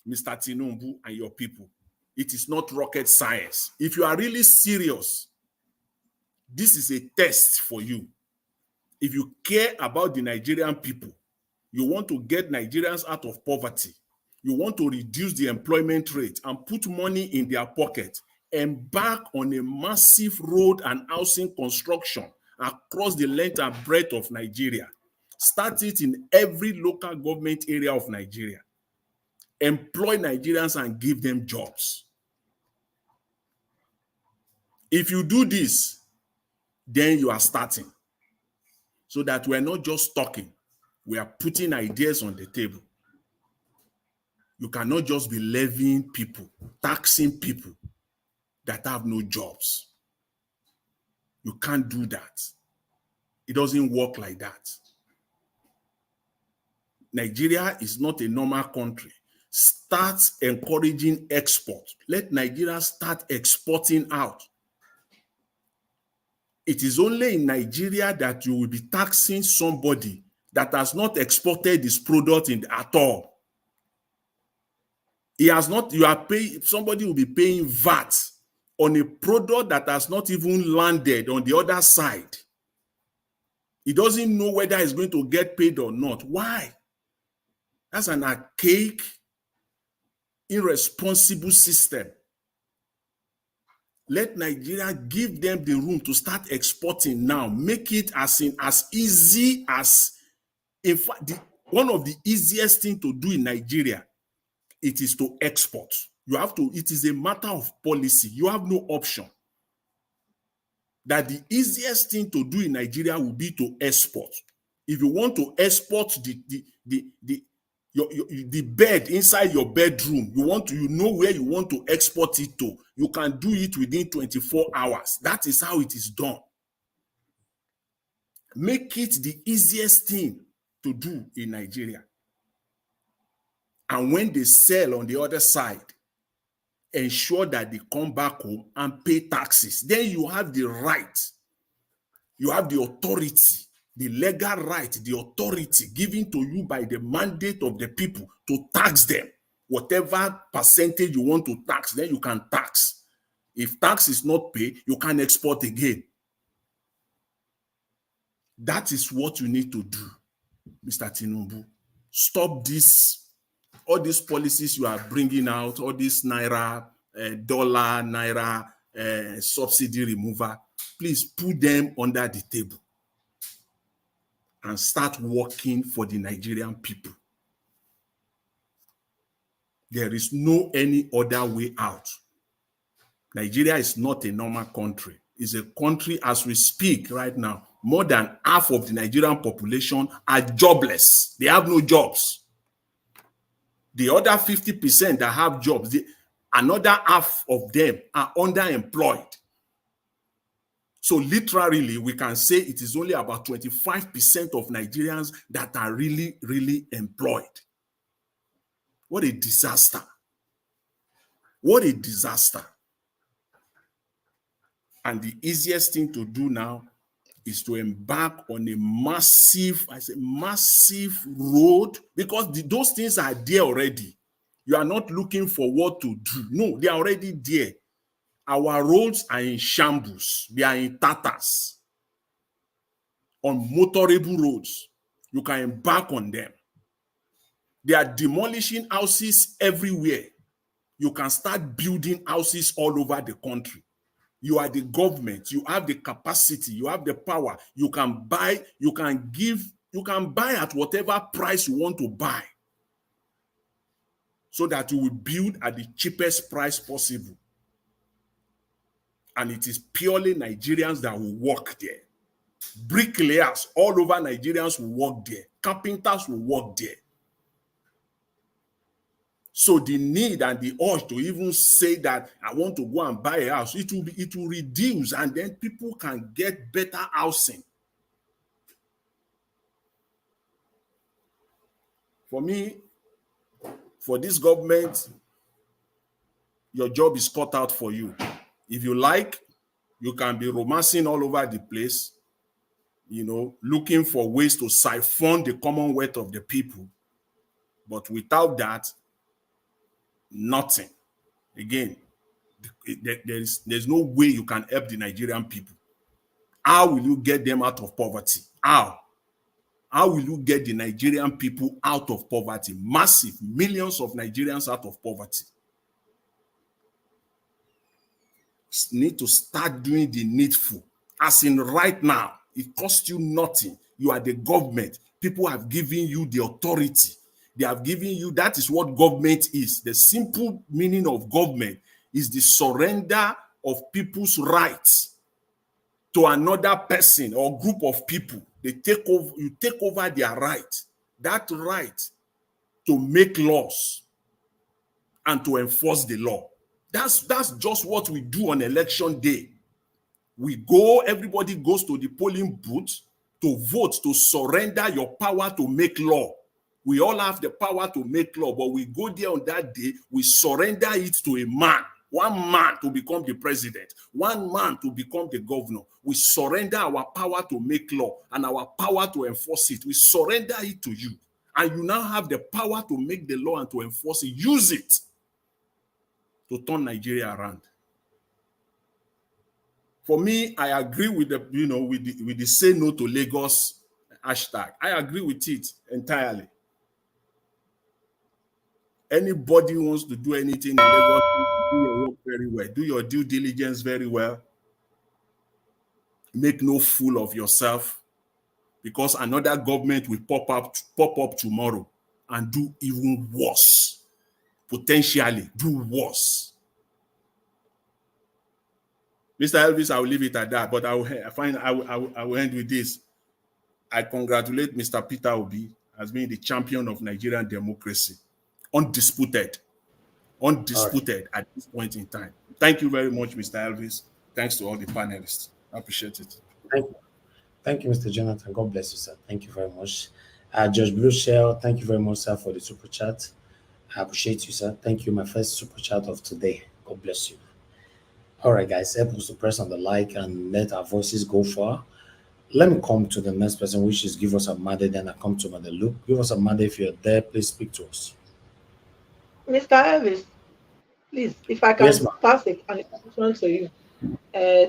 Speaker 15: Mr. Tinubu and your people. It is not rocket science. If you are really serious, this is a test for you. If you care about the Nigerian people, you want to get Nigerians out of poverty, you want to reduce the employment rate and put money in their pocket, embark on a massive road and housing construction across the length and breadth of Nigeria. Start it in every local government area of Nigeria. Employ Nigerians and give them jobs. If you do this, then you are starting. So that we're not just talking, we are putting ideas on the table. You cannot just be levying people, taxing people that have no jobs. You can't do that. It doesn't work like that. Nigeria is not a normal country. Start encouraging export. Let Nigeria start exporting out. It is only in Nigeria that you will be taxing somebody that has not exported this product at all. He has not, you are paying, somebody will be paying VAT on a product that has not even landed on the other side. He doesn't know whether he's going to get paid or not. Why? That's an archaic, irresponsible system. Let Nigeria give them the room to start exporting now. Make it as easy as, in fact, one of the easiest things to do in Nigeria, it is to export. You have to, it is a matter of policy. You have no option. That the easiest thing to do in Nigeria will be to export. If you want to export the bed inside your bedroom, you know where you want to export it to. You can do it within 24 hours. That is how it is done. Make it the easiest thing to do in Nigeria. And when they sell on the other side, ensure that they come back home and pay taxes. Then you have the right, you have the authority, the legal right, the authority given to you by the mandate of the people to tax them. Whatever percentage you want to tax, then you can tax. If tax is not paid, you can export again. That is what you need to do, Mr. Tinubu. Stop this. All these policies you are bringing out, all this naira, dollar, naira, subsidy remover, please put them under the table and start working for the Nigerian people. There is no any other way out. Nigeria is not a normal country. It's a country, as we speak right now, more than half of the Nigerian population are jobless. They have no jobs. The other 50% that have jobs, another half of them are underemployed. So literally, we can say it is only about 25% of Nigerians that are really, really employed. What a disaster. What a disaster. And the easiest thing to do now is to embark on a massive, massive road, because those things are there already. You are not looking for what to do. No, they are already there. Our roads are in shambles. They are in tatters. On motorable roads, you can embark on them. They are demolishing houses everywhere. You can start building houses all over the country. You are the government, you have the capacity, you have the power, you can buy, you can give, you can buy at whatever price you want to buy so that you will build at the cheapest price possible. And it is purely Nigerians that will work there. Bricklayers all over Nigerians will work there. Carpenters will work there. So the need and the urge to even say that I want to go and buy a house, it will reduce, and then people can get better housing. For me, for this government, your job is cut out for you. If you like, you can be romancing all over the place. looking for ways to siphon the commonwealth of the people. But without that, nothing. Again, there's no way you can help the Nigerian people. How will you get them out of poverty? How will you get the Nigerian people out of poverty? Massive, millions of Nigerians out of poverty. Need to start doing the needful. As in right now, it costs you nothing. You are the government. People have given you the authority. They have given you, that is what government is. The simple meaning of government is the surrender of people's rights to another person or group of people. They take over, you take over their right. That right to make laws and to enforce the law. That's just what we do on election day. We go, everybody goes to the polling booth to vote, to surrender your power to make law. We all have the power to make law, but we go there on that day, we surrender it to a man, one man to become the president, one man to become the governor. We surrender our power to make law and our power to enforce it. We surrender it to you. And you now have the power to make the law and to enforce it. Use it to turn Nigeria around. For me, I agree with the, with the say no to Lagos hashtag. I agree with it entirely. Anybody who wants to do anything in Lagos, do your work very well. Do your due diligence very well. Make no fool of yourself, because another government will pop up tomorrow and do even worse. Potentially do worse. Mr. Elvis, I will leave it at that, but I will end with this. I congratulate Mr. Peter Obi as being the champion of Nigerian democracy. Undisputed at this point in time. Thank you very much, Mr. Elvis. Thanks to all the panelists. I appreciate it.
Speaker 4: Thank you, Mr. Jonathan. God bless you, sir. Thank you very much. Judge Blue Shell, thank you very much, sir, for the super chat. I appreciate you, sir. Thank you. My first super chat of today. God bless you. All right, guys, help us to press on the like and let our voices go far. Let me come to the next person, which is Give Us a Mother. Then I come to Mother Luke. Give Us a Mother. If you're there, please speak to us.
Speaker 11: Mr. Elvis, please, if I can pass an information to you.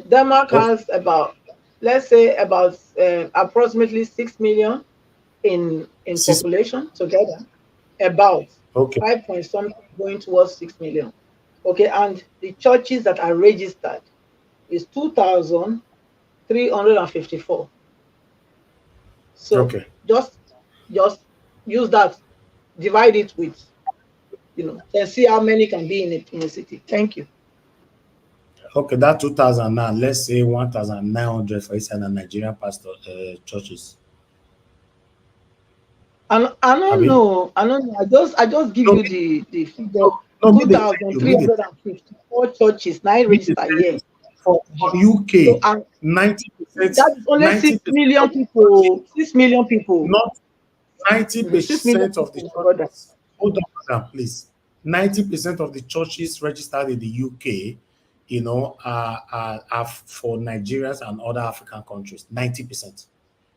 Speaker 11: Denmark has about, let's say, about approximately 6 million in population together. About 5 point something going towards 6 million. Okay, and the churches that are registered is 2,354. So just use that, divide it with, and see how many can be in a city. Thank you.
Speaker 4: Okay, that 2,000 now, let's say 1,900 for inside the Nigerian pastor churches.
Speaker 11: I don't know. I just give you the figure. 2,354 churches now registered here.
Speaker 4: For UK, 90%.
Speaker 11: That's only 6 million people. 6 million people.
Speaker 4: Not 90% of the churches. Hold on, madam, please. 90% of the churches registered in the UK, are for Nigerians and other African countries. 90%.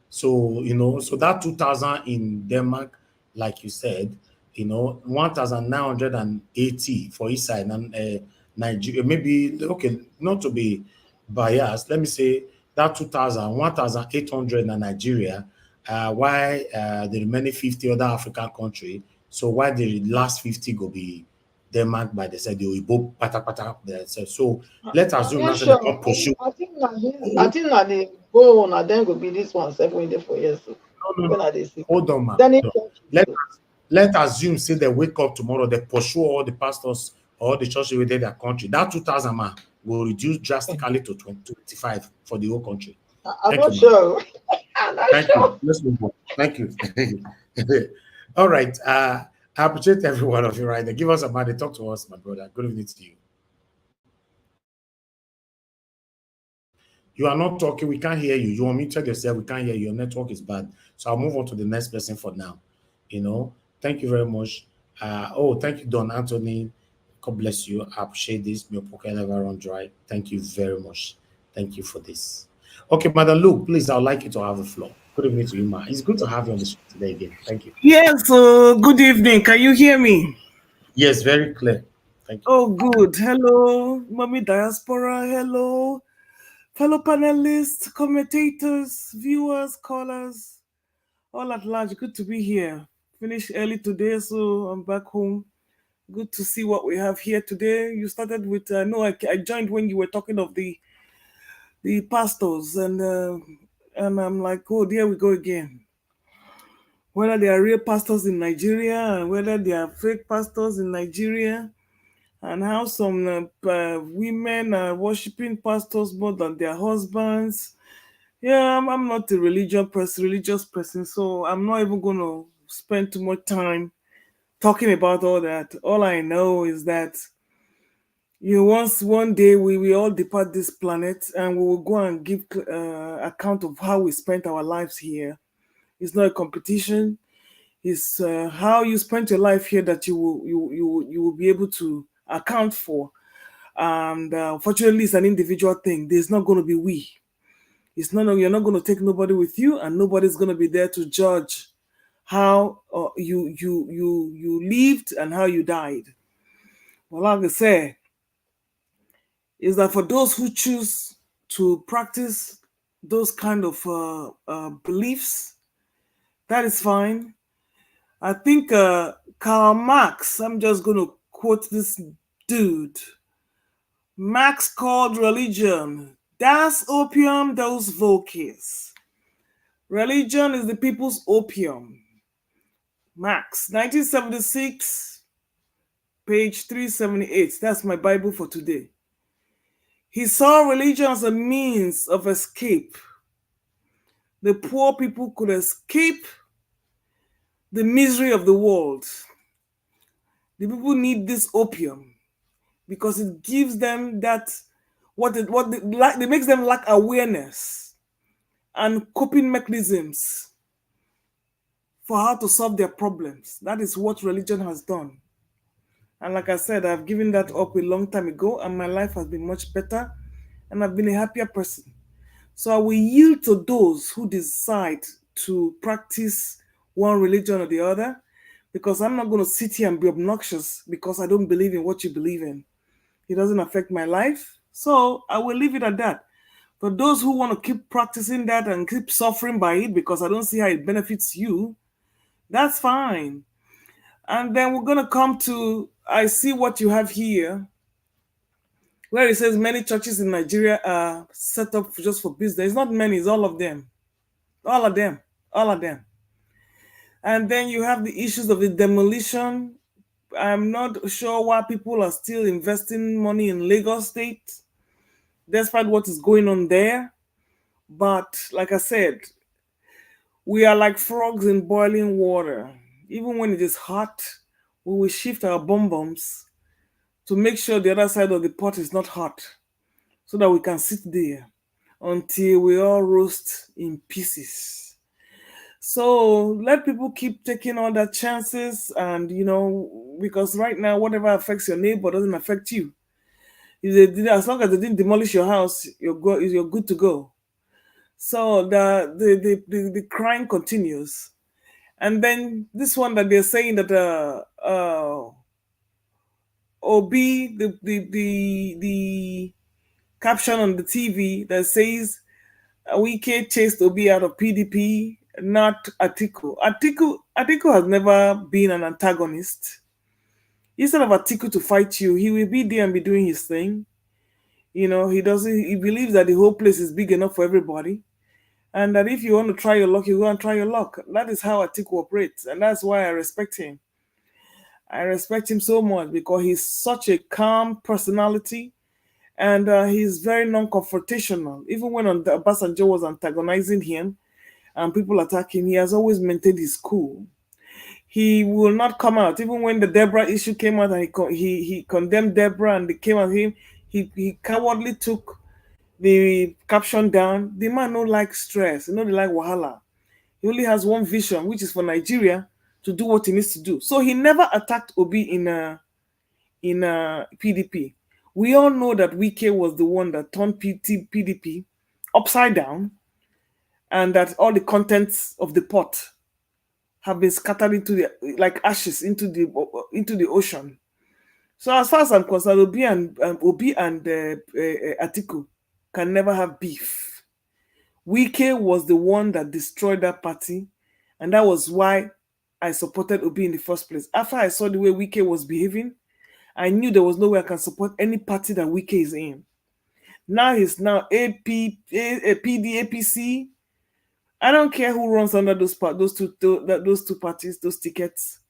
Speaker 4: So, so that 2,000 in Denmark, like you said, 1,980 for each side and Nigeria. Maybe, okay, not to be biased, let me say that 2,000, 1,800 in Nigeria, while the remaining 50 other African country. So why the last 50 go be Denmark, by they said they will both pata. So let's assume that they don't pursue.
Speaker 11: I think that they go on and then go be this one 7 days for years. So
Speaker 4: no. Hold on, man. Let's assume say they wake up tomorrow, they pursue all the pastors or the churches within their country. That 2,000 man will reduce drastically to 25 for the whole country.
Speaker 11: I'm not sure.
Speaker 4: Thank you. Let's move on. Thank you. All right. I appreciate every one of you right there. Give us a minute. Talk to us, my brother. Good evening to you. You are not talking. We can't hear you. You unmuted yourself. We can't hear you. Your network is bad. So I'll move on to the next person for now. Thank you very much. Thank you, Don Anthony. God bless you. I appreciate this. My pocket never run dry. Thank you very much. Thank you for this. Okay, Madam Luke, please, I'd like you to have the floor. Good evening to you, ma. It's good to have you on the show today again. Thank you.
Speaker 16: Yes, good evening. Can you hear me?
Speaker 4: Yes, very clear. Thank you.
Speaker 16: Oh, good. Hello, Mommy Diaspora. Hello, fellow panelists, commentators, viewers, callers, all at large. Good to be here. Finished early today, so I'm back home. Good to see what we have here today. You started with, no, I joined when you were talking of the pastors, and I'm like, oh, there we go again. Whether they are real pastors in Nigeria and whether they are fake pastors in Nigeria, and how some women are worshiping pastors more than their husbands. Yeah, I'm not a religious person, so I'm not even going to spend too much time talking about all that. All I know is that one day we will all depart this planet and we will go and give account of how we spent our lives here. It's not a competition. It's how you spent your life here that you will be able to account for. And fortunately, it's an individual thing. There's not going to be we. It's not. You're not going to take nobody with you, and nobody's going to be there to judge how you lived and how you died. Well, like I say, is that for those who choose to practice those kind of beliefs, that is fine. I think Karl Marx, I'm just going to quote this dude. Marx called religion das Opium dos Volkes. Religion is the people's opium. Marx, 1976, page 378. That's my Bible for today. He saw religion as a means of escape. The poor people could escape the misery of the world. The people need this opium because it gives them that it makes them lack awareness and coping mechanisms for how to solve their problems. That is what religion has done. And like I said, I've given that up a long time ago, and my life has been much better, and I've been a happier person. So I will yield to those who decide to practice one religion or the other, because I'm not going to sit here and be obnoxious because I don't believe in what you believe in. It doesn't affect my life. So I will leave it at that. For those who want to keep practicing that and keep suffering by it because I don't see how it benefits you, that's fine. And then we're going to come to, I see what you have here, where it says many churches in Nigeria are set up just for business. It's not many, it's all of them. All of them. All of them. And then you have the issues of the demolition. I'm not sure why people are still investing money in Lagos State, despite what is going on there. But like I said, we are like frogs in boiling water. Even when it is hot, we will shift our bombs to make sure the other side of the pot is not hot, so that we can sit there until we all roast in pieces. So let people keep taking all their chances, and because right now whatever affects your neighbor doesn't affect you. As long as they didn't demolish your house, you're good to go. So the crime continues. And then this one that they're saying that Obi, the caption on the TV that says Wike chased Obi out of PDP, not Atiku. Atiku has never been an antagonist. Instead of Atiku to fight you, he will be there and be doing his thing. He believes that the whole place is big enough for everybody. And that if you want to try your luck, you go and try your luck. That is how Atiku operates. And that's why I respect him. I respect him so much because he's such a calm personality. And he's very non-confrontational. Even when Obasanjo was antagonizing him and people attack him, he has always maintained his cool. He will not come out. Even when the Deborah issue came out and he condemned Deborah and they came at him, he cowardly took the caption down. The man don't like stress. He don't like wahala. He only has one vision, which is for Nigeria to do what he needs to do. So he never attacked Obi in PDP. We all know that Wike was the one that turned PDP upside down, and that all the contents of the pot have been scattered into the like ashes into the ocean. So as far as I'm concerned, Obi and Atiku can never have beef. Wike was the one that destroyed that party, and that was why I supported Obi in the first place. After I saw the way Wike was behaving, I knew there was no way I can support any party that Wike is in. Now he's now PD, APC. I don't care who runs under those two parties, those tickets.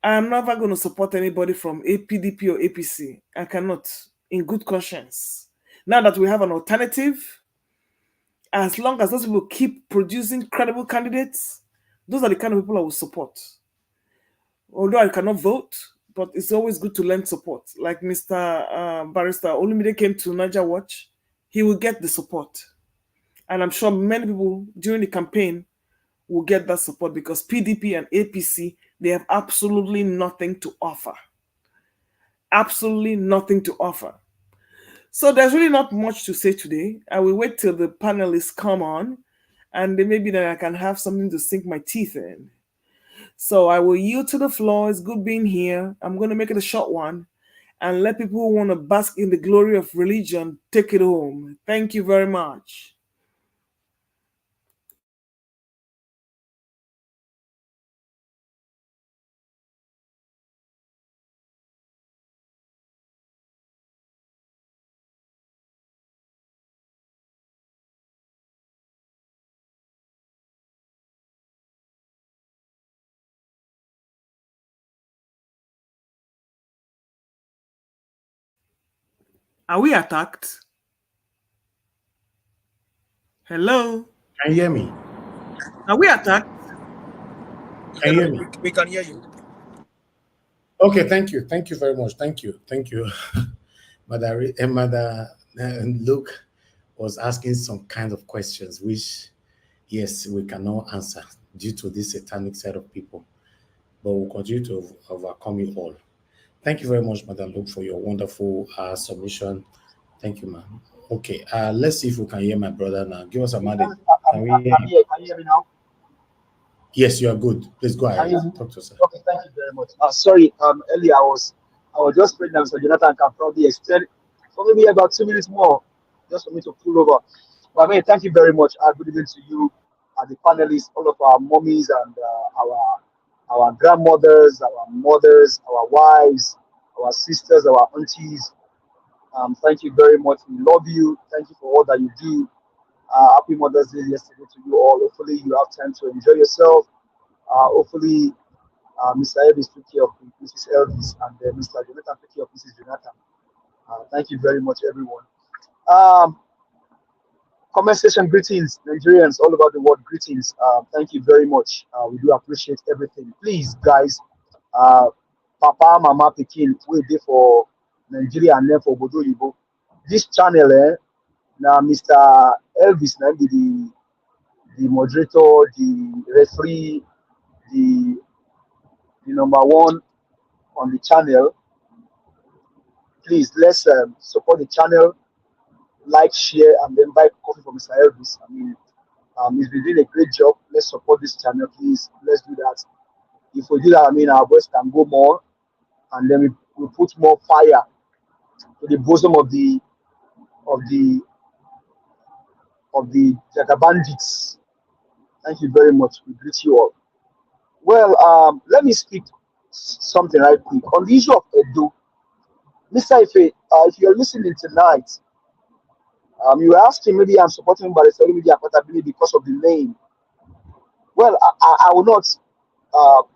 Speaker 16: I'm never going to support anybody from APDP or APC. I cannot, in good conscience. Now that we have an alternative, as long as those people keep producing credible candidates, those are the kind of people I will support. Although I cannot vote, but it's always good to lend support. Like Mr. Barrister Olumide came to Niger Watch, he will get the support. And I'm sure many people during the campaign will get that support because PDP and APC, they have absolutely nothing to offer. Absolutely nothing to offer. So there's really not much to say today. I will wait till the panelists come on, and then maybe then I can have something to sink my teeth in. So I will yield to the floor. It's good being here. I'm going to make it a short one and let people who want to bask in the glory of religion take it home. Thank you very much. Are we attacked? Hello?
Speaker 4: Can you hear me?
Speaker 16: Are we attacked?
Speaker 4: Can you hear me?
Speaker 1: We can hear you.
Speaker 4: Okay, thank you. Thank you very much. Thank you. Thank you. Mother Luke was asking some kind of questions, which, yes, we cannot answer due to this satanic set of people. But we'll continue to overcome it all. Thank you very much, Madam Luke, for your wonderful submission. Thank you, ma'am. Okay, let's see if we can hear my brother now. Give us a minute. Can we hear
Speaker 7: you? Can you hear me now?
Speaker 4: Yes, you are good. Please go ahead. Talk to us.
Speaker 7: Okay, thank you very much. Sorry, earlier I was just praying that Mr. Jonathan can probably extend for maybe about 2 minutes more, just for me to pull over. But I mean, thank you very much. Good evening to you, the panelists, all of our mommies and our grandmothers, our mothers, our wives, our sisters, our aunties. Thank you very much. We love you. Thank you for all that you do. Happy Mother's Day yesterday to you all. Hopefully you have time to enjoy yourself. Hopefully Mr. Elvis took care of Mrs. Elvis and Mr. Jonathan took care of Mrs. Jonathan. Thank you very much, everyone. Conversation greetings, Nigerians all over the world. Greetings. Thank you very much. We do appreciate everything. Please, guys, Papa, Mama, Pekin, we there for Nigeria and then for Bodo Yibo. This channel, now Mr. Elvis, now the moderator, the referee, the number one on the channel. Please, let's support the channel, like, share, and then buy coffee for Mr. Elvis. I mean, he's been doing a great job. Let's support this channel, please. Let's do that. If we do that, I mean, our voice can go more, and then we put more fire to the bosom of the Jaga bandits. Thank you very much. We greet you all. Well, let me speak something right quick on the issue of Edo. Mr. Ife, if you're listening tonight, you were asking maybe I'm supporting by the social media accountability because of the name. Well, I will not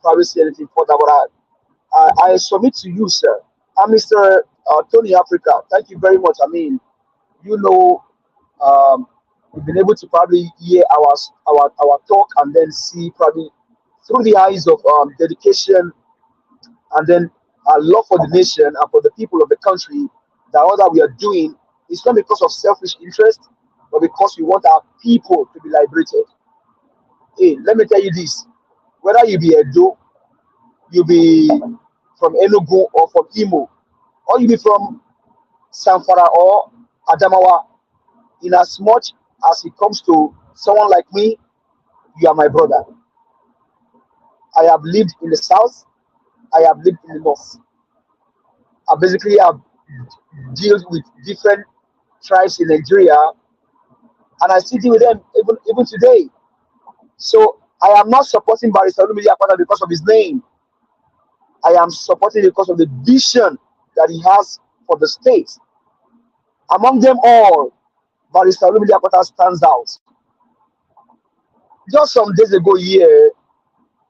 Speaker 7: probably say anything further, but I submit to you, sir. Mr. Tony Africa, thank you very much. I mean, you know, we've been able to probably hear our talk and then see probably through the eyes of dedication and then love for the nation and for the people of the country. That all that we are doing is not because of selfish interest, but because we want our people to be liberated. Hey, let me tell you this: whether you be Edo, you be from Enugu or from Imo, or you be from Zamfara or Adamawa, in as much as it comes to someone like me, you are my brother. I have lived in the south, I have lived in the north. I basically have dealt with different tribes in Nigeria, and I still deal with them even today. So I am not supporting Barrister Olumide Akpata because of his name. I am supporting it because of the vision that he has for the state. Among them all, Barrister Olumide Akpata stands out. Just some days ago here,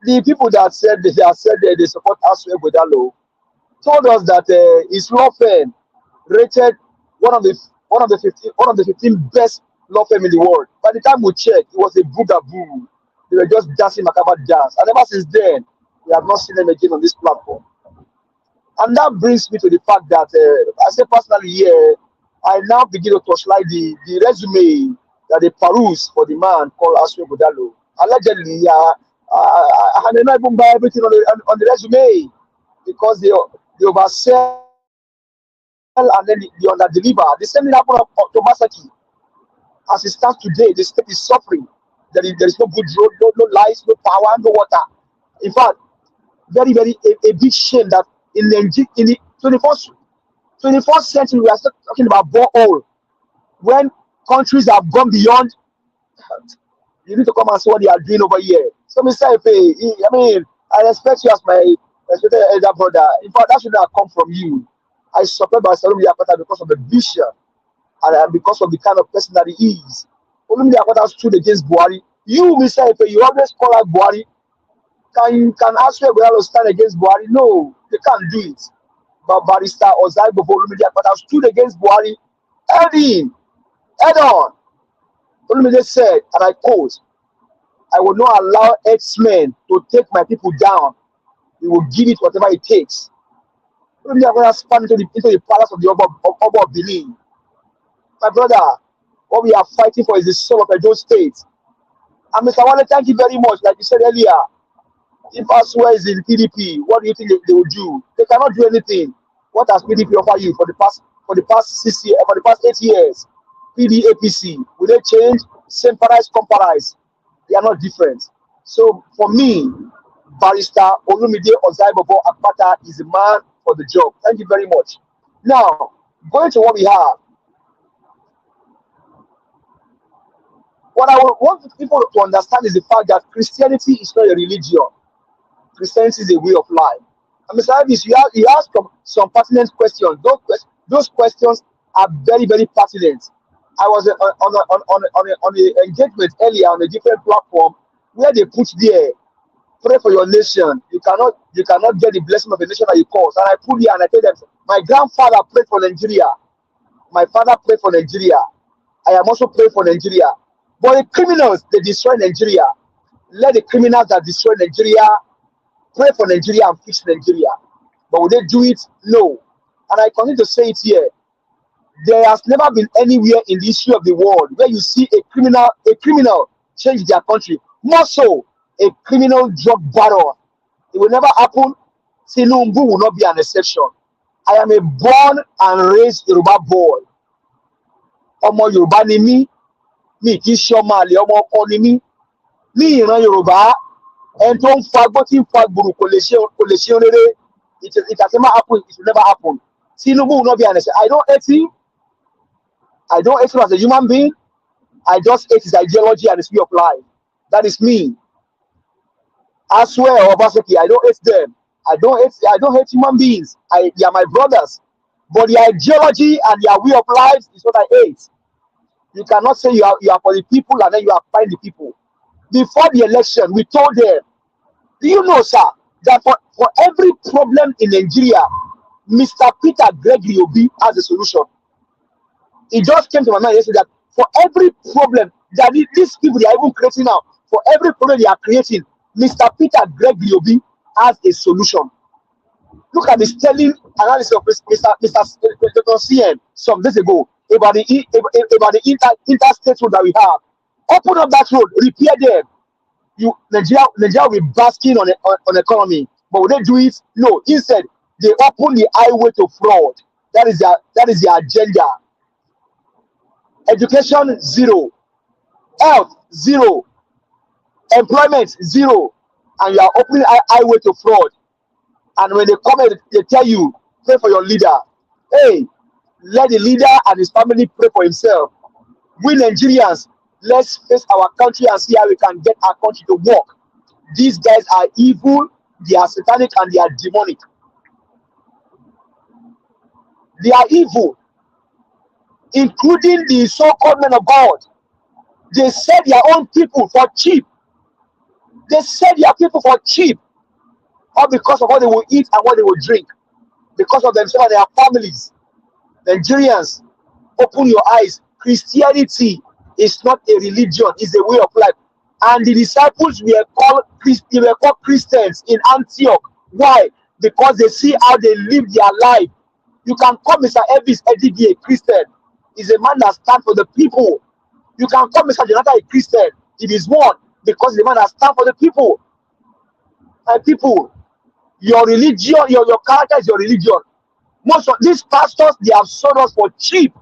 Speaker 7: the people that said they support Asue Godalo told us that his law firm rated one of the 15 best law firm in the world. By the time we checked, it was a boogaboo. They were just dancing macabre dance, and ever since then, we have not seen them again on this platform. And that brings me to the fact that I say personally here, I now begin to torchlight the resume that they peruse for the man called Aswe Godalo. Allegedly, I may not even buy everything on the resume because they oversell and then they underdeliver. The same thing happened to Masaki. As it stands today, the state is suffering. There is no good road, no lights, no power, no water. In fact, very, very a big shame that in the 21st century, we are still talking about borehole. When countries have gone beyond, you need to come and see what they are doing over here. So, Mr. Efe, I mean, I respect you as my respected elder brother. In fact, that should have come from you. I support Barrister Olumide Akpata because of the vision and because of the kind of person that he is. Olumide Akpata stood against Buhari. You, Mr. Efe, you always call out Buhari. Can Aswe Godalo stand against Buhari? No, they can't do it. But Barrister Ozaibo Olumide Akpata stood against Buhari, head on. Olumide said, and I quote, "I will not allow X-Men to take my people down. We will give it whatever it takes." Olumide Akpata span into the palace of the Oba of Benin. My brother, what we are fighting for is the soul of Edo State. And Mr. Wale, thank you very much. Like you said earlier, if Aswe is in PDP, what do you think they will do? They cannot do anything. What has PDP offered you for the past 6 years, for the past 8 years? APC, will they change? Same price, compromise. They are not different. So for me, Barrister Olumide Ozaibo Akpata is the man for the job. Thank you very much. Now, going to what we have. What I want people to understand is the fact that Christianity is not a religion. Christianity is a way of life. And Mr. Davis, you asked some pertinent questions. Those questions are very, very pertinent. I was on an engagement earlier on a different platform where they put there, pray for your nation. You cannot get the blessing of the nation that you cause. And I put here and I tell them, my grandfather prayed for Nigeria. My father prayed for Nigeria. I am also praying for Nigeria. But the criminals, they destroy Nigeria. Let the criminals that destroy Nigeria pray for Nigeria and fix Nigeria. But will they do it? No. And I continue to say it here. There has never been anywhere in the history of the world where you see a criminal change their country. More so, a criminal drug baron. It will never happen. Tinubu will not be an exception. I am a born and raised Yoruba boy. Ọmọ Yorùbá ni mí, mi kì í ṣe ọmọ àlè ọmọ ọkọ ni mí. Ní ìran Yorùbá, ẹni tó ń fagbó tí ń fa gbùrù kò lè ṣe rere. It has never happened. It will never happen. Tinubu will not be an exception. I don't hate him. I don't hate him as a human being. I just hate his ideology and his way of life. That is me. I swear, Obaseki, I don't hate them. I don't hate human beings. They are my brothers. But their ideology and their way of life is what I hate. You cannot say you are for the people and then you are fighting the people. Before the election, we told them, do you know, sir, that for every problem in Nigeria, Mr. Peter Gregory Obi has a solution. It just came to my mind yesterday that for every problem that these people they are even creating now, for every problem they are creating, Mr. Peter Gregory Obi has a solution. Look at the stellar analysis of Mr. CN some days ago about the interstate road that we have. Open up that road, repair them. Nigeria will be basking on economy, but will they do it? No. Instead, they open the highway to fraud. That is their agenda. Education, zero. Health, zero. Employment, zero. And you are opening highway to fraud. And when they come and they tell you, pray for your leader. Hey, let the leader and his family pray for himself. We Nigerians, let's face our country and see how we can get our country to work. These guys are evil, they are satanic, and they are demonic. They are evil, including the so-called men of God. They sell their own people for cheap. They sell their people for cheap, all because of what they will eat and what they will drink, because of themselves and their families. Nigerians, open your eyes. Christianity is not a religion, it's a way of life. And the disciples were called Christians in Antioch. Why? Because they see how they live their life. You can call Mr. Elvis Eddie a Christian. He's a man that stands for the people. You can call Mr. Jonathan a Christian. It is one, because the man that stands for the people. And people, your religion, your character is your religion. Most of these pastors, they have sold us for cheap.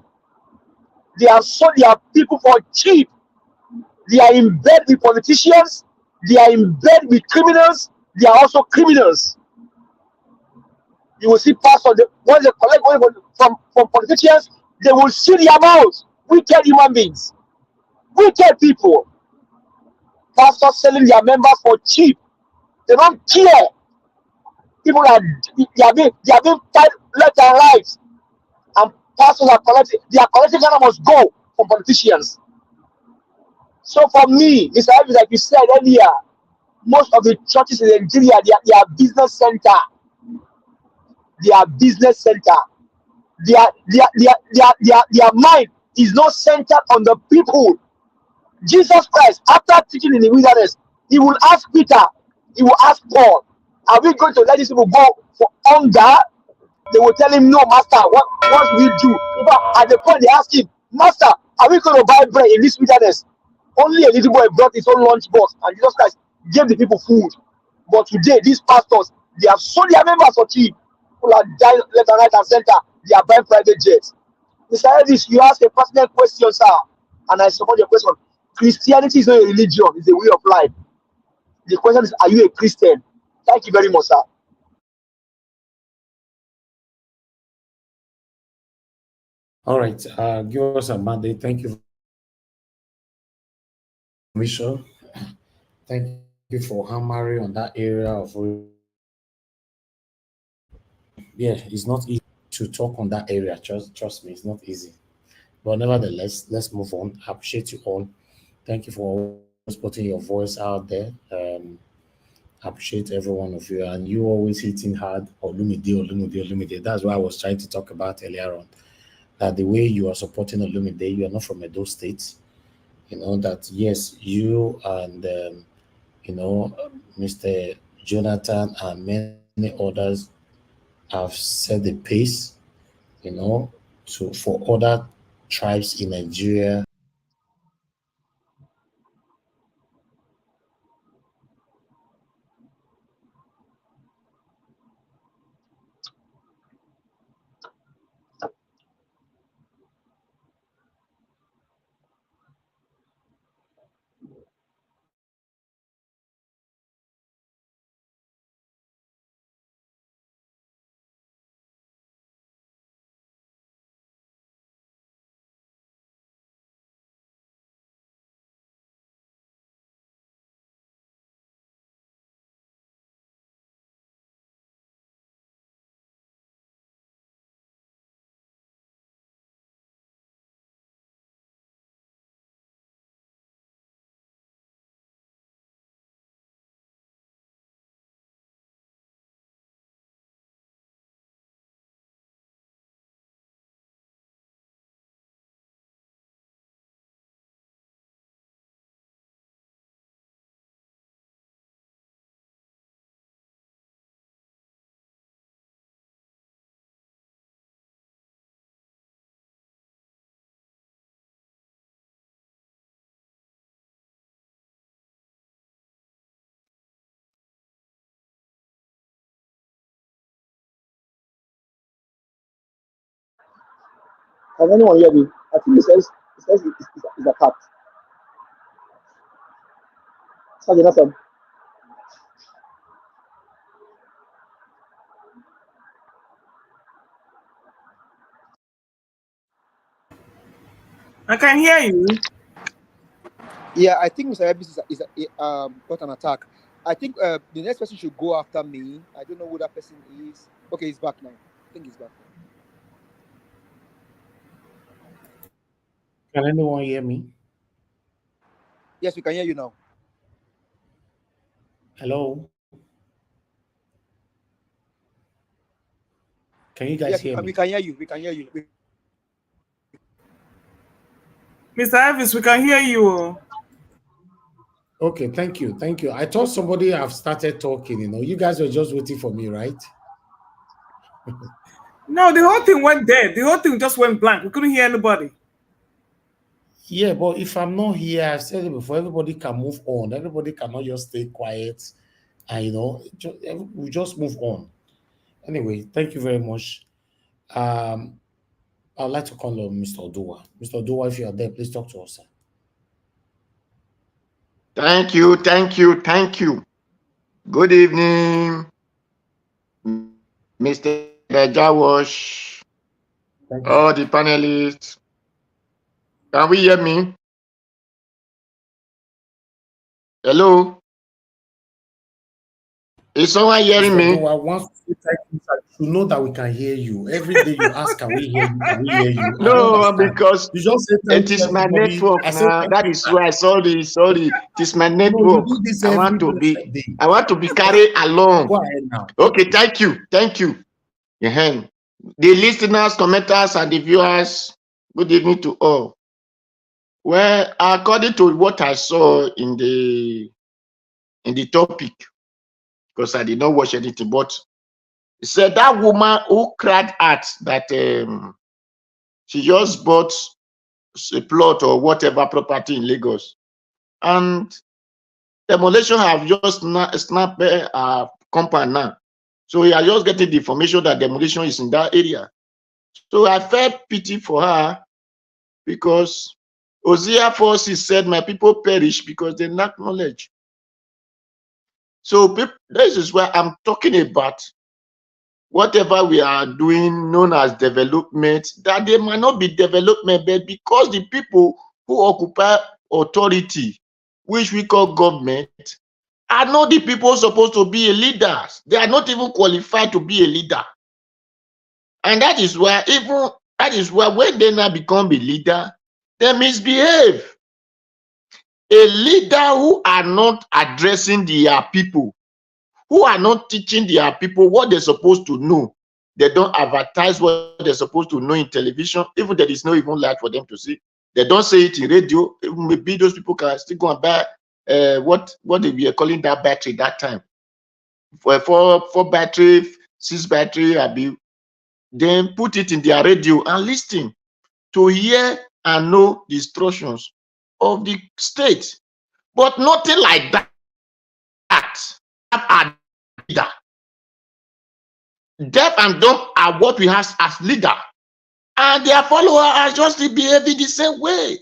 Speaker 7: They have sold their people for cheap. They are in bed with politicians. They are in bed with criminals. They are also criminals. You will see pastors, once they collect money from politicians, they will seal their mouths. Wicked human beings. Wicked people. Pastors selling their members for cheap. They don't care. People are they are being tied left and right. And pastors are collecting, their collective Ghana must go from politicians. So for me, Mr. Evans, like you said earlier, most of the churches in Nigeria, they are business center. They are business center. Their mind is not centered on the people. Jesus Christ, after teaching in the wilderness, he will ask Peter, he will ask Paul, are we going to let these people go for hunger? They will tell him, no, master, what will we do? But at the point they ask him, master, are we going to buy bread in this wilderness? Only a little boy brought his own lunch box, and Jesus Christ gave the people food. But today, these pastors, they have sold their members for cheap. People are dying left and right and center. They are buying private jets. Mr. Elvis, you ask a personal question, sir, and I support your question. Christianity is not a religion, it's a way of life. The question is, are you a Christian? Thank you very much, sir.
Speaker 4: All right, give us a mandate. Thank you, Michelle. Thank you for hammering on that area of. Yeah, it's not easy to talk on that area. Trust me, it's not easy. But nevertheless, let's move on. I appreciate you all. Thank you for always putting your voice out there. I appreciate every one of you, and you always hitting hard. Olumide. That's what I was trying to talk about earlier on. That the way you are supporting Olumide, you are not from Edo State. You know that yes, you and Mr. Jonathan and many others have set the pace, for other tribes in Nigeria.
Speaker 7: Can anyone hear me? I think it says it's a cat. Okay, no problem.
Speaker 16: I can hear you.
Speaker 7: Yeah, I think Mr. Ebis got an attack. I think the next person should go after me. I don't know who that person is. Okay, he's back now. I think he's back now.
Speaker 4: Can anyone hear me?
Speaker 7: Yes, we can hear you now.
Speaker 4: Hello? Can you guys hear me?
Speaker 7: We can hear you. We can hear you.
Speaker 16: Mr. Elvis, we can hear you.
Speaker 4: Okay, thank you. Thank you. I thought somebody have started talking, you know. You guys were just waiting for me, right?
Speaker 16: No, the whole thing went dead. The whole thing just went blank. We couldn't hear anybody.
Speaker 4: Yeah, but if I'm not here, I've said it before, everybody can move on. Everybody cannot just stay quiet and, you know, we just move on. Anyway, thank you very much. I'd like to call on Mr. Odua. Mr. Odua, if you are there, please talk to us, sir.
Speaker 14: Thank you, thank you, thank you. Good evening, Mr. Jawash, all the panelists. Can we hear me? Hello? Is someone hearing
Speaker 4: Mr.
Speaker 14: me?
Speaker 4: Odua, once you know that we can hear you. Every day you ask, can we hear you? Can we hear you?
Speaker 14: No, because
Speaker 4: you just say
Speaker 14: it is my network now. That is why. Sorry. It is my network. I want to be carried along.
Speaker 4: Go ahead now.
Speaker 14: Okay, thank you. The listeners, commenters, and the viewers, good evening to all. Well, according to what I saw in the topic, because I did not watch anything, but it said that woman who cried out that she just bought a plot or whatever property in Lagos, and demolition have just snapped a compound now. So we are just getting the information that demolition is in that area. So I felt pity for her, because Hosea 4:6 said, my people perish because they lack knowledge. So this is where I'm talking about. Whatever we are doing known as development, that they might not be development, but because the people who occupy authority, which we call government, are not the people supposed to be a leaders. They are not even qualified to be a leader. And that is why when they now become a leader, they misbehave. A leader who are not addressing their people, who are not teaching their people what they're supposed to know. They don't advertise what they're supposed to know in television, even there is no even light for them to see. They don't say it in radio. Maybe those people can still go and buy what they were calling that battery that time. For 4 battery, 6 battery, then put it in their radio and listen to hear and know the instructions of the state. But nothing like that. Leader. Deaf and dumb are what we have as leader, and their followers are just behaving the same way.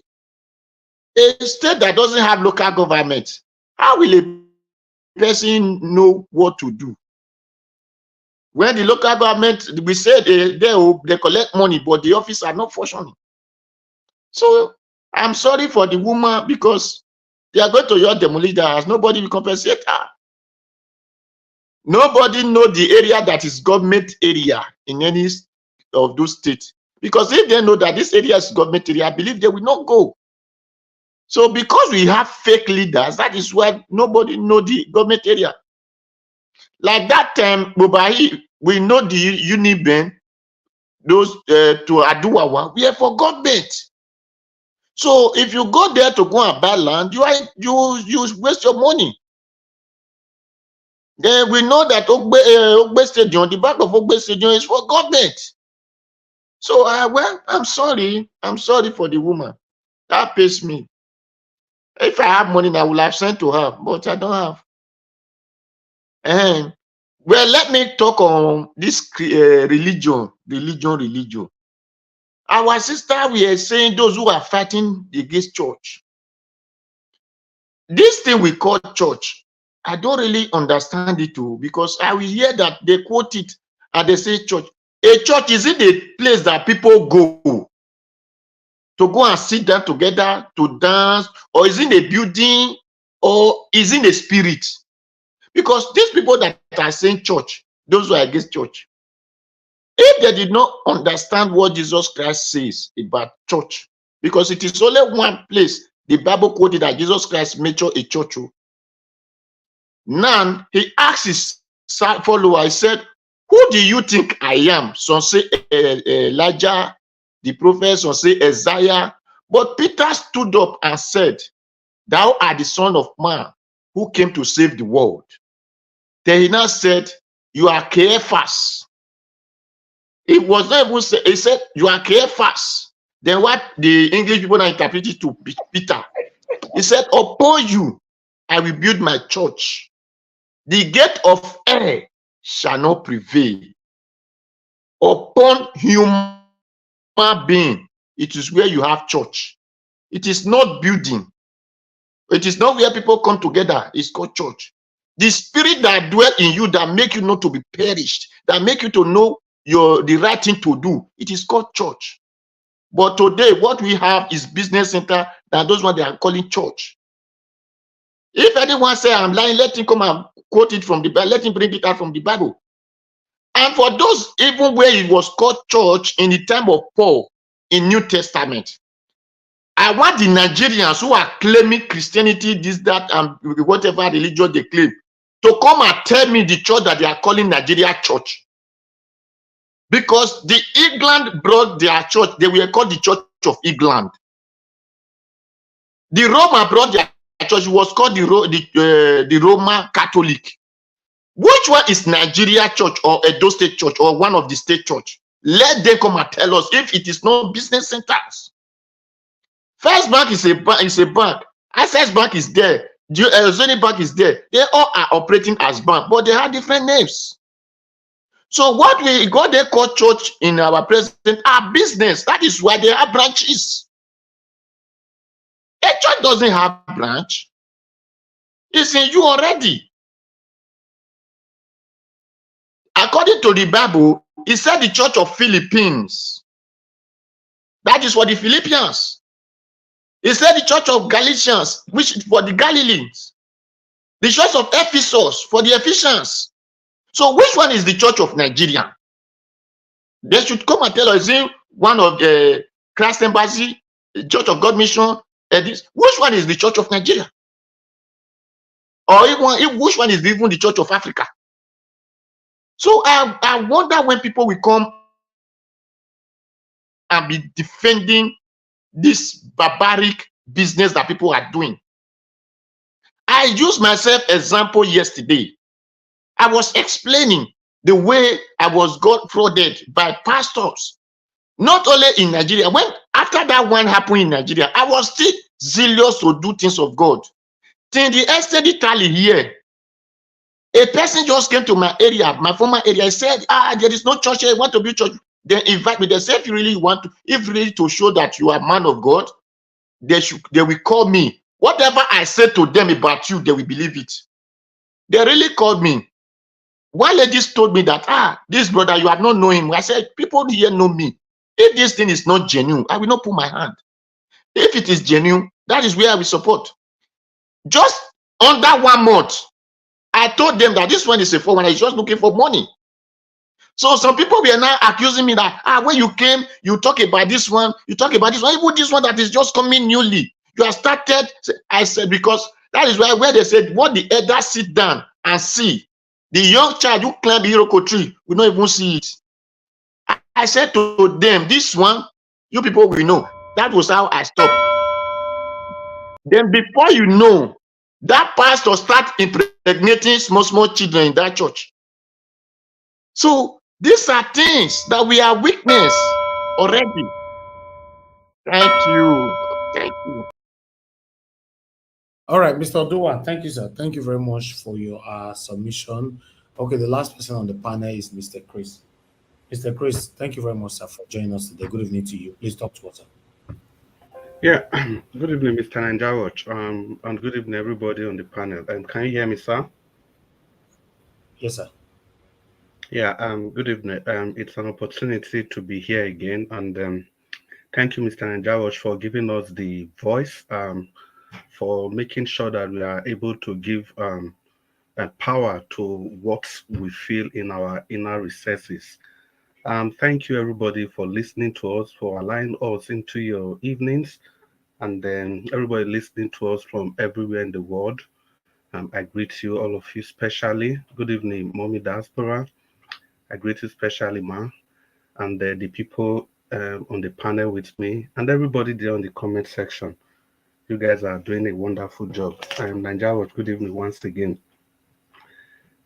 Speaker 14: A state that doesn't have local government, how will a person know what to do? When the local government, we say they collect money, but the office are not functioning. So I'm sorry for the woman, because they are going to your demolition as nobody will compensate her. Nobody know the area that is government area in any of those states. Because if they know that this area is government area, I believe they will not go. So because we have fake leaders, that is why nobody know the government area. Like that time, Bobahi, we know the Uniben, those to Aduwawa, we are for government. So if you go there to go and buy land, you waste your money. Then we know that Ogbe Stadium, the back of Ogbe Stadium is for government. So, well, I'm sorry for the woman. That pays me. If I have money, I will have sent to her, but I don't have. And well, let me talk on this religion. Our sister, we are saying those who are fighting against church. this thing we call church, I don't really understand it too, because I will hear that they quote it and they say church. A church, is it a place that people go to go and sit down together to dance, or is it a building, or is it a spirit? Because these people that are saying church, those who are against church, if they did not understand what Jesus Christ says about church, because it is only one place the Bible quoted that Jesus Christ made a church. Now he asked his follower, he said, who do you think I am? Some say Elijah, the prophet, some say Isaiah. But Peter stood up and said, thou art the Son of Man who came to save the world. Then he now said, you are Caiaphas. It was not even say, he said, you are Caiaphas. Then what the English people now interpreted to Peter, he said, upon you I will build my church. The gate of hell shall not prevail. Upon human being, it is where you have church. It is not building. It is not where people come together. It's called church. The spirit that dwell in you, that make you not to be perished, that make you to know the right thing to do, it is called church. But today, what we have is business center, and those ones they are calling church. If anyone say I'm lying, let him come and quote it from the Bible. Let him bring it out from the Bible. And for those, even where it was called church in the time of Paul in New Testament, I want the Nigerians who are claiming Christianity, this, that, and whatever religion they claim, to come and tell me the church that they are calling Nigeria church. Because the England brought their church, they were called the Church of England. The Roma brought their church, was called the Roman Catholic. Which one is Nigeria church or Edo State church or one of the state church? Let them come and tell us if it is not business centers. First Bank is a bank. Access Bank is there. Zoni Bank is there. They all are operating as bank, but they have different names. So what we got they call church in our present are business. That is why they have branches. A church doesn't have branch. It's in you already. According to the Bible, it said the church of Philippines. That is for the Philippians. It said the church of Galatians, which is for the Galileans. The church of Ephesus for the Ephesians. So which one is the church of Nigeria? They should come and tell us, in one of the Christ Embassy, the Church of God Mission, which one is the church of Nigeria? Or even which one is even the church of Africa? So I wonder when people will come and be defending this barbaric business that people are doing. I used myself example yesterday. I was explaining the way I was got frauded by pastors, not only in Nigeria. When after that one happened in Nigeria, I was still zealous to do things of God. Till the extent Italy here, a person just came to my area, my former area. I said, there is no church here. I want to build church. They invite me. They said, if you really want to, if really to show that you are a man of God, they will call me. Whatever I said to them about you, they will believe it. They really called me. One lady told me that, this brother, you have not known him. I said, people here know me. If this thing is not genuine, I will not put my hand. If it is genuine, that is where I will support. Just under 1 month, I told them that this one is a 4-1, he's just looking for money. So some people were now accusing me that, when you came, you talk about this one, you talk about this one, even this one that is just coming newly. You have started, I said, because that is where they said, what the elder sit down and see. The young child who climbed the Iroko tree will not even see it. I said to them, this one, you people will know. That was how I stopped. Then before you know, that pastor start impregnating small children in that church. So these are things that we are witness already. Thank you. Thank you.
Speaker 4: All right, Mr. Oduwa, thank you, sir. Thank you very much for your submission. Okay, the last person on the panel is Mr. Chris. Mr. Chris, thank you very much, sir, for joining us today. Good evening to you. Please talk to us, sir.
Speaker 17: Yeah, good evening, Mr. Nanjawat, and good evening, everybody on the panel. Can you hear me, sir?
Speaker 4: Yes, sir.
Speaker 17: Yeah, good evening. It's an opportunity to be here again, and thank you, Mr. Nanjawat, for giving us the voice, for making sure that we are able to give power to what we feel in our inner recesses. Thank you, everybody, for listening to us, for allowing us into your evenings, and then everybody listening to us from everywhere in the world. I greet you, all of you, specially. Good evening, Mommy Diaspora. I greet you specially, Ma, and the people on the panel with me, and everybody there on the comment section. You guys are doing a wonderful job. I'm Nanjawat. Good evening once again.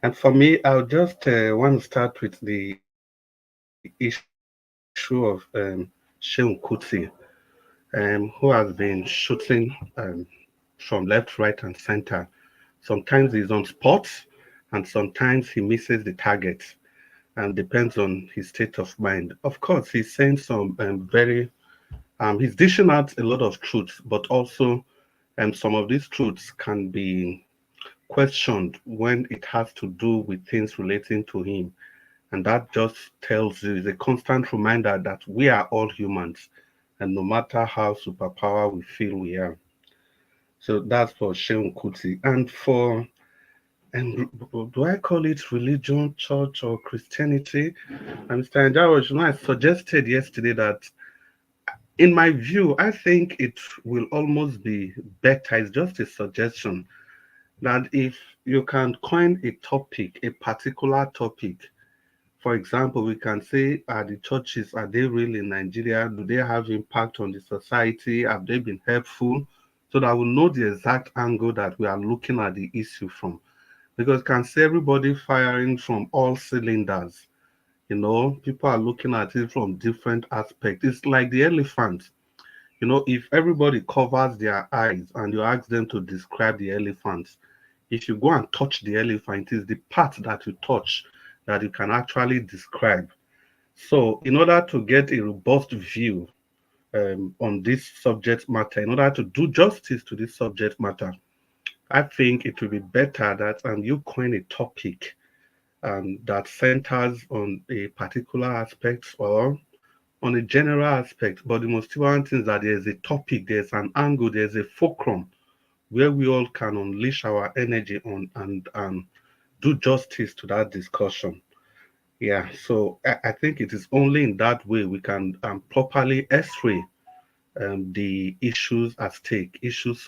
Speaker 17: And for me, I'll just want to start with the issue of Sheung Kuti, who has been shooting from left, right, and center. Sometimes he's on spot, and sometimes he misses the target, and depends on his state of mind. Of course, he's saying some he's dishing out a lot of truths, but also some of these truths can be questioned when it has to do with things relating to him. And that just tells you, is a constant reminder that we are all humans, and no matter how superpower we feel we are. So that's for Sheung Kuti. And for, and do I call it religion, church, or Christianity? And Mr. Anjawa, I suggested yesterday that, in my view, I think it will almost be better. It's just a suggestion that if you can coin a topic, a particular topic, for example, we can say, are the churches, are they real in Nigeria? Do they have impact on the society? Have they been helpful? So that we'll know the exact angle that we are looking at the issue from. Because can see everybody firing from all cylinders. People are looking at it from different aspects. It's like the elephant. If everybody covers their eyes and you ask them to describe the elephant, if you go and touch the elephant, it is the part that you touch that you can actually describe. So, in order to get a robust view on this subject matter, in order to do justice to this subject matter, I think it will be better that you coin a topic that centers on a particular aspect or on a general aspect. But the most important thing is that there's a topic, there's an angle, there's a fulcrum where we all can unleash our energy on and do justice to that discussion. Yeah, so I think it is only in that way we can properly x-ray the issues at stake, issues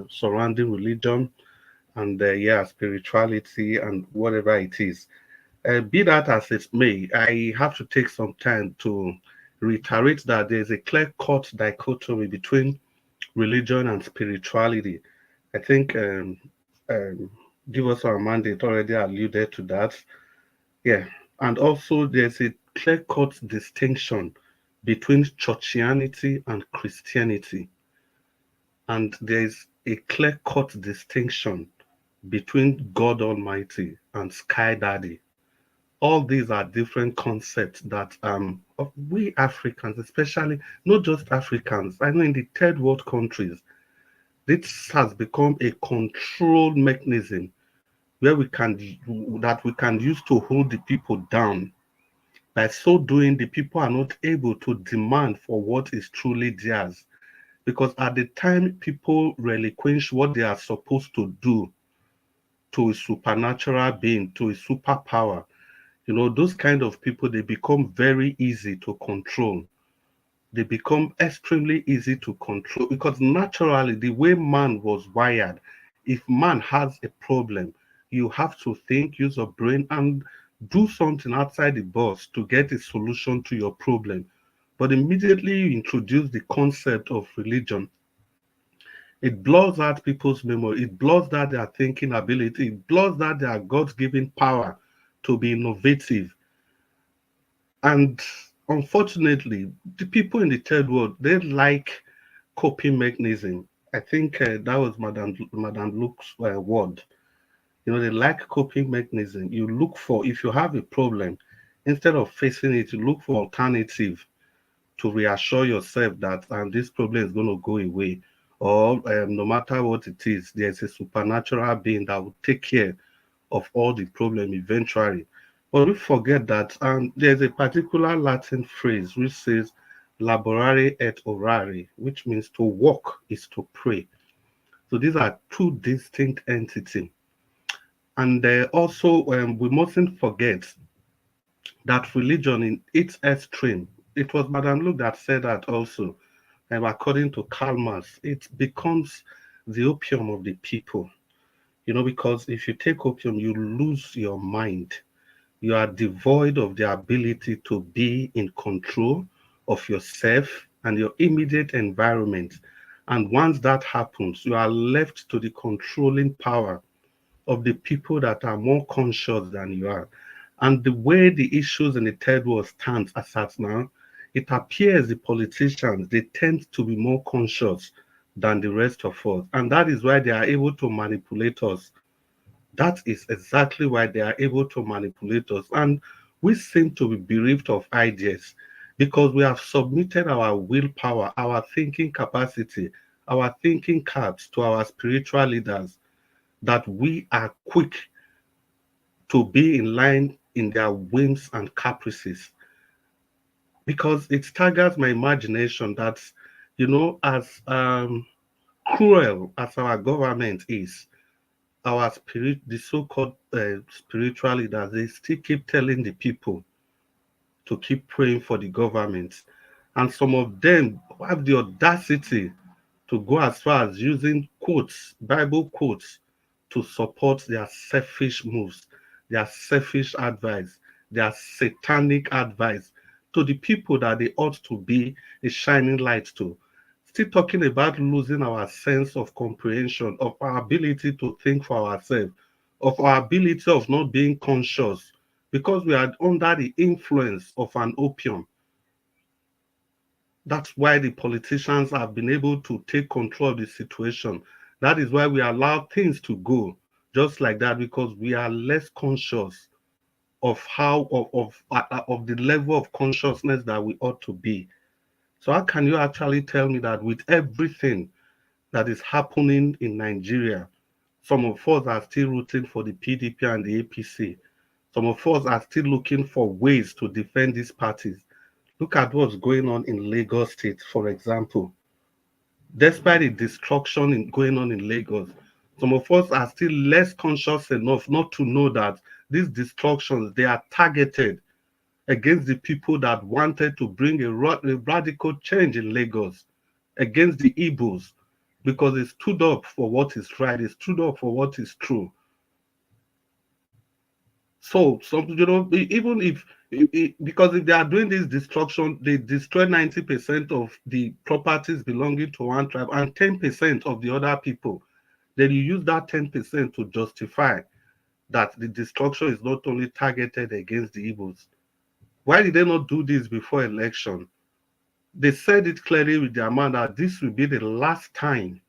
Speaker 17: surrounding religion and spirituality and whatever it is. Be that as it may, I have to take some time to reiterate that there's a clear-cut dichotomy between religion and spirituality. I think Give Us Our Mandate already alluded to that. Yeah, and also there's a clear-cut distinction between churchianity and Christianity, and there's a clear-cut distinction between God Almighty and Sky Daddy. All these are different concepts that we Africans, especially not just Africans, I know in the third world countries, this has become a control mechanism where we can use to hold the people down. By so doing, the people are not able to demand for what is truly theirs. Because at the time people relinquish what they are supposed to do to a supernatural being, to a superpower, those kind of people, they become very easy to control. They become extremely easy to control because naturally, the way man was wired, if man has a problem, you have to think, use your brain, and do something outside the box to get a solution to your problem. But immediately you introduce the concept of religion, it blurs out people's memory, it blurs out their thinking ability, it blurs out their God-given power to be innovative. And unfortunately, the people in the third world, they like coping mechanism. I think that was Madame Luke's word. They like coping mechanism. You look for, if you have a problem, instead of facing it, you look for alternative. to reassure yourself that this problem is going to go away, or no matter what it is, there's a supernatural being that will take care of all the problem eventually. But we forget that there's a particular Latin phrase which says laborare et orare, which means to work is to pray. So these are two distinct entities. And also, we mustn't forget that religion in its extreme, it was Madame Luke that said that also, according to Karl Marx, it becomes the opium of the people. Because if you take opium, you lose your mind. You are devoid of the ability to be in control of yourself and your immediate environment. And once that happens, you are left to the controlling power of the people that are more conscious than you are. And the way the issues in the third world stands as at now, it appears the politicians, they tend to be more conscious than the rest of us. And that is why they are able to manipulate us. That is exactly why they are able to manipulate us. And we seem to be bereaved of ideas because we have submitted our willpower, our thinking capacity, our thinking caps to our spiritual leaders, that we are quick to be in line in their whims and caprices. Because it staggers my imagination that, as cruel as our government is, our spirit, the so-called spiritual leaders, they still keep telling the people to keep praying for the government. And some of them have the audacity to go as far as using quotes, Bible quotes, to support their selfish moves, their selfish advice, their satanic advice to the people that they ought to be a shining light to. Still talking about losing our sense of comprehension, of our ability to think for ourselves, of our ability of not being conscious, because we are under the influence of an opium. That's why the politicians have been able to take control of the situation. That is why we allow things to go just like that, because we are less conscious of of the level of consciousness that we ought to be. So how can you actually tell me that with everything that is happening in Nigeria, some of us are still rooting for the PDP and the APC? Some of us are still looking for ways to defend these parties. Look at what's going on in Lagos State, for example. Despite the destruction going on in Lagos, some of us are still less conscious enough not to know that these destructions, they are targeted against the people that wanted to bring a radical change in Lagos, against the Igbos, because they stood up for what is right, they stood up for what is true. So, even because if they are doing this destruction, they destroy 90% of the properties belonging to one tribe and 10% of the other people. Then you use that 10% to justify that the destruction is not only targeted against the Igbos. Why did they not do this before election? They said it clearly with their mouth that this will be the last time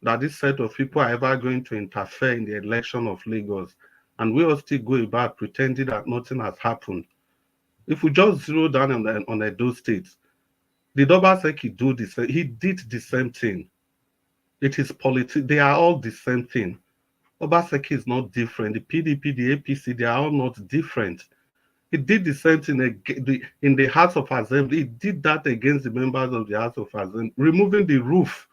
Speaker 17: that this set of people are ever going to interfere in the election of Lagos. And we all still go about pretending that nothing has happened. If we just zero down on Edo State, the Obaseki do the same. He did the same thing. It is politics. They are all the same thing. Obaseki is not different. The PDP, the APC, they are all not different. He did the same thing in the House of Assembly. He did that against the members of the House of Assembly, removing the roof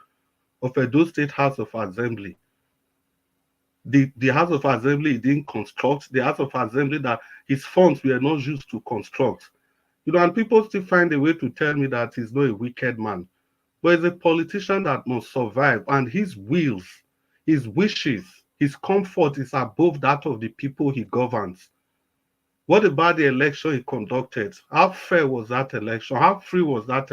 Speaker 17: of Edo State House of Assembly. The House of Assembly didn't construct, the House of Assembly that his funds were not used to construct. And people still find a way to tell me that he's not a wicked man. But he's a politician that must survive, and his wills, his wishes, his comfort is above that of the people he governs. What about the election he conducted? How fair was that election? How free was that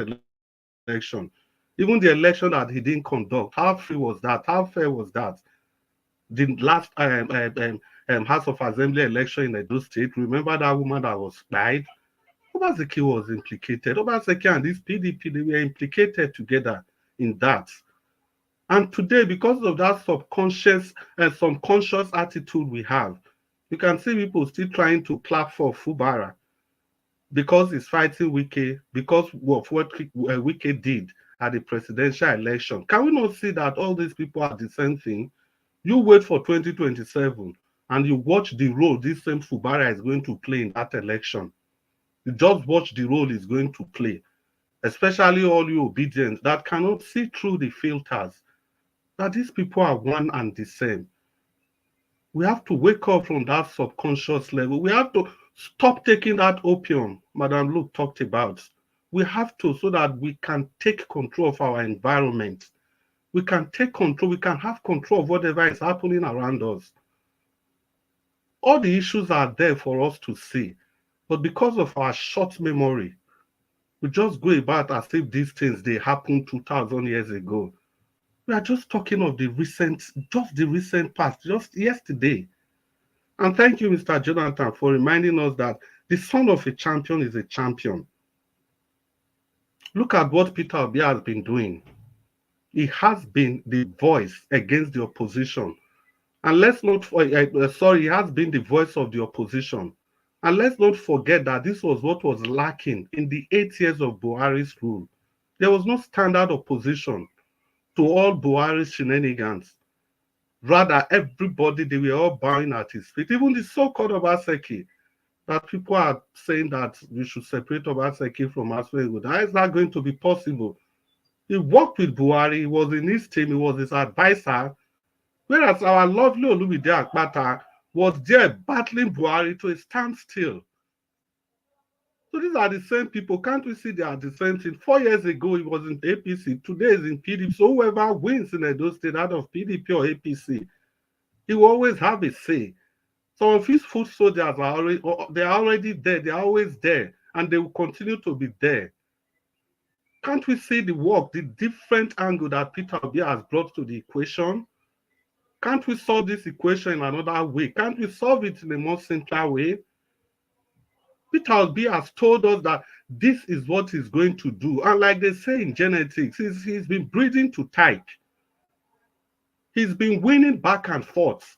Speaker 17: election? Even the election that he didn't conduct, how free was that? How fair was that? The last House of Assembly election in Edo State, remember that woman that was died? Obaseki was implicated. Obaseki and this PDP, they were implicated together in that. And today, because of that subconscious and some conscious attitude we have, you can see people still trying to clap for Fubara. because he's fighting Wike, because of what Wike did at the presidential election. Can we not see that all these people are the same thing? You wait for 2027 and you watch the role this same Fubara is going to play in that election. You just watch the role he's going to play, especially all you obedience that cannot see through the filters, that these people are one and the same. We have to wake up from that subconscious level. We have to stop taking that opium Madam Luke talked about. We have to, so that we can take control of our environment. We can take control, we can have control of whatever is happening around us. All the issues are there for us to see, but because of our short memory, we just go about as if these things, they happened 2,000 years ago. We are just talking of the recent past, just yesterday. And thank you, Mr. Jonathan, for reminding us that the son of a champion is a champion. Look at what Peter Obi has been doing. He has been the voice against the opposition. And let's not, he has been the voice of the opposition. And let's not forget that this was what was lacking in the 8 years of Buhari's rule. There was no standard opposition to all Buhari's shenanigans. Rather, everybody, they were all bowing at his feet. Even the so-called Obaseki, that people are saying that we should separate Obaseki from Aswego. How is that going to be possible? He worked with Buhari, he was in his team, he was his advisor, whereas our lovely Olumide Akpata was there battling Buhari to a standstill. So these are the same people. Can't we see they are the same thing? 4 years ago, he was in APC. Today is in PDP. So whoever wins in Edo State out of PDP or APC, he will always have a say. Some of his foot soldiers are already there. They are always there. And they will continue to be there. Can't we see the work, the different angle that Peter Obi has brought to the equation? Can't we solve this equation in another way? Can't we solve it in a more simpler way? Peter Obi has told us that this is what he's going to do. And like they say in genetics, he's been breeding to type. He's been winning back and forth.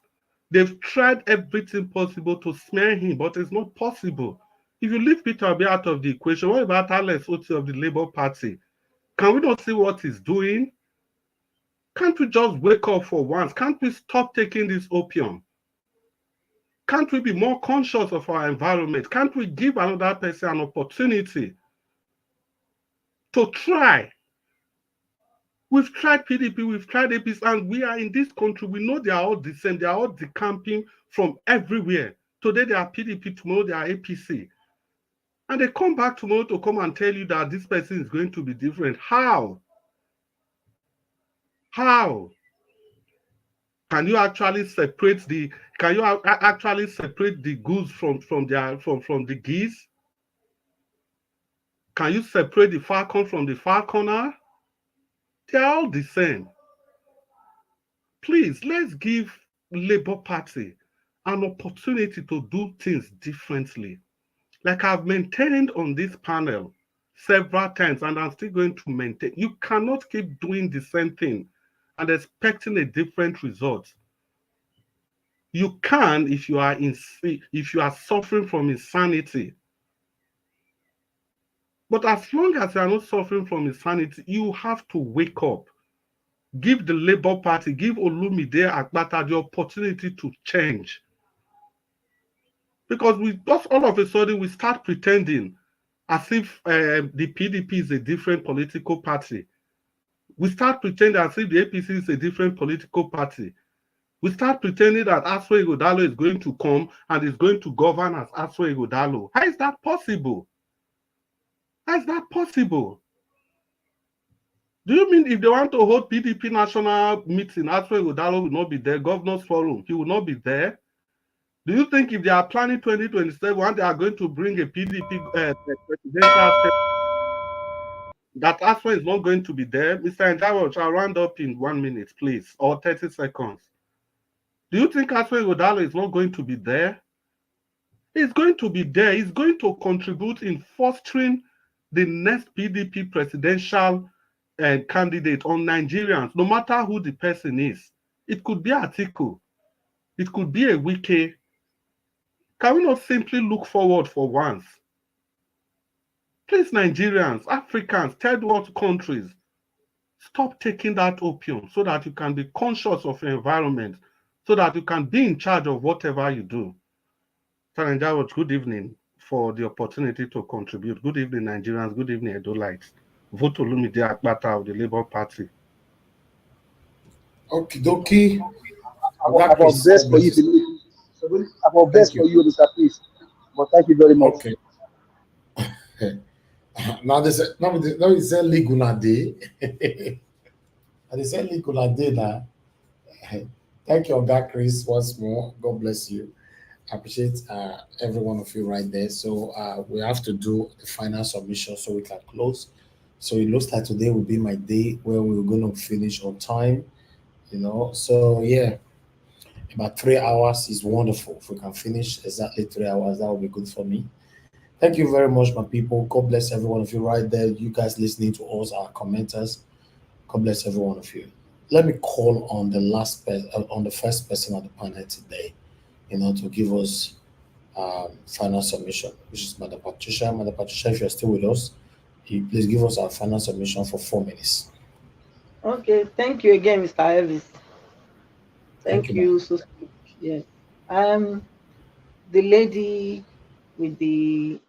Speaker 17: They've tried everything possible to smear him, but it's not possible. If you leave Peter Obi out of the equation, what about Alex Oti of the Labour Party? Can we not see what he's doing? Can't we just wake up for once? Can't we stop taking this opium? Can't we be more conscious of our environment? Can't we give another person an opportunity to try? We've tried PDP, we've tried APC, and we are in this country. We know they are all the same. They are all decamping from everywhere. Today they are PDP, tomorrow they are APC. And they come back tomorrow to come and tell you that this person is going to be different. How? How? Can you actually separate the goods from the geese? Can you separate the falcon from the falconer? They are all the same. Please, let's give Labour Party an opportunity to do things differently. Like I've maintained on this panel several times, and I'm still going to maintain. You cannot keep doing the same thing and expecting a different result. You can if you are suffering from insanity. But as long as you are not suffering from insanity, you have to wake up. Give the Labour Party, give Olumide Akpata the opportunity to change. Because we just all of a sudden we start pretending as if the PDP is a different political party. We start pretending as if the APC is a different political party. We start pretending that Aswa Ighodalo is going to come and is going to govern as Aswa Ighodalo. How is that possible? How is that possible? Do you mean if they want to hold PDP national meeting, Aswa Ighodalo will not be there, Governors Forum, he will not be there? Do you think if they are planning 2027 and they are going to bring a PDP presidential step, that Aswa is not going to be there? Mr. Njawo, I'll round up in 1 minute, please, or 30 seconds. Do you think Aswa Ighodalo is not going to be there? He's going to be there. He's going to contribute in fostering the next PDP presidential candidate on Nigerians, no matter who the person is. It could be Atiku. It could be a Wike. Can we not simply look forward for once? Please, Nigerians, Africans, third world countries, stop taking that opium so that you can be conscious of your environment, so that you can be in charge of whatever you do. Taranjawat, good evening for the opportunity to contribute. Good evening, Nigerians. Good evening, Edolites. Vote Olumide Akpata of the Labour Party.
Speaker 13: Okay, dokie.
Speaker 7: I've obsessed for you to leave. I've obsessed for you, Mr. Please. But thank you very much.
Speaker 13: Okay. Now they say legal na day. And they say legal na day now. Thank you, Oga Chris, once more. God bless you. I appreciate every one of you right there. So we have to do the final submission so we can close. So it looks like today will be my day where we're going to finish on time. You know, so yeah, about 3 hours is wonderful. If we can finish exactly 3 hours, that will be good for me. Thank you very much, my people. God bless every one of you right there. You guys listening to us, our commenters. God bless every one of you. Let me call on the first person on the panel today, you know, to give us final submission, which is Madam Patricia. Madam Patricia, if you're still with us, please give us our final submission for 4 minutes.
Speaker 11: Okay, thank you again, Mr. Elvis. Thank
Speaker 13: you.
Speaker 11: you so much. Yes. The lady with the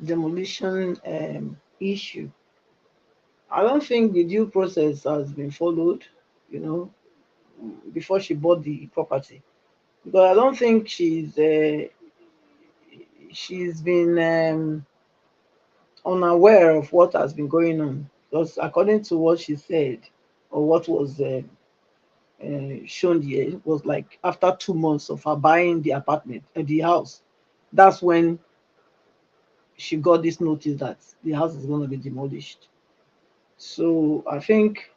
Speaker 11: demolition issue, I don't think the due process has been followed, you know, before she bought the property, because I don't think she's been unaware of what has been going on. Because according to what she said, or what was shown here, it was like after 2 months of her buying the apartment and the house, that's when she got this notice that the house is going to be demolished. So I think,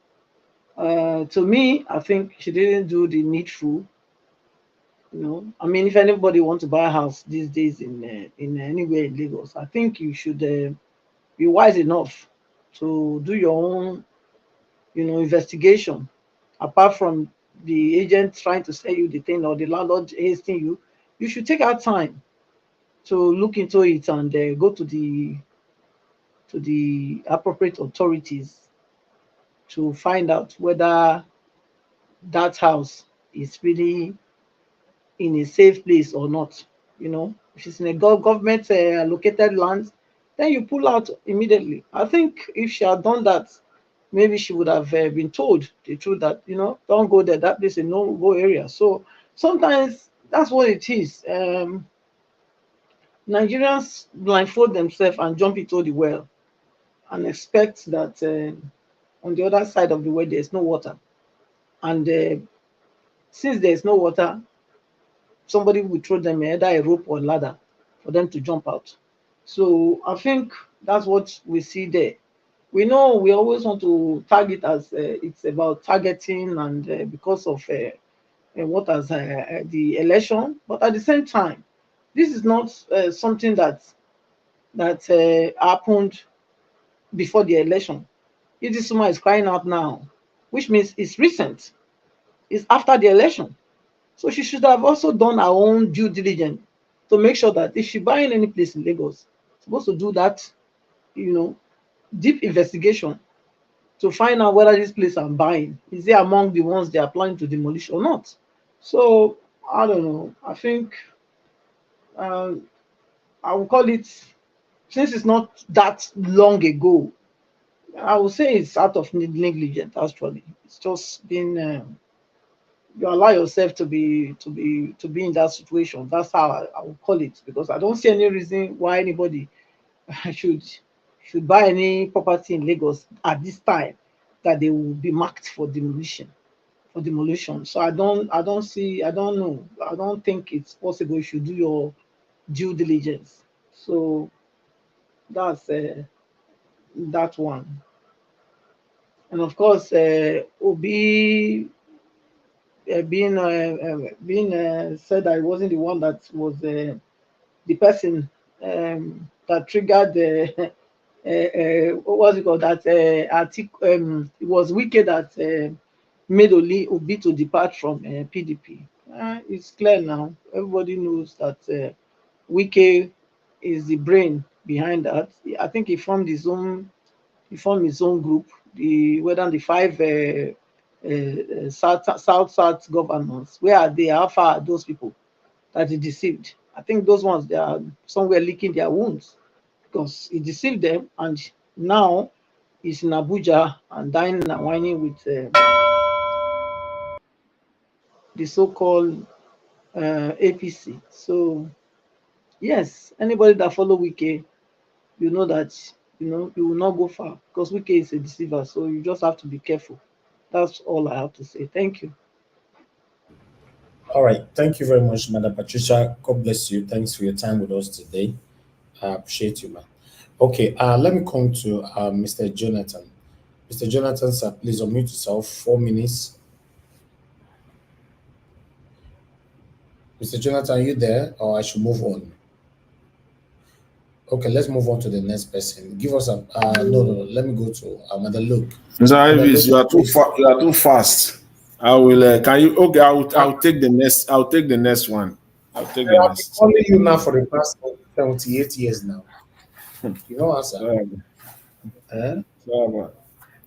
Speaker 11: to me, I think she didn't do the needful. You know, I mean, if anybody wants to buy a house these days in anywhere in Lagos, I think you should be wise enough to do your own, you know, investigation. Apart from the agent trying to sell you the thing or the landlord hasting you, you should take out time to look into it and go to the appropriate authorities to find out whether that house is really in a safe place or not. You know, if it's in a government allocated land, then you pull out immediately. I think if she had done that, maybe she would have been told the truth that, you know, don't go there, that place is a no-go area. So sometimes that's what it is. Nigerians blindfold themselves and jump into the well and expect that on the other side of the well there's no water. And since there's no water, somebody will throw them either a rope or a ladder for them to jump out. So I think that's what we see there. We know we always want to target as it's about targeting and because of what has the election, but at the same time, this is not something that happened before the election. If this woman is crying out now, which means it's recent, it's after the election. So she should have also done her own due diligence to make sure that if she buying any place in Lagos, supposed to do that, you know, deep investigation to find out whether this place I'm buying is it among the ones they are planning to demolish or not. So I don't know. I think I will call it, since it's not that long ago, I would say it's out of negligence. Actually, it's just been you allow yourself to be in that situation. That's how I would call it, because I don't see any reason why anybody should buy any property in Lagos at this time that they will be marked for demolition. So I don't know. I don't think it's possible. You should do your due diligence. So that's that one. And of course, Obi being said that it wasn't the one that was the person that triggered the what was it called, that article. It was Wike that made Obi to depart from PDP. It's clear now. Everybody knows that Wike is the brain behind that. I think he formed his own group. Whether the five South governors, where are they? How far are those people that he deceived? I think those ones, they are somewhere licking their wounds because he deceived them, and now he's in Abuja and dining and whining with the so-called APC. So yes, anybody that follow Wike, you know that you will not go far because Wike is a deceiver. So you just have to be careful. That's all I have to say. Thank you.
Speaker 4: All right. Thank you very much, Madam Patricia. God bless you. Thanks for your time with us today. I appreciate you, man. Okay, let me come to Mr. Jonathan. Mr. Jonathan, sir, please unmute yourself. 4 minutes. Mr. Jonathan, are you there, or I should move on? Okay, let's move on to the next person. Give us a no. Let me go to Mother Luke.
Speaker 15: Mr. Ivis, you are too you are too fast. I will. Can you? Okay, I'll take the next. I'll take the next one. I'll take the
Speaker 4: I've been
Speaker 15: next.
Speaker 4: calling you now for the past 78 years now. You know answer.
Speaker 15: Sorry.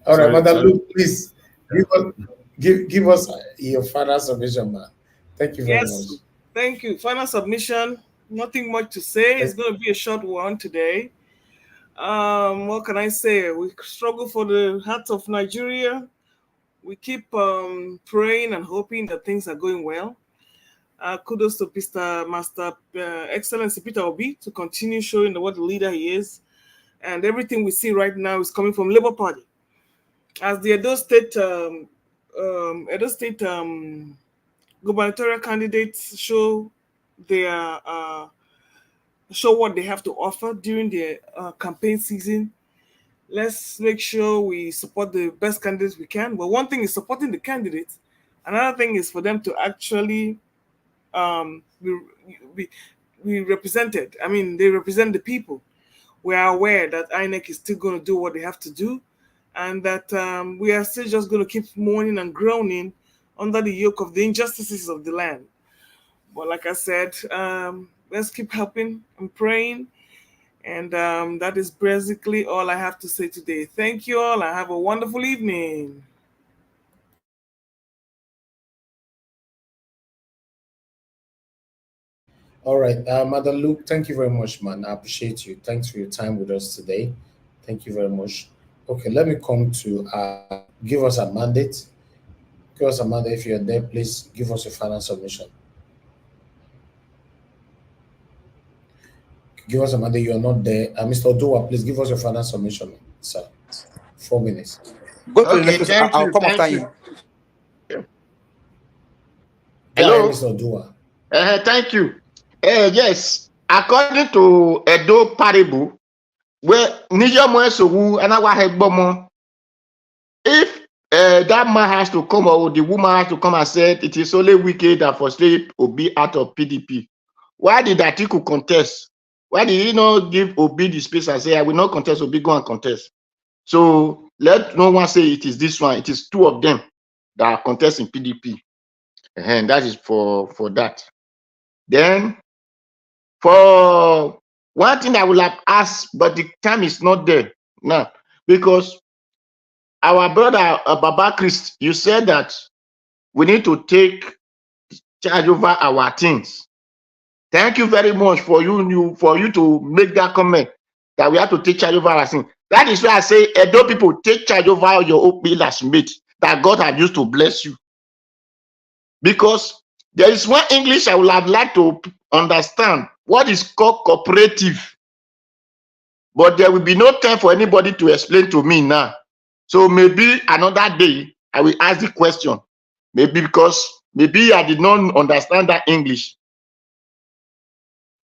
Speaker 4: All right, Mother Luke, please give us your final submission, man. Thank you very much.
Speaker 16: Thank you. Final submission. Nothing much to say. It's going to be a short one today. What can I say? We struggle for the heart of Nigeria. We keep praying and hoping that things are going well. Kudos to Master Excellency Peter Obi to continue showing what the leader he is. And everything we see right now is coming from Labour Party. As the Edo State gubernatorial candidates show what they have to offer during the campaign season, let's make sure we support the best candidates we can. But one thing is supporting the candidates. Another thing is for them to actually be represented. I mean, they represent the people. We are aware that INEC is still going to do what they have to do, and that we are still just going to keep mourning and groaning under the yoke of the injustices of the land. But like I said, let's keep helping and praying. And that is basically all I have to say today. Thank you all and have a wonderful evening.
Speaker 4: All right, Mother Luke, thank you very much, man. I appreciate you. Thanks for your time with us today. Thank you very much. Okay, let me come to give us a mandate. Give us a mandate. If you're there, please give us a final submission. Give us a mandate. You are not there. Mr. Odoa, please give us your final submission, sir. 4 minutes.
Speaker 18: Go to the next person. I'll come after you.
Speaker 14: Hello,
Speaker 4: Mr. Odoa.
Speaker 14: Thank you. Yes, according to Edo Parable, where if that man has to come or the woman has to come and say it is only wicked that frustrate Obi out of PDP, why did Atiku contest? Why did he not give Obi the space and say, I will not contest, Obi go and contest? So let no one say it is this one. It is two of them that are contesting PDP. And that is for that. Then for one thing I will have asked, but the time is not there now, because our brother Baba Christ, you said that we need to take charge over our things. Thank you very much for you to make that comment that we have to take charge over our things. That is why I say, Edo people, take charge over your OP as mate that God has used to bless you. Because there is one English I would have liked to understand, what is called cooperative. But there will be no time for anybody to explain to me now. So maybe another day I will ask the question. Maybe because maybe I did not understand that English.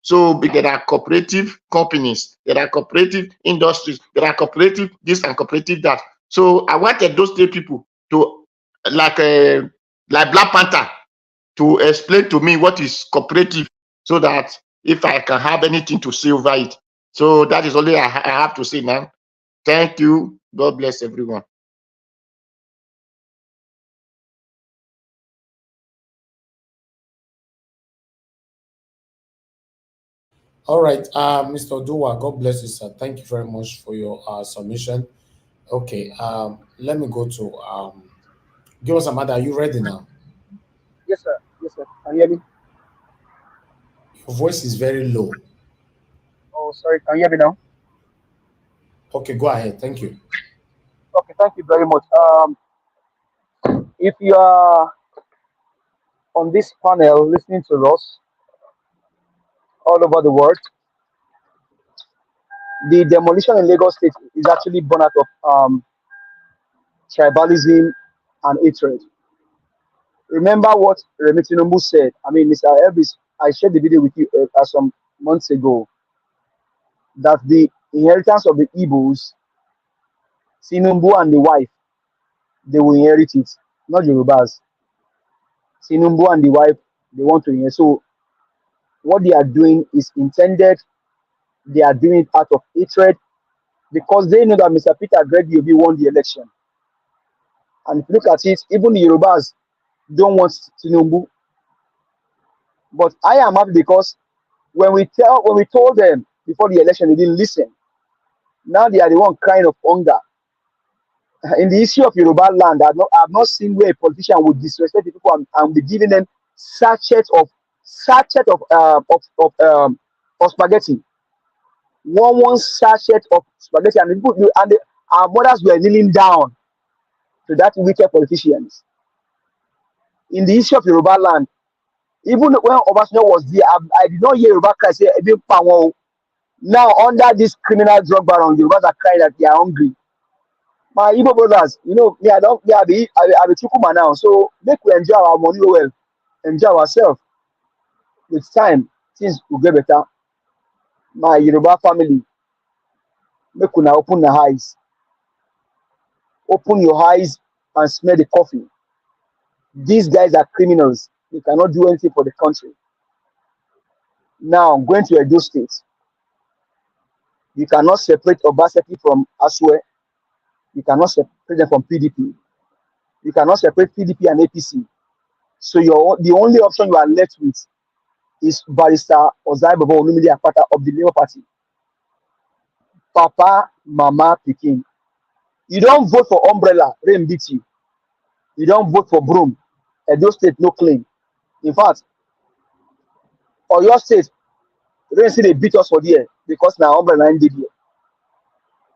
Speaker 14: So there are cooperative companies, there are cooperative industries, there are cooperative this and cooperative that. So I wanted those three people to, like Black Panther, to explain to me what is cooperative, so that if I can have anything to say over it. So that is only I have to say now. Thank you. God bless everyone.
Speaker 4: All right, Mr. Dua, God bless you, sir. Thank you very much for your submission. Okay, let me go to give us a matter. Are you ready now?
Speaker 7: Yes, sir. Yes, sir. Can you hear me?
Speaker 4: Your voice is very low.
Speaker 7: Oh, sorry. Can you hear me now?
Speaker 4: Okay, go ahead. Thank you.
Speaker 7: Okay, thank you very much. If you are on this panel listening to us all over the world, the demolition in Lagos State is actually born out of tribalism and hatred. Remember what Remi Tinubu said. I mean, Mr. Elvis, I shared the video with you some months ago that the inheritance of the Igbos, Tinubu and the wife, they will inherit it, not Yorubas. Tinubu and the wife, they want to inherit. So what they are doing is intended. They are doing it out of hatred because they know that Mr. Peter Gregory won the election. And if you look at it, even the Yorubas don't want Tinubu. But I am happy because when we told them before the election, they didn't listen. Now they are the one crying of hunger. In the issue of Yoruba land, I've not seen where a politician would disrespect the people and be giving them sachet of spaghetti. One sachet of spaghetti, and our mothers were kneeling down to that wicked politicians. In the issue of Yoruba land, even when Obasanjo was there, I did not hear Yoruba cry say, now under this criminal drug baron, Yorubas are crying that they are hungry. My Igbo brothers, me, I don't, I be Chukuma now, so make we enjoy our money well, enjoy ourselves. With time, things will get better. My Yoruba family, make una open the eyes. Open your eyes and smell the coffee. These guys are criminals. They cannot do anything for the country. Now, going to Edo State, you cannot separate Obaseki from Aswe. You cannot separate them from PDP. You cannot separate PDP and APC. So the only option you are left with is Barrister Ozai Baba Olumide Akpata of the Labour Party. Papa, Mama, Pikin. You don't vote for umbrella, rain beat you. You don't vote for broom. Edo State, no claim. In fact, Oyo State, rain say they beat us for there because now umbrella did here.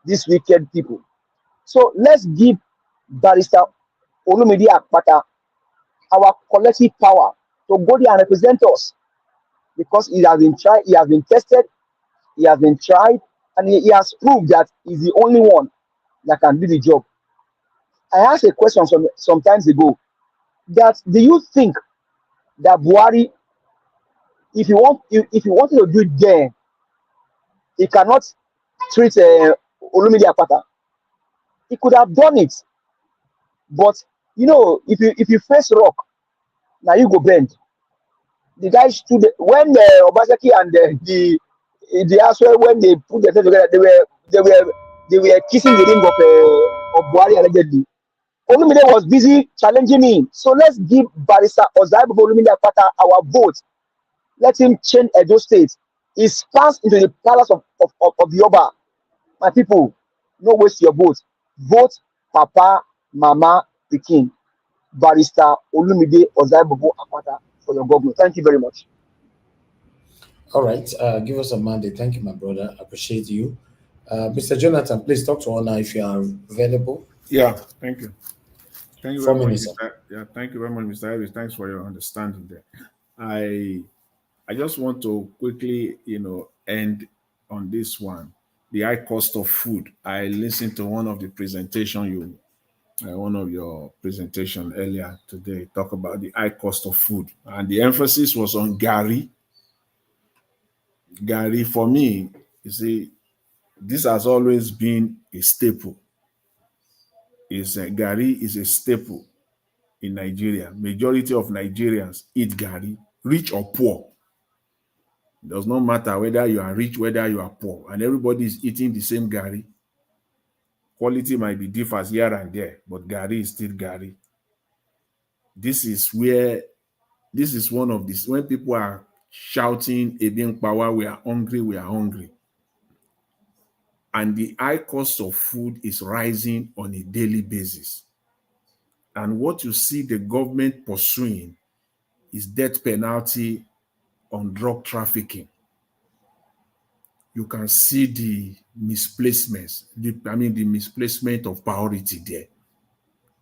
Speaker 7: These wicked people. So let's give Barrister Olumide Akpata our collective power to go there and represent us because he has been tried, he has been tested, he has been tried, and he has proved that he's the only one that can do the job. I asked a question some times ago that do you think that Buhari, if you wanted to do it there, he cannot treat Olumide Akpata? He could have done it, but if you face rock, now you go bend. The guys stood when Obaseki and the Aswe, when they put themselves together, they were kissing the ring of Buhari allegedly. Olumide was busy challenging him. So let's give Barrister Ozai Baba Olumide Akpata our vote. Let him change Edo State. He's passed into the palace of the Oba. My people, no waste your vote. Vote Papa, Mama, the King. Barrister Olumide Ozai Baba Akpata for your government. Thank you very much.
Speaker 4: All right, give us a mandate. Thank you, my brother. Appreciate you. Mr. Jonathan, please talk to Honor if you are available.
Speaker 15: Yeah, thank you. Thank you very much,
Speaker 4: minutes,
Speaker 15: Mr. Yeah, thank you very much, Mr. Elvis. Thanks for your understanding there. I just want to quickly, end on this one. The high cost of food. I listened to one of the presentation one of your presentation earlier today talk about the high cost of food, and the emphasis was on Gary. Gary, for me, you see, this has always been a staple. Gary is a staple in Nigeria. Majority of Nigerians eat Gary, rich or poor. It does not matter whether you are rich, whether you are poor, and everybody is eating the same Gary. Quality might be differs here and there, but Gary is still Gary. This is one of these, when people are shouting, "Edin power, we are hungry, we are hungry." And the high cost of food is rising on a daily basis. And what you see the government pursuing is death penalty on drug trafficking. You can see the misplacements, the misplacement of priority there.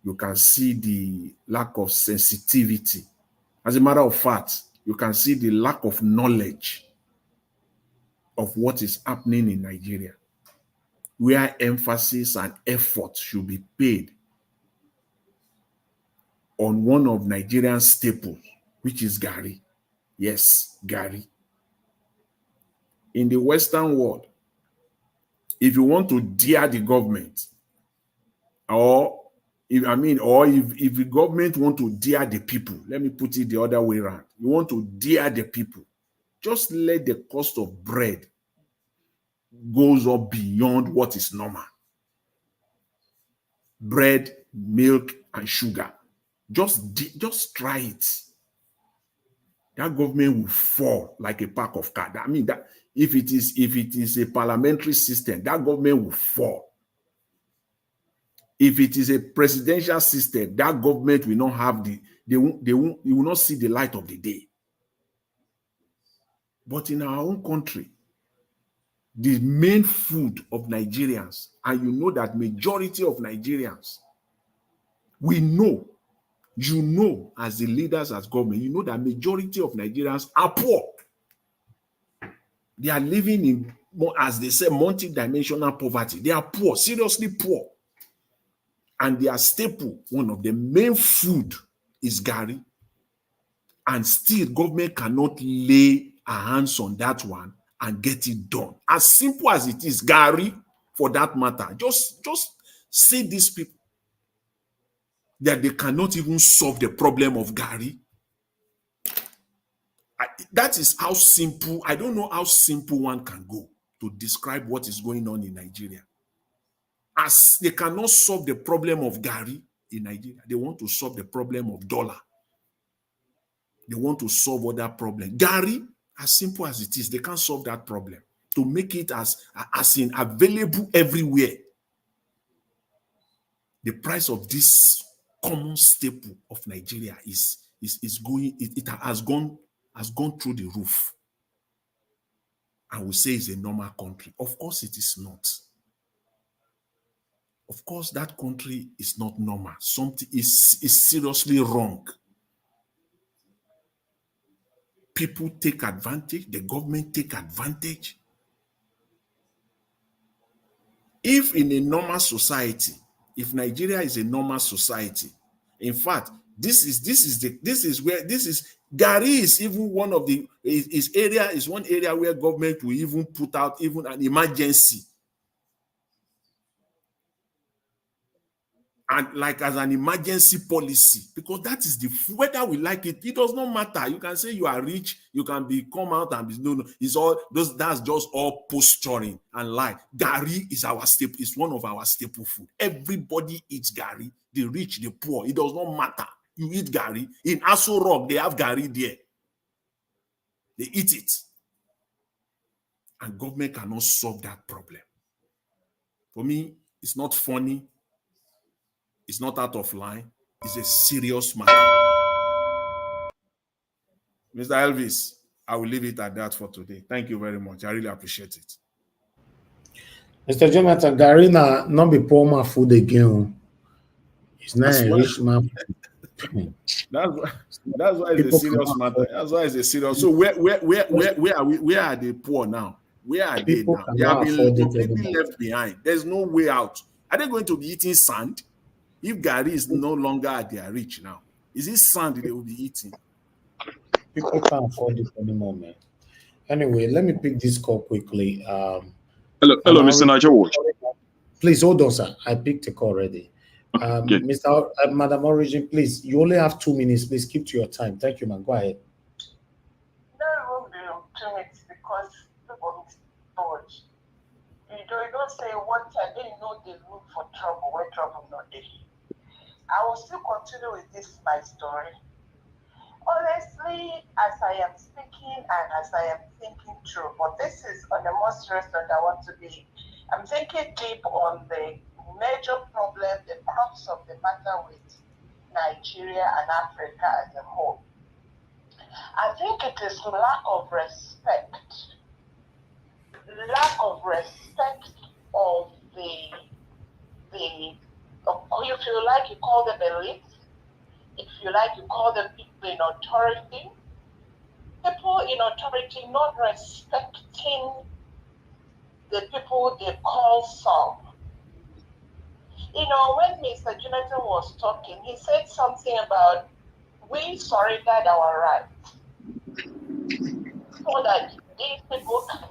Speaker 15: You can see the lack of sensitivity. As a matter of fact, you can see the lack of knowledge of what is happening in Nigeria, where emphasis and effort should be paid on one of Nigerian staples, which is Gari. Yes, Gari. In the Western world, if you want to dare the government, or if the government want to dare the people, let me put it the other way around. You want to dare the people, just let the cost of bread goes up beyond what is normal. Bread, milk, and sugar. Just try it. That government will fall like a pack of cards. I mean, that if it is a parliamentary system, that government will fall. If it is a presidential system, that government will not have they will not see the light of the day. But in our own country, the main food of Nigerians, and you know that majority of Nigerians, we know, you know, as the leaders, as government, you know that majority of Nigerians are poor. They are living in, as they say, multi-dimensional poverty. They are poor, seriously poor. And their staple, one of the main food, is Gari. And still, government cannot lay a hands on that one and get it done. As simple as it is, Gari, for that matter, just see these people that they cannot even solve the problem of Gari. That is how simple, I don't know how simple one can go to describe what is going on in Nigeria. As they cannot solve the problem of Gari in Nigeria, they want to solve the problem of dollar. They want to solve other problems. Gari, as simple as it is, they can't solve that problem. To make it as in available everywhere. The price of this common staple of Nigeria is going, it has gone through the roof. And we say it's a normal country. Of course it is not. Of course that country is not normal. Something is seriously wrong. People take advantage, the government take advantage. If in a normal society, if Nigeria is a normal society, in fact, Gari is even one of the is one area where government will even put out even an emergency. And like as an emergency policy, because that is whether we like it, it does not matter. You can say you are rich, you can come out and be it's all that's just all posturing and lie. Gari is our staple, it's one of our staple food. Everybody eats Gari, the rich, the poor, it does not matter. You eat Gari. In Aso Rock, they have Gari there. They eat it. And government cannot solve that problem. For me, it's not funny. It's not out of line. It's a serious matter. Mr. Elvis, I will leave it at that for today. Thank you very much. I really appreciate it.
Speaker 4: Mr. Jonathan, Garina, not be poor man food again. It's not a rich man.
Speaker 15: That's why it's a serious matter. That's why it's a serious. So where are we? Where are the poor now? Where are they now? They have been completely left behind. There's no way out. Are they going to be eating sand? If Gari is no longer at their reach now, is it sand they will be eating?
Speaker 4: People can't afford it anymore, man. Anyway, let me pick this call quickly.
Speaker 19: Hello, Mr. Nigel.
Speaker 4: Please hold on, sir. I picked a call already. Madam Origin, please, you only have 2 minutes. Please keep to your time. Thank you, man. Go ahead.
Speaker 9: No, 2 minutes because people is storage. You don't say one time they know they look for trouble where trouble not there. I will still continue with this my story. honestly, as I am speaking and as I am thinking through, but this is on the most restaurant I want to be. I'm thinking deep on the major problem, the crux of the matter with Nigeria and Africa as a whole. I think it is lack of respect of the if you like, you call them elites. If you like, you call them people in authority. People in authority not respecting the people they call some. You know, when Mr. Jonathan was talking, he said something about we surrendered our rights so that these people can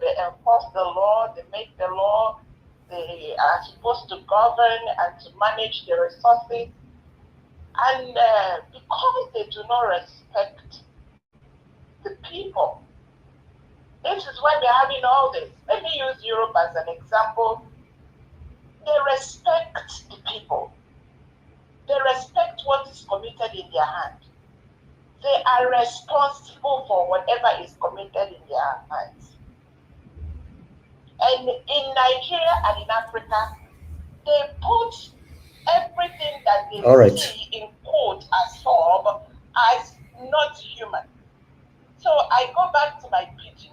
Speaker 9: they enforce the law, they make the law, they are supposed to govern and to manage the resources. And because they do not respect the people, this is why we're having all this. Let me use Europe as an example. They respect the people. They respect what is committed in their hand. They are responsible for whatever is committed in their hands. And in Nigeria and in Africa, they put everything that they see in quote as sub as not human. So I go back to my pidgin.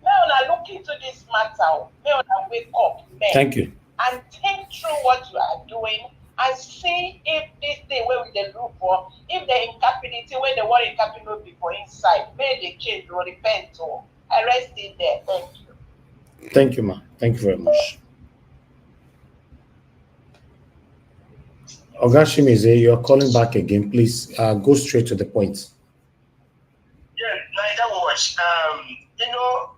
Speaker 9: Now I look into this matter, now I wake up, men.
Speaker 4: Thank you.
Speaker 9: And think through what you are doing and see if this thing where we dey look for, if the incapacity where the one incapacity before inside, may they change or repent or arrest it there. Thank you.
Speaker 4: Thank you, ma. Thank you very much. Ogashimize, you're calling back again. Please go straight to the point.
Speaker 6: Yeah, like that was, you know,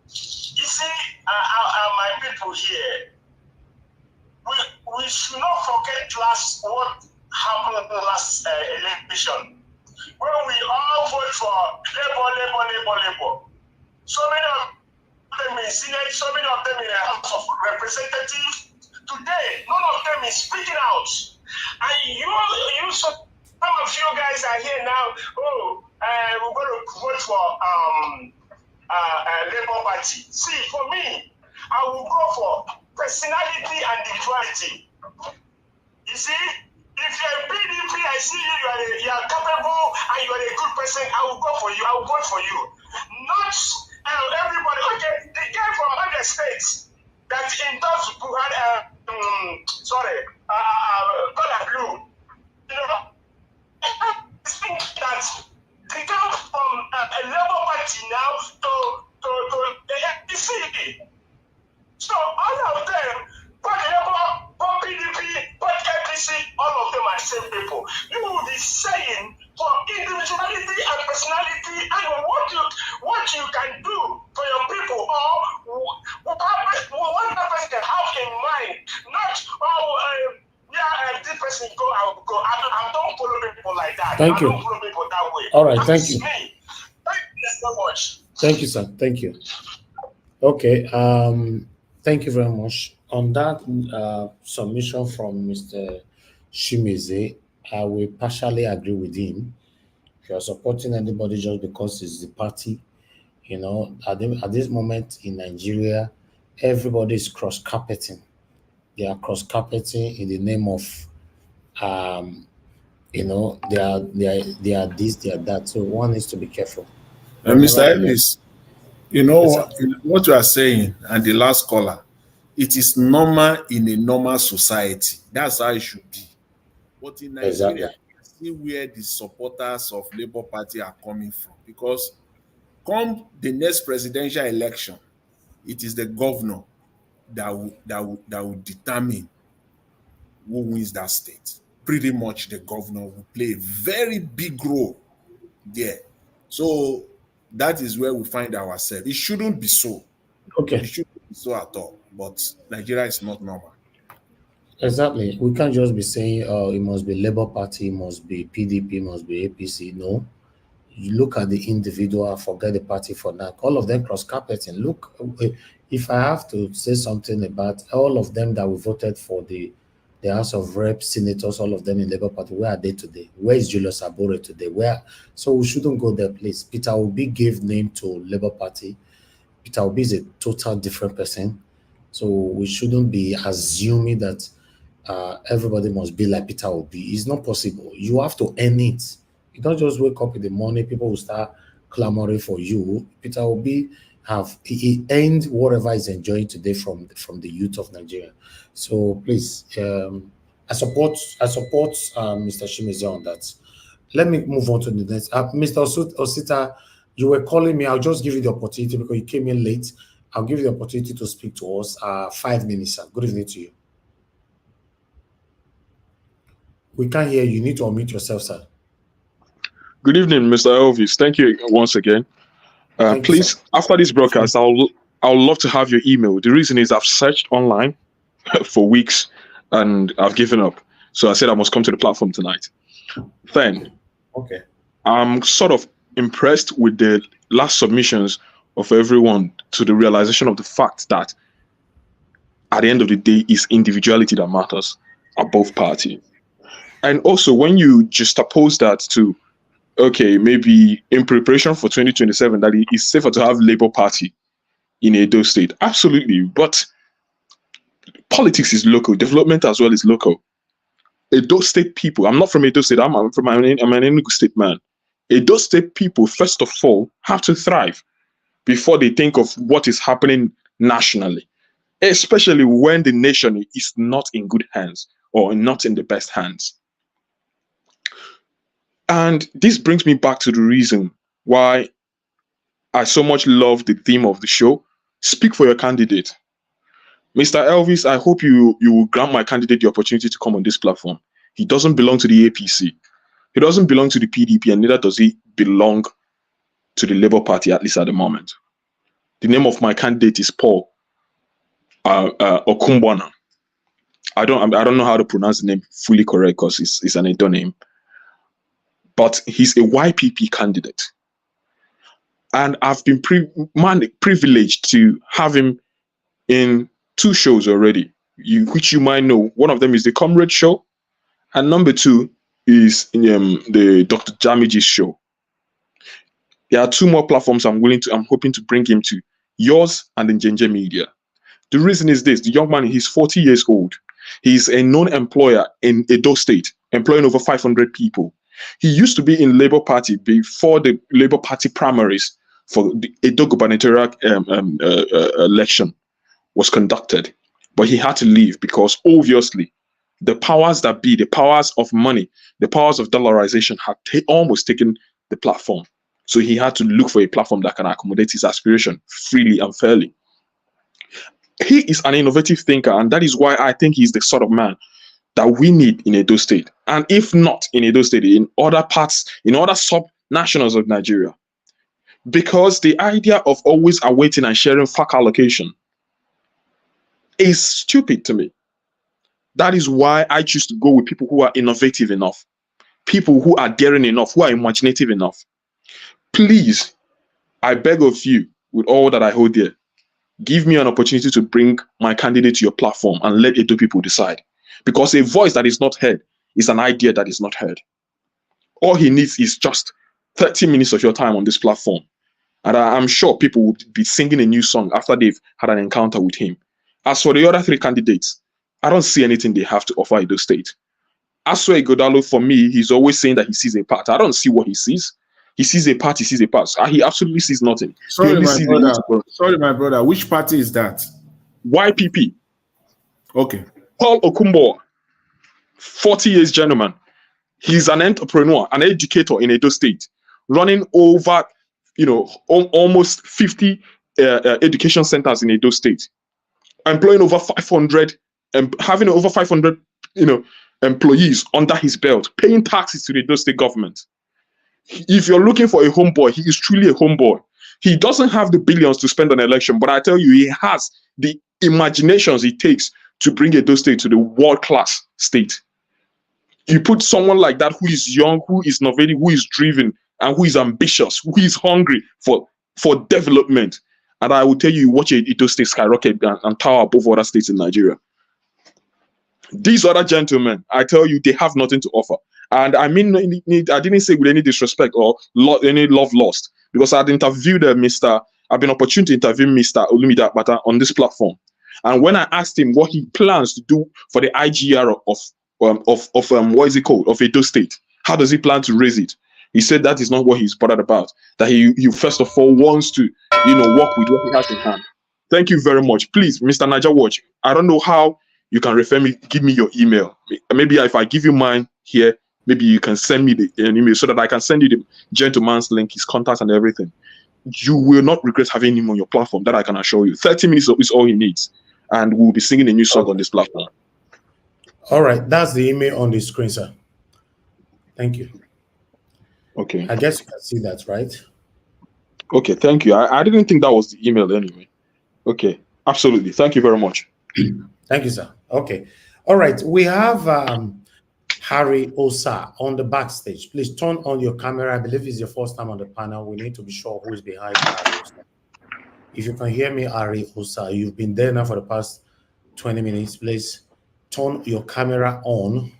Speaker 6: you see, my people here, we should not forget what happened last election, when we all vote for labor. So many of them in Senate, so many of them in the House of Representatives. Today, none of them is speaking out. And some of you guys are here now. Oh, we're going to vote for Labour Party. See, for me, I will go for personality and individuality. You see, if you're a PDP, I see you are capable and you are a good person, I will go for you. I will vote for you. Not everybody. Okay, the guy from other states that endorsed Buhari, color blue. You know, I think that they come from a Labour Party now to the APC. So all of them, both Labour, both PDP, both APC, all of them are same people. You will be saying for individuality and personality and what you can do for your people, or what person can have in mind, not this person go, I will go. I don't follow people like that.
Speaker 4: Thank you.
Speaker 6: I don't follow people that way.
Speaker 4: All right, thank you.
Speaker 6: Thank you so much.
Speaker 4: Thank you, sir. Thank you. Okay. Thank you very much. On that submission from Mr. Shimize, I will partially agree with him. If you are supporting anybody just because it's the party, you know, at this moment in Nigeria, everybody is cross-carpeting. They are cross-carpeting in the name of, you know, they are this, they are that. So one needs to be careful.
Speaker 15: Mr. Ellis, you know what you are saying, and the last caller, it is normal in a normal society. That's how it should be. But in Nigeria, see where the supporters of Labour Party are coming from. Because come the next presidential election, it is the governor that will determine who wins that state. Pretty much the governor will play a very big role there. So that is where we find ourselves. It shouldn't be so.
Speaker 4: Okay.
Speaker 15: It shouldn't be so at all. But Nigeria is not normal.
Speaker 4: Exactly. We can't just be saying, it must be Labour Party, it must be PDP, it must be APC. No. You look at the individual, forget the party for that. All of them cross-carpeting. Look, if I have to say something about all of them that we voted for the the House of Reps, senators, all of them in Labour Party. Where are they today? Where is Julius Abore today? Where? So we shouldn't go there, please. Peter Obi gave name to Labour Party. Peter Obi is a total different person. So we shouldn't be assuming that everybody must be like Peter Obi. It's not possible. You have to earn it. You don't just wake up in the morning, people will start clamoring for you. Peter Obi he earned whatever he's enjoying today from the youth of Nigeria. So please, I support Mr. Shimizu on that. Let me move on to the next. Mr. Osita, you were calling me. I'll just give you the opportunity because you came in late. I'll give you the opportunity to speak to us. 5 minutes, sir. Good evening to you. We can't hear you. You need to unmute yourself, sir.
Speaker 19: Good evening, Mr. Elvis. Thank you once again. Please, after this broadcast, I would love to have your email. The reason is I've searched online for weeks and I've given up. So I said I must come to the platform tonight. Then,
Speaker 4: okay,
Speaker 19: I'm sort of impressed with the last submissions of everyone to the realization of the fact that at the end of the day, it's individuality that matters at both parties. And also, when you juxtapose that to, okay, maybe in preparation for 2027, that it's safer to have Labour Party in Edo State. Absolutely. But politics is local. Development as well is local. Edo State people, I'm not from Edo State, I'm an Enugu State man. Edo State people, first of all, have to thrive before they think of what is happening nationally, especially when the nation is not in good hands or not in the best hands. And this brings me back to the reason why I so much love the theme of the show. Speak for your candidate. Mr. Elvis, I hope you will grant my candidate the opportunity to come on this platform. He doesn't belong to the APC. He doesn't belong to the PDP, and neither does he belong to the Labour Party, at least at the moment. The name of my candidate is Paul Okumbwana. I don't know how to pronounce the name fully correct because it's an Edo name. But he's a YPP candidate. And I've been privileged to have him in 2 shows already, which you might know. One of them is the Comrade Show, and number 2 is the Dr. Jamiji's show. There are 2 more platforms I'm hoping to bring him to, yours and the Njenje Media. The reason is this: the young man, he's 40 years old. He's a known employer in Edo State, employing over 500 people. He used to be in Labour Party before the Labour Party primaries for the Edo gubernatorial election was conducted. But he had to leave because obviously the powers that be, the powers of money, the powers of dollarization had almost taken the platform. So he had to look for a platform that can accommodate his aspiration freely and fairly. He is an innovative thinker, and that is why I think he's the sort of man that we need in Edo State. And if not in Edo State, in other parts, in other sub-nationals of Nigeria. Because the idea of always awaiting and sharing FAC allocation is stupid to me. That is why I choose to go with people who are innovative enough, people who are daring enough, who are imaginative enough. Please, I beg of you, with all that I hold dear, give me an opportunity to bring my candidate to your platform and let Edo people decide. Because a voice that is not heard is an idea that is not heard. All he needs is just 30 minutes of your time on this platform. And I'm sure people would be singing a new song after they've had an encounter with him. As for the other 3 candidates, I don't see anything they have to offer Edo State. Asue Godalo, for me, he's always saying that he sees a part. I don't see what he sees. He sees a part, he sees a part. He absolutely sees nothing.
Speaker 15: Sorry, my brother. Which party is that?
Speaker 19: YPP.
Speaker 15: Okay.
Speaker 19: Paul Okumbo, 40 years gentleman. He's an entrepreneur, an educator in Edo State, running over, almost 50 education centers in Edo State, employing over 500, and having over 500, employees under his belt, paying taxes to the Edo State government. If you're looking for a homeboy, he is truly a homeboy. He doesn't have the billions to spend on election, but I tell you, he has the imaginations it takes to bring Edo State to the world-class state. You put someone like that who is young, who is innovative, who is driven, and who is ambitious, who is hungry for development. And I will tell you, watch Edo State skyrocket and tower above other states in Nigeria. These other gentlemen, I tell you, they have nothing to offer. And I mean, I didn't say with any disrespect or any love lost, because I've been opportune to interview Mr. Olumide Akpata on this platform. And when I asked him what he plans to do for the IGR of what is it called, of Edo State, how does he plan to raise it? He said that is not what he's bothered about. That he first of all wants to, work with what he has in hand. Thank you very much. Please, Mr. Niger Watch, I don't know how you can refer me, give me your email. Maybe if I give you mine here, maybe you can send me an email so that I can send you the gentleman's link, his contacts and everything. You will not regret having him on your platform, that I can assure you. 30 minutes is all he needs. And we'll be singing a new song on this platform.
Speaker 4: All right, that's the email on the screen, sir. Thank you.
Speaker 19: Okay.
Speaker 4: I guess you can see that, right?
Speaker 19: Okay, thank you. I didn't think that was the email anyway. Okay, absolutely. Thank you very much.
Speaker 4: Thank you, sir. Okay. All right, we have Harry Osa on the backstage. Please turn on your camera. I believe it's your first time on the panel. We need to be sure who is behind Harry Osa. If you can hear me, Harry Osa, you've been there now for the past 20 minutes. Please turn your camera on.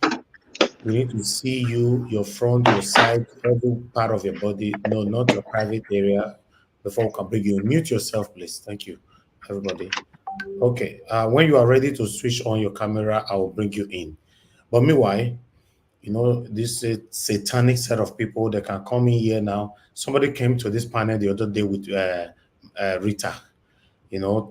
Speaker 4: We need to see you, your front, your side, every part of your body. No, not your private area. Before we can bring you, mute yourself, please. Thank you, everybody. Okay, when you are ready to switch on your camera, I will bring you in. But meanwhile, this satanic set of people that can come in here now. Somebody came to this panel the other day with Rita,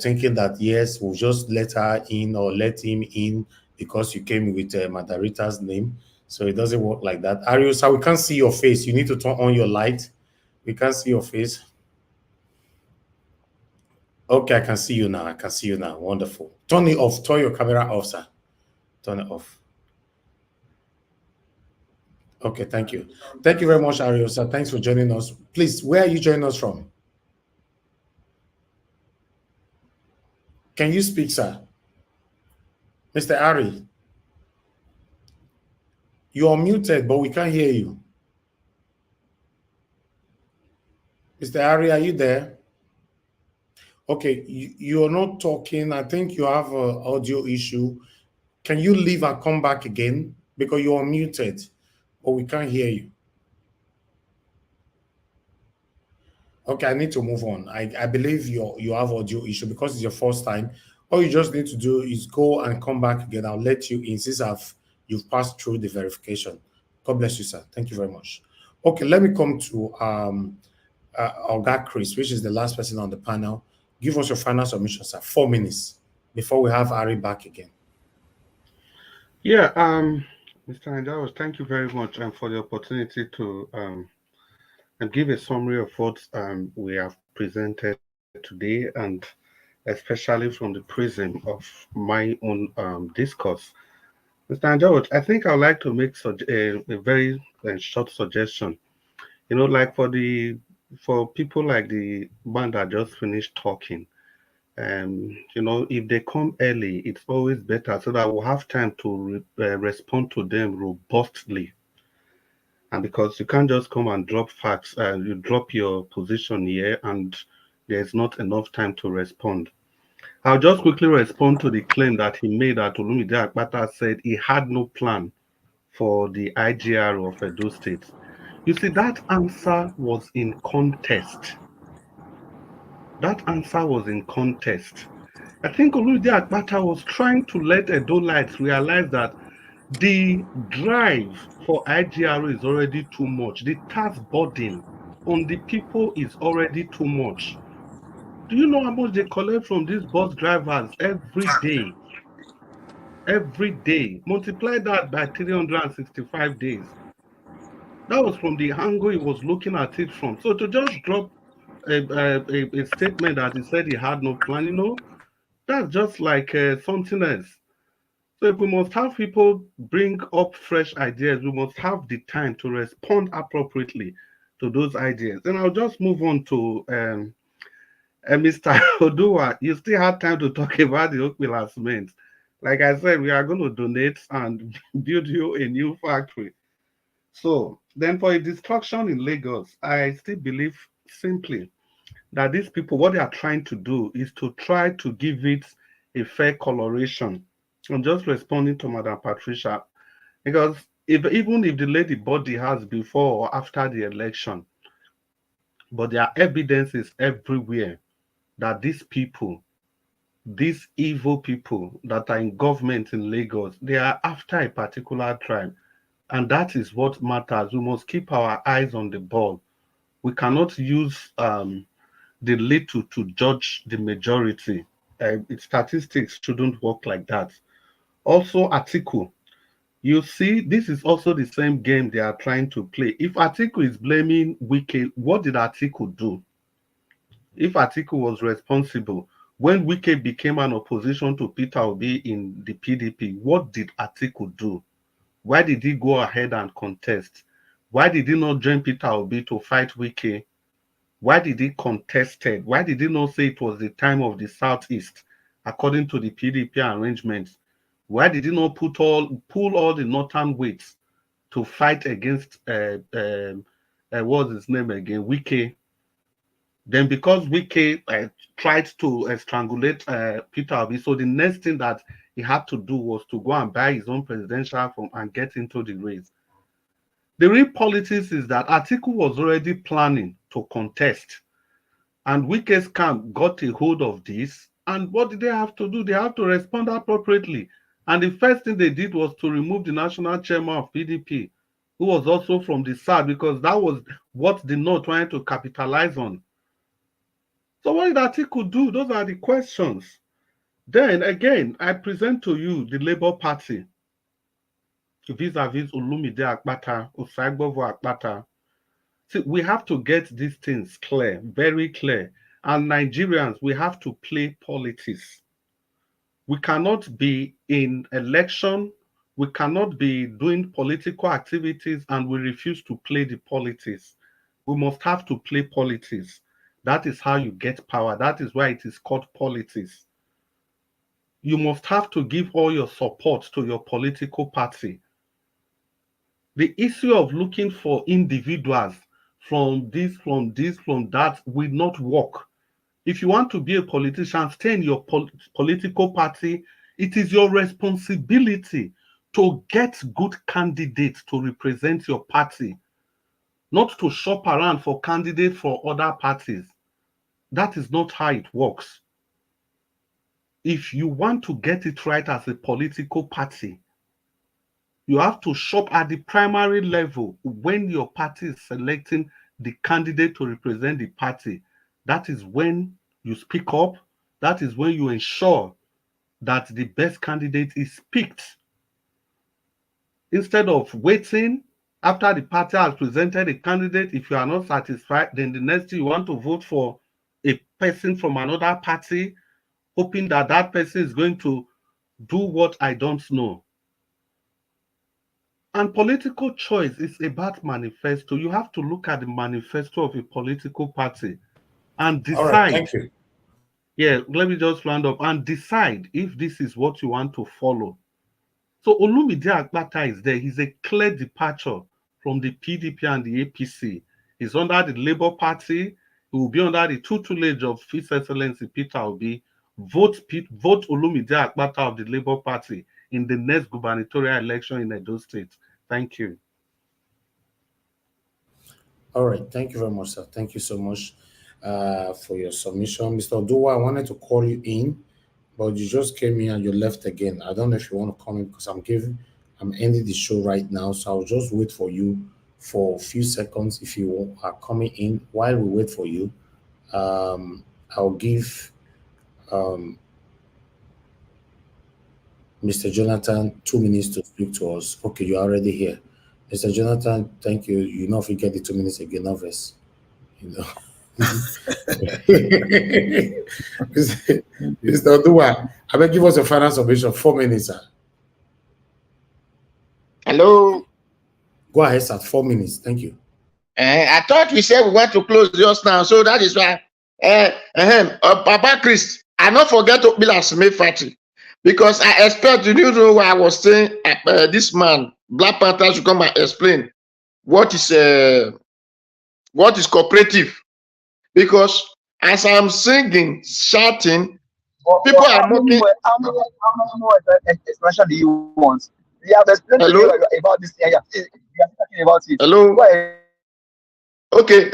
Speaker 4: thinking that, yes, we'll just let her in or let him in because you came with Mother Rita's name. So it doesn't work like that. Ariusa, we can't see your face. You need to turn on your light. We can't see your face. Okay, I can see you now. I can see you now. Wonderful. Turn it off. Turn your camera off, sir. Turn it off. Okay, thank you. Thank you very much, Ariosa. Thanks for joining us. Please, where are you joining us from? Can you speak, sir? Mr. Ari, you are muted, but we can't hear you. Mr. Ari, are you there? Okay, you're not talking. I think you have an audio issue. Can you leave and come back again? Because you are muted, but we can't hear you. Okay, I need to move on. I believe you have audio issue because it's your first time. All you just need to do is go and come back again. I'll let you in since you've passed through the verification. God bless you, sir. Thank you very much. Okay, let me come to Oga Chris, which is the last person on the panel. Give us your final submission, sir. 4 minutes before we have Ari back again.
Speaker 17: Yeah, Mr. Andaros, thank you very much for the opportunity to and give a summary of what we have presented today, and especially from the prism of my own discourse. Mr. Andaros, I think I would like to make a very short suggestion. Like for people like the man that just finished talking, if they come early, it's always better so that we'll have time to respond to them robustly. And because you can't just come and drop facts, you drop your position here and there's not enough time to respond. I'll just quickly respond to the claim that he made that Olumide Akpata said he had no plan for the IGR of Edo State. You see, that answer was in contest. That answer was in contest. I think Olumide Akpata was trying to let Edolites realize that the drive for IGR is already too much. The tax burden on the people is already too much. Do you know how much they collect from these bus drivers every day? Every day. Multiply that by 365 days. That was from the angle he was looking at it from. So to just drop a statement that he said he had no plan, that's just like something else. So if we must have people bring up fresh ideas, we must have the time to respond appropriately to those ideas. And I'll just move on to Mr. Odua. You still have time to talk about the Okpila cement. Like I said, we are going to donate and build you a new factory. So then for a destruction in Lagos, I still believe simply that these people, what they are trying to do is to try to give it a fair coloration. I'm just responding to Madam Patricia, because even if the lady body has before or after the election, but there are evidences everywhere that these people, these evil people that are in government in Lagos, they are after a particular tribe. And that is what matters. We must keep our eyes on the ball. We cannot use the little to judge the majority. Statistics shouldn't work like that. Also, Atiku, you see, this is also the same game they are trying to play. If Atiku is blaming Wike, what did Atiku do? If Atiku was responsible, when Wike became an opposition to Peter Obi in the PDP, what did Atiku do? Why did he go ahead and contest? Why did he not join Peter Obi to fight Wike? Why did he contest it? Why did he not say it was the time of the Southeast, according to the PDP arrangements? Why did he not pull all the northern weights to fight against what's his name again, Wike? Then because Wike tried to strangulate Peter Obi, so the next thing that he had to do was to go and buy his own presidential form and get into the race. The real politics is that Atiku was already planning to contest, and Wike's camp got a hold of this. And what did they have to do? They have to respond appropriately. And the first thing they did was to remove the national chairman of PDP, who was also from the South, because that was what the North wanted to capitalize on. So what did Atiku do? Those are the questions. Then again, I present to you the Labour Party vis-a-vis Olumide Akpata, Osagbovo Akpata. See, we have to get these things clear, very clear. And Nigerians, we have to play politics. We cannot be in election, we cannot be doing political activities, and we refuse to play the politics. We must have to play politics. That is how you get power. That is why it is called politics. You must have to give all your support to your political party. The issue of looking for individuals from this, from that will not work. If you want to be a politician, stay in your political party. It is your responsibility to get good candidates to represent your party, not to shop around for candidates for other parties. That is not how it works. If you want to get it right as a political party, you have to shop at the primary level when your party is selecting the candidate to represent the party. That is when you speak up. That is when you ensure that the best candidate is picked. Instead of waiting after the party has presented a candidate, if you are not satisfied, then the next thing you want to vote for a person from another party, hoping that that person is going to do what I don't know. And political choice is about manifesto. You have to look at the manifesto of a political party and decide.
Speaker 4: All right, thank you.
Speaker 17: Yeah, let me just round up and decide if this is what you want to follow. So Olumide Akpata is there. He's a clear departure from the PDP and the APC. He's under the Labour Party. He will be under the tutelage of His Excellency Peter Obi. Vote Olumide Akpata of the Labour Party in the next gubernatorial election in Edo State. Thank you.
Speaker 4: All right. Thank you very much, sir. Thank you so much for your submission. Mr. Oduwa, I wanted to call you in, but you just came in and you left again. I don't know if you want to come in because I'm ending the show right now. So I'll just wait for you for a few seconds if you are coming in. While we wait for you, I'll give Mr. Jonathan 2 minutes to speak to us. Okay, you're already here. Mr. Jonathan, thank you. You know if you get the 2 minutes again, novice. You know. Mr. Odua, I will give us a final submission. 4 minutes, sir.
Speaker 14: Hello.
Speaker 4: Go ahead, sir. 4 minutes. Thank you.
Speaker 14: I thought we said we want to close just now, so that is why. Papa Chris, I not forget to be as May factory because I expect you know why I was saying this man Black Panther should come and explain what is cooperative, because as I'm singing, shouting, People are mocking.
Speaker 7: How many more explanation do you want? You have explained to
Speaker 14: Hello?
Speaker 7: me about this thing. You are talking about it.
Speaker 14: Hello?
Speaker 7: Go ahead.
Speaker 14: Okay,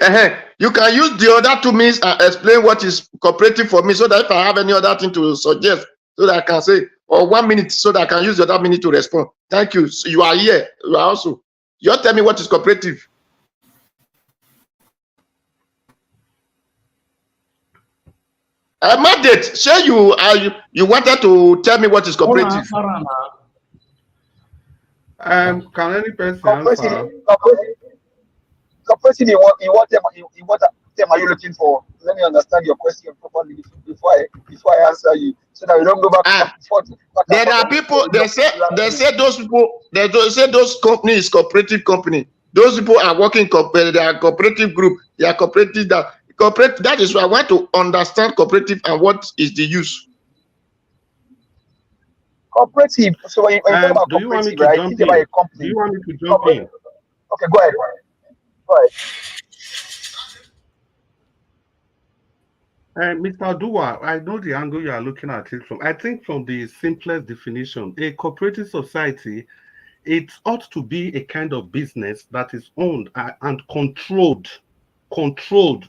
Speaker 14: you can use the other 2 minutes and explain what is cooperative for me, so that if I have any other thing to suggest, so that I can say, or 1 minute, so that I can use the other minute to respond. Thank you. So you are here. You are also. You tell me what is cooperative. Mandate, say you wanted to tell me what is cooperative.
Speaker 17: Can any person answer?
Speaker 7: Cooperative, in what term are you looking for? Let me understand your question properly before I answer you, so that we don't go back and forth.
Speaker 14: There are people. They say those people. They say those companies cooperative company. Those people are working. They are cooperative group. They are cooperative. That is why I want to understand cooperative and what is the use.
Speaker 7: Cooperative. So when you talk about
Speaker 17: do you want me
Speaker 7: cooperative,
Speaker 17: to
Speaker 7: right?
Speaker 17: jump
Speaker 7: Think about
Speaker 17: in?
Speaker 7: a company.
Speaker 17: Do you want me to jump in?
Speaker 7: Okay, go ahead. Go ahead.
Speaker 17: Mr. Dua, I know the angle you are looking at it from. I think from the simplest definition, a cooperative society, it ought to be a kind of business that is owned and controlled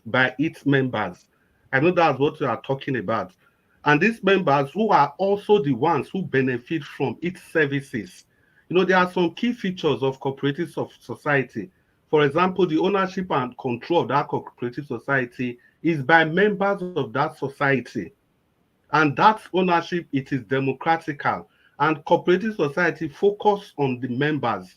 Speaker 17: by its members. I know that's what you are talking about. And these members who are also the ones who benefit from its services. You know, there are some key features of cooperative society. For example, the ownership and control of that cooperative society is by members of that society. And that ownership, it is democratical. And cooperative society focus on the members,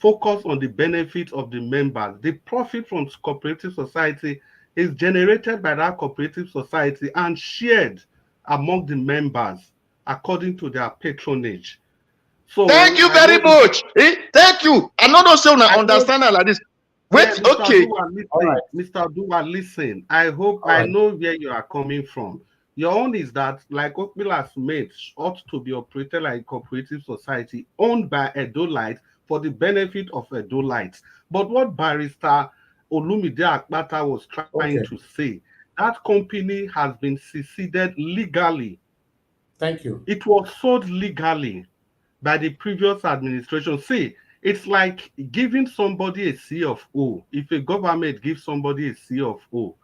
Speaker 17: focus on the benefit of the members. The profit from cooperative society is generated by that cooperative society and shared among the members according to their patronage. So
Speaker 14: thank you very much. Thank you. I'm not also understand like this. Wait,
Speaker 17: yeah,
Speaker 14: okay.
Speaker 17: Mr. Dua, listen. I hope I know where you are coming from. Your own is that, like Okmilas made, ought to be operated like a cooperative society owned by Edolites for the benefit of Edolites. But what Barrister Olumide Akpata was trying to say, that company has been seceded legally.
Speaker 13: Thank you.
Speaker 17: It was sold legally by the previous administration. See, it's like giving somebody a C of O. If a government gives somebody a C of O,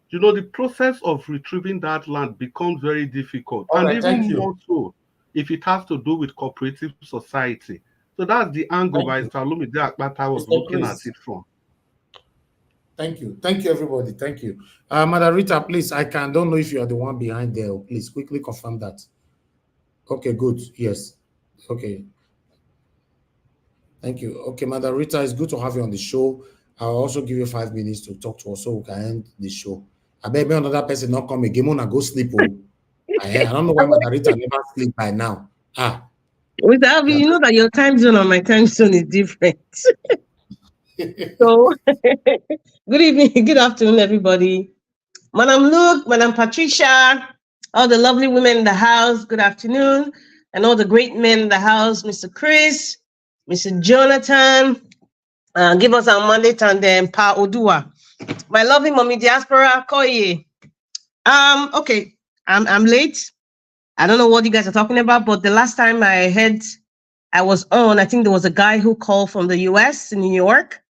Speaker 17: you know, the process of retrieving that land becomes very difficult. And even more so if it has to do with cooperative society. So that's the angle by Salomide Akpata was looking at it from.
Speaker 13: Thank you. Thank you, everybody. Thank you. Madam Rita, please, don't know if you are the one behind there. Please quickly confirm that. Okay, good. Yes. Okay. Thank you. Okay, Madam Rita, it's good to have you on the show. I'll also give you 5 minutes to talk to us so we can end the show. I bet another person not come again. I go sleep. I don't know why Madam Rita never sleep by now.
Speaker 20: With Abby, you know that your time zone and my time zone is different. So, good evening, good afternoon, everybody. Madam Luke, Madam Patricia, all the lovely women in the house, good afternoon. And all the great men in the house, Mr. Chris, Mr. Jonathan, give us our mandate, and then Pa Odua. My lovely mommy diaspora, Koye. Okay, I'm late. I don't know what you guys are talking about, but the last time I was on, I think there was a guy who called from the US in New York.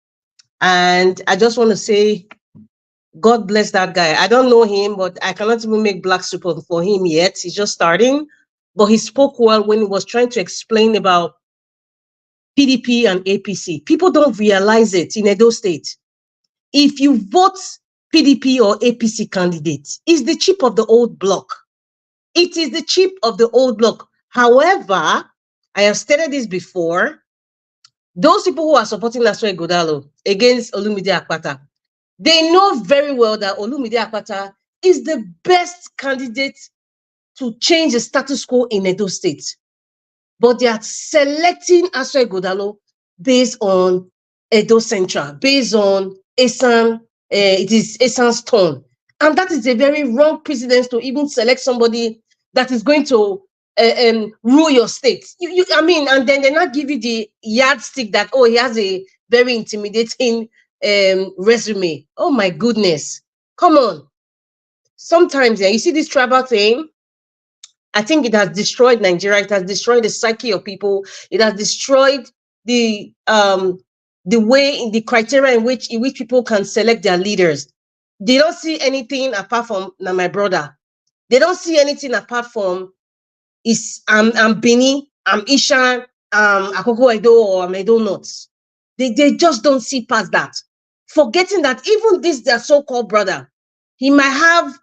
Speaker 20: And I just want to say, God bless that guy. I don't know him, but I cannot even make black soup for him yet. He's just starting. But he spoke well when he was trying to explain about PDP and APC. People don't realize it in Edo State. If you vote PDP or APC candidates, it's the chip of the old block. It is the chip of the old block. However, I have stated this before, those people who are supporting Laswe Godalo against Olumide Akpata, they know very well that Olumide Akpata is the best candidate to change the status quo in Edo State. But they are selecting Laswe Godalo based on Edo Central, based on Esan, it is Esan's turn. And that is a very wrong precedence to even select somebody that is going to rule your state. I mean, and then they not give you the yardstick that, oh, he has a very intimidating resume. Oh my goodness. Come on. Sometimes, yeah, you see this tribal thing, I think it has destroyed Nigeria. It has destroyed the psyche of people. It has destroyed the way, the criteria in which people can select their leaders. They don't see anything apart from my brother. They don't see anything apart from I'm Beni, I'm Ishan, Akoko Edo, or I'm Edo Nuts. They just don't see past that. Forgetting that even this their so-called brother, he might have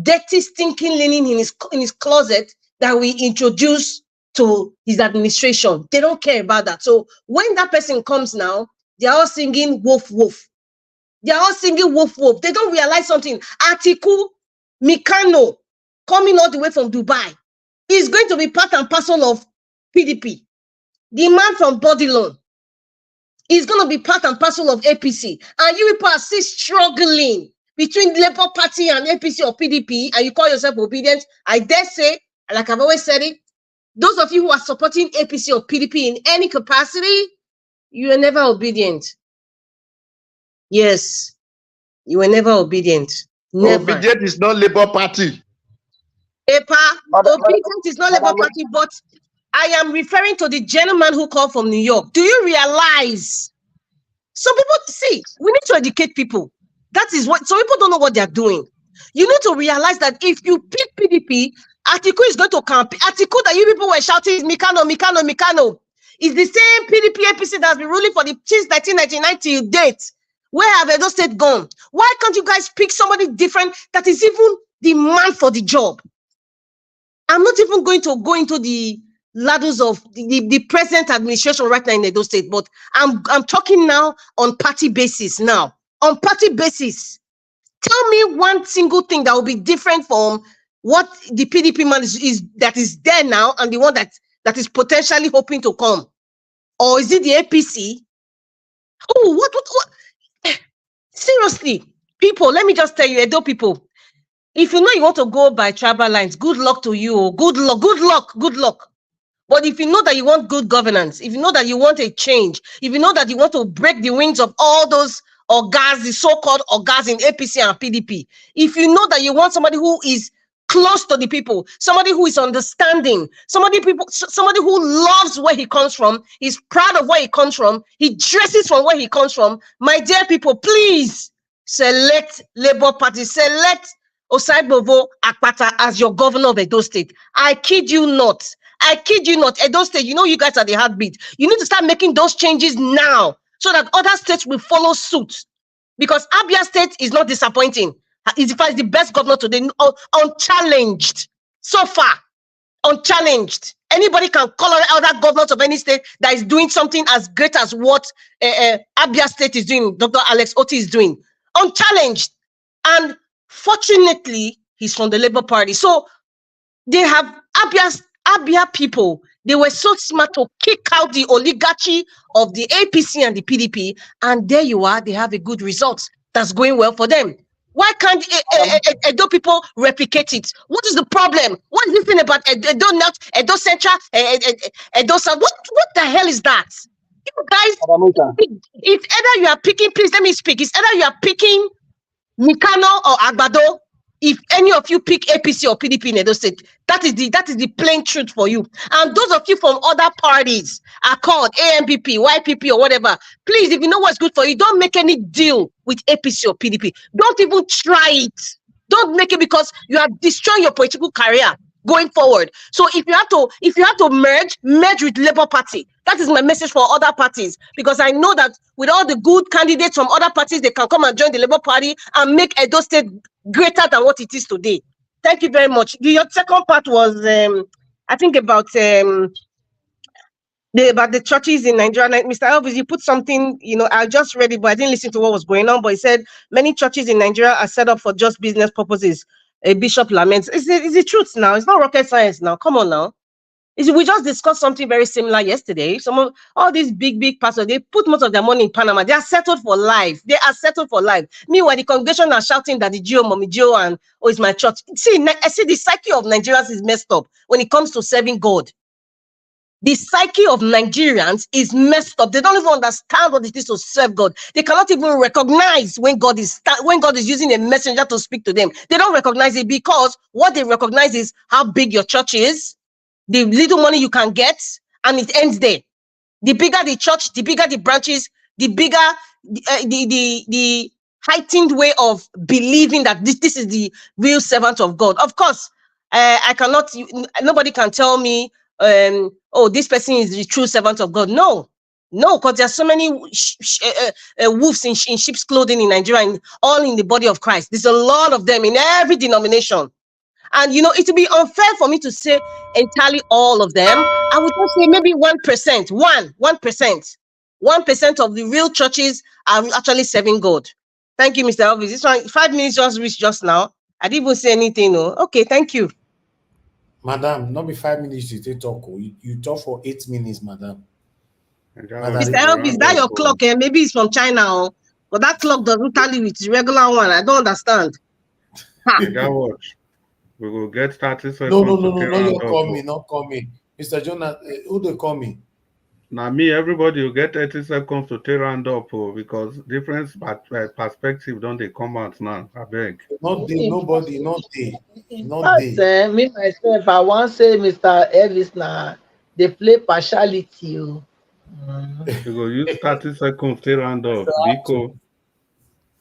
Speaker 20: dirty, stinking linen in his closet that we introduce to his administration. They don't care about that. So when that person comes now, they're all singing woof woof. They're all singing woof woof. They don't realize something. Atiku Mikano coming all the way from Dubai is going to be part and parcel of PDP. The man from Bodilon is going to be part and parcel of APC. And you people are still struggling between Labour Party and APC or PDP, and you call yourself obedient. I dare say, like I've always said it, those of you who are supporting APC or PDP in any capacity, you are never obedient. Yes, you were never obedient. Never.
Speaker 14: Obedient is not Labour Party.
Speaker 20: Obedient is not Labour Party, but I am referring to the gentleman who called from New York. Do you realize? Some people, see, we need to educate people. That is what, some people don't know what they're doing. You need to realize that if you pick PDP, Atiku is going to campaign. Atiku that you people were shouting is Mikano, Mikano, Mikano. Is the same PDP APC that's been ruling for since 1999 till date. Where have Edo State gone? Why can't you guys pick somebody different that is even the man for the job? I'm not even going to go into the ladders of the present administration right now in Edo State, but I'm talking now on party basis now. On party basis. Tell me one single thing that will be different from what the PDP man is that is there now and the one that is potentially hoping to come. Or is it the APC? Oh, what? Seriously, people, let me just tell you, Edo people, if you know you want to go by tribal lines, good luck to you. Good luck, good luck, good luck. But if you know that you want good governance, if you know that you want a change, if you know that you want to break the wings of all those orgas, the so-called orgas in APC and PDP, if you know that you want somebody who is close to the people, somebody who is understanding, somebody who loves where he comes from, he's proud of where he comes from, he dresses from where he comes from, my dear people, please select Labour Party, select Osai Bovo Akpata as your governor of Edo State. I kid you not. I kid you not. Edo State, you know you guys are the heartbeat. You need to start making those changes now so that other states will follow suit. Because Abia State is not disappointing. It's the best governor today, unchallenged. So far, unchallenged. Anybody can call other governors of any state that is doing something as great as what Abia State is doing, Dr. Alex Oti is doing. Unchallenged. And fortunately, he's from the Labour Party. So they have Abia people, they were so smart to kick out the oligarchy of the APC and the PDP, and there you are, they have a good result that's going well for them. Why can't Edo people replicate it? What is the problem? What is this thing about Edo North, Edo Central, Edo South? What the hell is that? You guys, it's either you are picking, please let me speak, it's either you are picking Mikano or Agbado. If any of you pick APC or PDP in Edo State, that is the plain truth for you. And those of you from other parties, Accord, AMPP, YPP, or whatever, please, if you know what's good for you, don't make any deal with APC or PDP. Don't even try it. Don't make it, because you are destroying your political career going forward. So if you have to merge with Labour Party. That is my message for other parties, because I know that with all the good candidates from other parties, they can come and join the Labour Party and make Edo State greater than what it is today. Thank you very much. Your second part was, I think, about the churches in Nigeria. Mr. Elvis, you put something, I just read it, but I didn't listen to what was going on. But he said many churches in Nigeria are set up for just business purposes. A bishop laments. It's the truth now. It's not rocket science now. Come on now. We just discussed something very similar yesterday. All these big pastors, they put most of their money in Panama. They are settled for life. They are settled for life. Meanwhile, the congregation are shouting that the Gio, Mommy Gio, and it's my church. See, I see the psyche of Nigerians is messed up when it comes to serving God. The psyche of Nigerians is messed up. They don't even understand what it is to serve God. They cannot even recognize when God is using a messenger to speak to them. They don't recognize it because what they recognize is how big your church is, the little money you can get, and it ends there. The bigger the church, the bigger the branches, the bigger the heightened way of believing that this is the real servant of God. Of course, I cannot. Nobody can tell me, oh, this person is the true servant of God. No, because there are so many wolves in sheep's clothing in Nigeria, and all in the body of Christ. There's a lot of them in every denomination. And it would be unfair for me to say entirely all of them. I would just say maybe 1%, 1% of the real churches are actually serving God. Thank you, Mr. Elvis. This one, 5 minutes just reached just now. I didn't even say anything. No. Okay, thank you.
Speaker 4: Madam, not be 5 minutes you talk. You talk for 8 minutes, madam.
Speaker 20: Mr. Elvis, that your clock, maybe it's from China, but that clock doesn't tally with the regular one. I don't understand.
Speaker 17: We will get 30 seconds.
Speaker 4: No, you not call me. Mr. Jonah, who they call me?
Speaker 17: Now me, everybody will get 30 seconds to tear round up because different perspective don't they come out now. I beg.
Speaker 4: Not they, nobody, not they.
Speaker 11: Me myself, I want to say Mr. Elvis now, they play partiality.
Speaker 17: You go use 30 seconds to round up. Biko.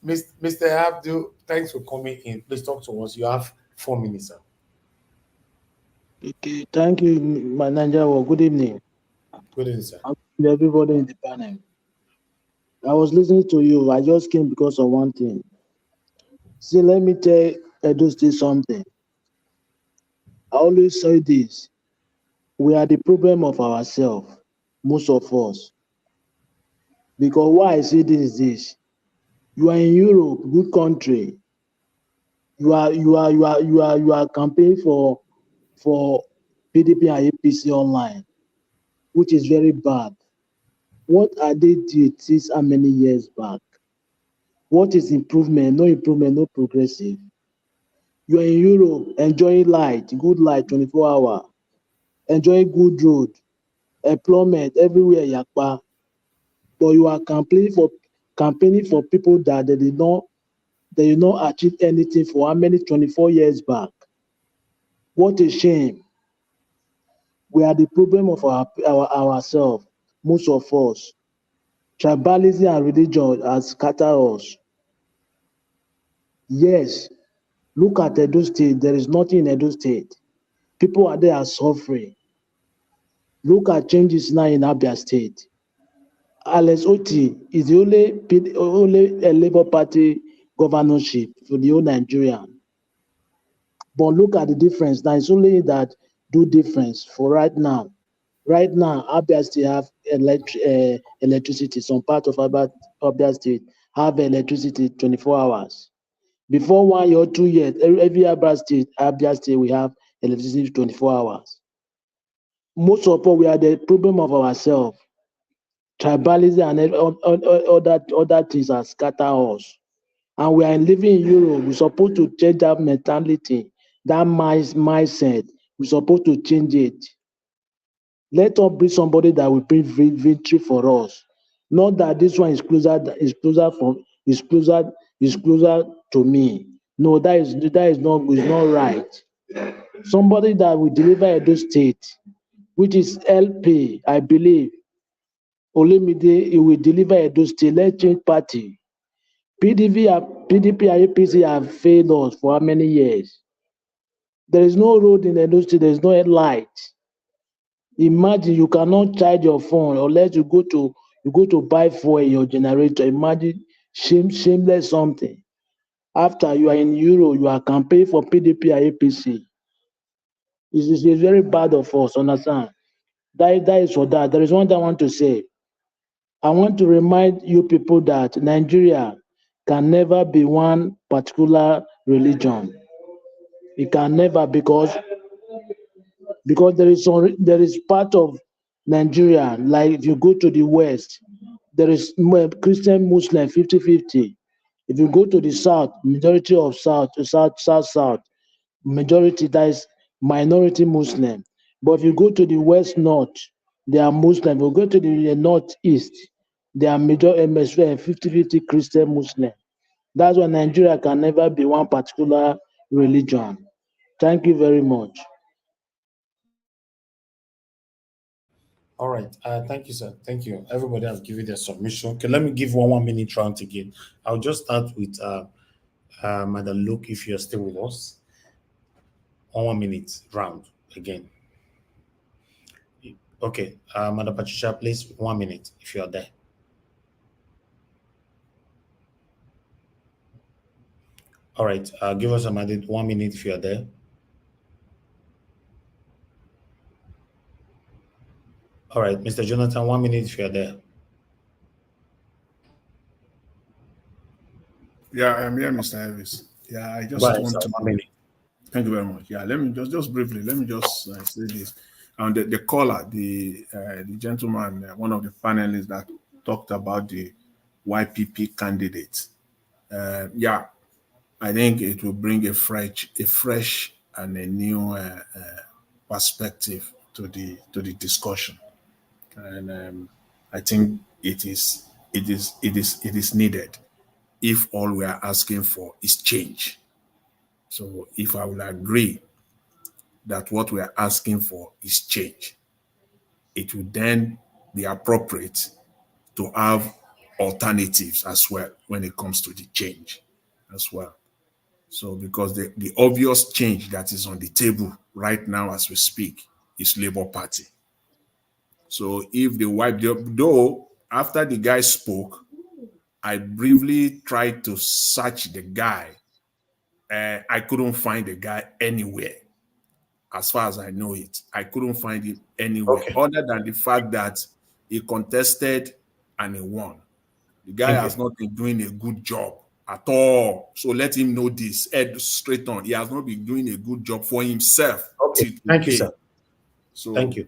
Speaker 4: Mr. Abdul, thanks for coming in. Please talk to us. You have 4 minutes, sir.
Speaker 21: Okay, thank you, my Nigeria. Good evening.
Speaker 4: Good evening, sir.
Speaker 21: Everybody in the panel. I was listening to you. I just came because of one thing. See, let me tell Edo State something. I always say this. We are the problem of ourselves, most of us. Because why I say this is this. You are in Europe, good country. You are campaigning for PDP and APC online, which is very bad. What are they did since how many years back? What is improvement? No improvement, no progressive. You are in Europe, enjoying light, good light, 24 hours, enjoying good road, employment everywhere, yakpa. But you are campaigning for people that they did not achieve anything for how many 24 years back. What a shame. We are the problem of ourselves, most of us. Tribalism and religion has scattered us. Yes, look at Edo State. There is nothing in Edo State. People are there are suffering. Look at changes now in Abia State. Alex Oti is the only Labour Party governorship for the whole Nigeria. But look at the difference. Now it's only that do difference for right now. Right now, Abia State have electricity. Some part of Abia State have electricity 24 hours. Before 1 year or 2 years, every Abia State we have electricity 24 hours. Most of all, we are the problem of ourselves. Tribalism and other things are scatter us. And we are living in Europe. We're supposed to change that mentality, that mindset. We're supposed to change it. Let us bring somebody that will bring victory for us. Not that this one is closer to me. No, that is not right. Somebody that will deliver Edo State, which is LP, I believe. Olemide, he will deliver Edo State. Let's change party. PDP and APC have failed us for how many years? There is no road in Edo State. There is no light. Imagine you cannot charge your phone unless you go to buy fuel in your generator. Imagine shameless something. After you are in Euro, you are campaigning for PDP and APC. It's very bad of us, understand? That is for that. There is one thing I want to say. I want to remind you people that Nigeria can never be one particular religion. It can never because there is part of Nigeria, like if you go to the West, there is Christian Muslim 50-50. If you go to the South, majority of South, majority that is minority Muslim. But if you go to the West North, They are Muslim. We go to the northeast. They are major MS 50-50 Christian Muslim. That's why Nigeria can never be one particular religion. Thank you very much.
Speaker 4: All right. Thank you, sir. Thank you. Everybody has given their submission. Okay, let me give 1 minute round again. I'll just start with Madam Luke, if you're still with us. 1 minute round again. Okay, Madam Patricia, please, 1 minute if you're there. All right, give us a minute, 1 minute if you're there. All right, Mr. Jonathan, 1 minute if you're there.
Speaker 15: Yeah, I'm here, Mr. Elvis. Yeah, I just want to.
Speaker 4: 1 minute.
Speaker 15: Thank you very much. Yeah, let me just briefly, let me just say this. And the caller, the gentleman, one of the panelists that talked about the YPP candidates. Yeah, I think it will bring a fresh and a new perspective to the discussion, and I think it is needed if all we are asking for is change. So if I will agree that what we are asking for is change, it will then be appropriate to have alternatives as well when it comes to the change as well. So because the obvious change that is on the table right now as we speak is Labour Party. So if they wipe though after the guy spoke, I briefly tried to search the guy. I couldn't find the guy anywhere. As far as I know it, I couldn't find it anywhere other than the fact that he contested and he won. The guy has not been doing a good job at all. So let him know this. Head straight on. He has not been doing a good job for himself.
Speaker 4: Okay. Thank you, sir.
Speaker 15: So
Speaker 4: thank you.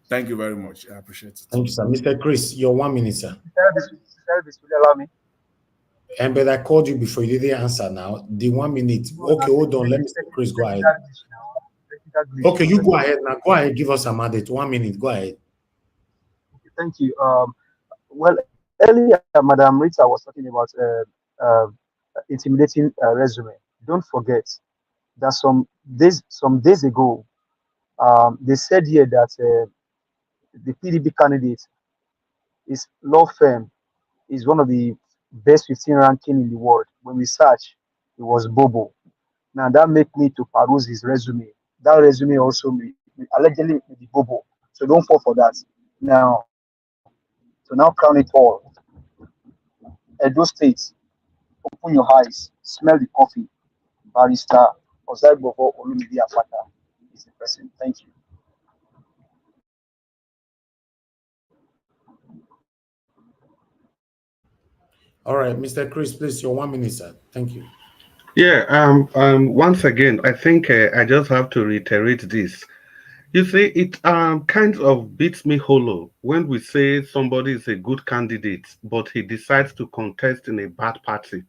Speaker 15: Thank you very much. I appreciate it.
Speaker 4: Thank you, sir. Mr. Chris, your 1 minute, sir.
Speaker 7: Service, will you allow me?
Speaker 4: And but I called you before, you didn't answer now. The 1 minute. Okay, hold on. Let Mr. Chris go ahead. Okay, you go ahead now. Go ahead, give us a mandate. 1 minute. Go ahead.
Speaker 7: Thank you. Well, earlier, Madam Rita was talking about intimidating resume. Don't forget that some days ago, they said here that the PDP candidate, his law firm, is one of the best 15 ranking in the world. When we search, it was Bobo. Now that make me to peruse his resume. That resume also allegedly the Bobo. So don't fall for that. Now, to now crown it all, Edo State, open your eyes, smell the coffee. Barrister Ozaibovo Olumide Afata is the person. Thank you.
Speaker 4: All right, Mr. Chris, please, your 1 minute, sir. Thank you.
Speaker 17: Yeah, once again, I think I just have to reiterate this. You see, it kind of beats me hollow when we say somebody is a good candidate, but he decides to contest in a bad party.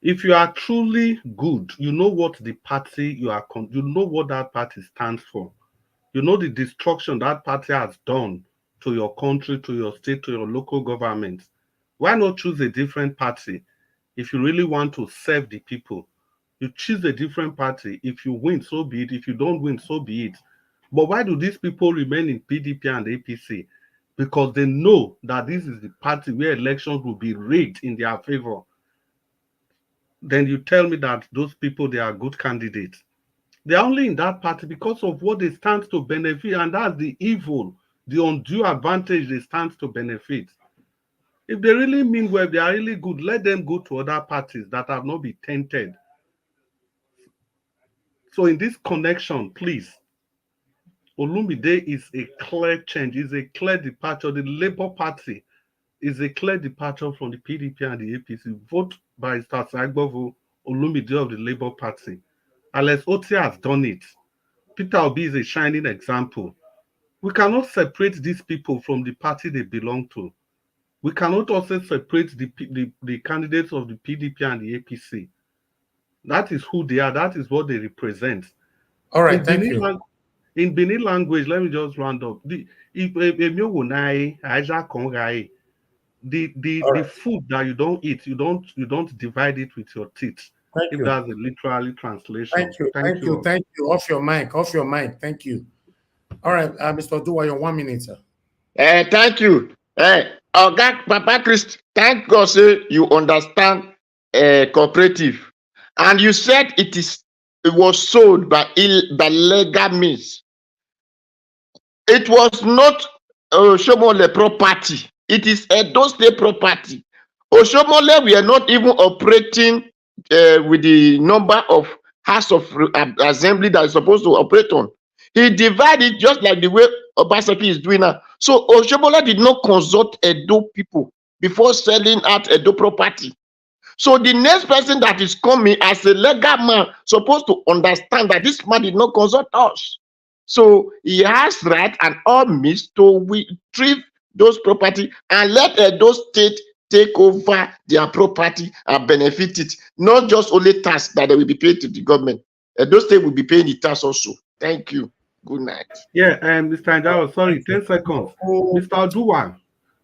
Speaker 17: If you are truly good, you know what the party you know what that party stands for. You know the destruction that party has done to your country, to your state, to your local government. Why not choose a different party if you really want to serve the people? You choose a different party. If you win, so be it. If you don't win, so be it. But why do these people remain in PDP and APC? Because they know that this is the party where elections will be rigged in their favor. Then you tell me that those people, they are good candidates. They're only in that party because of what they stand to benefit, and that's the evil, the undue advantage they stand to benefit. If they really mean well, if they are really good, let them go to other parties that have not been tainted. So in this connection, please, Olumide is a clear change, is a clear departure. The Labour Party is a clear departure from the PDP and the APC. Vote by Agbovo Olumide of the Labour Party. Alex Otti has done it. Peter Obi is a shining example. We cannot separate these people from the party they belong to. We cannot also separate the candidates of the PDP and the APC. That is who they are. That is what they represent.
Speaker 4: All right, thank you.
Speaker 17: In Benin language, let me just round up. The food that you don't eat, you don't divide it with your teeth.
Speaker 13: Thank
Speaker 17: If
Speaker 13: you.
Speaker 17: that's a literally translation.
Speaker 13: Thank you. Off your mic. Thank you. All right, Mr. Dua, your 1 minute, sir.
Speaker 14: Thank you. God, Papa Christ, thank God, sir, you understand cooperative. And you said it was sold by legal means. It was not Oshomole property. It is Edo State property. Oshomole, we are not even operating with the number of House of Assembly that is supposed to operate on. He divided just like the way Obaseki is doing now. So Oshomole did not consult Edo people before selling out Edo property. So the next person that is coming as a legal man supposed to understand that this man did not consult us. So he has right and all means to retrieve those property and let those state take over their property and benefit it. Not just only tax that they will be paid to the government. Those state will be paying the tax also. Thank you. Good night.
Speaker 17: Yeah, and Mr. Njao, sorry, 10 seconds. Mr. Duwa,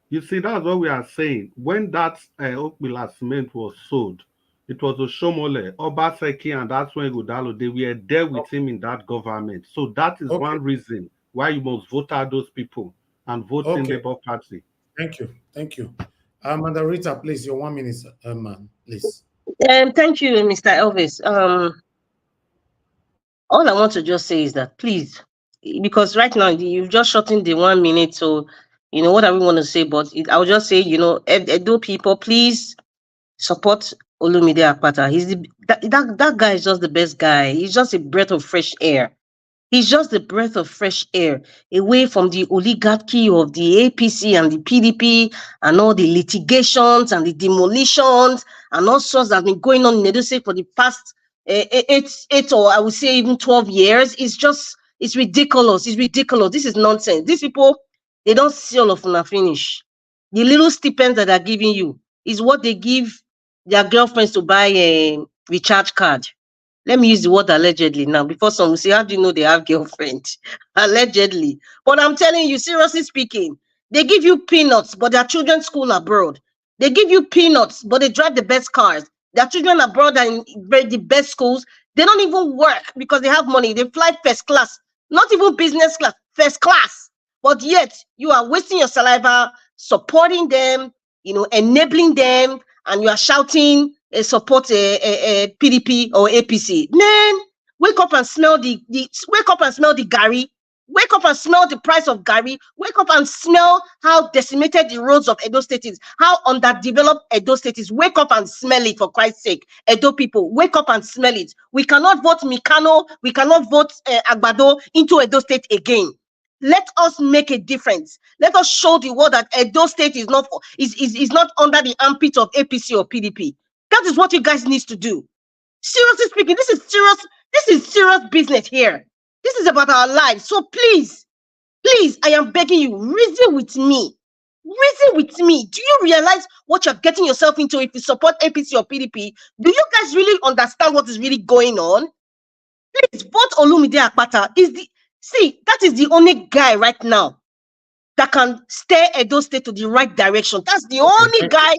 Speaker 17: you see, that's what we are saying. When that Okmila cement was sold, it was Oshomole, Obaseki, and that's when Godalo, they were there with him in that government. So that is one reason why you must vote out those people and vote in Labour Party.
Speaker 13: Thank you. Madam Rita, please, your 1 minute, man, please.
Speaker 20: Thank you, Mr. Elvis. All I want to just say is that, please, because right now you've just shortened the 1 minute, so you know what I want to say, but I'll just say, Edo people, please support Olumide Akpata. He's that guy is just the best guy. He's just a breath of fresh air. He's just the breath of fresh air away from the oligarchy of the APC and the PDP and all the litigations and the demolitions and all sorts that have been going on in Edo State for the past 8 or I would say even 12 years. It's ridiculous. It's ridiculous. This is nonsense. These people, they don't see all of them finish. The little stipends that they're giving you is what they give their girlfriends to buy a recharge card. Let me use the word allegedly now, before some will say, how do you know they have girlfriends? Allegedly. But I'm telling you, seriously speaking, they give you peanuts, but their children school abroad. They give you peanuts, but they drive the best cars. Their children abroad are in the best schools. They don't even work because they have money. They fly first class, not even business class, first class. But yet, you are wasting your saliva, supporting them, enabling them, and you are shouting, support PDP or APC. Man, wake up and smell the gari. Wake up and smell the price of gari. Wake up and smell how decimated the roads of Edo State is. How underdeveloped Edo State is. Wake up and smell it, for Christ's sake. Edo people, wake up and smell it. We cannot vote Mikano. We cannot vote Agbado into Edo State again. Let us make a difference. Let us show the world that Edo State is not under the armpit of APC or PDP. That is what you guys need to do. Seriously speaking, this is serious business here. This is about our lives. So please, I am begging you, reason with me. Reason with me. Do you realize what you're getting yourself into if you support APC or PDP? Do you guys really understand what is really going on? Please vote Olumide Akpata. That is the only guy right now that can steer Edo State to the right direction. That's the only guy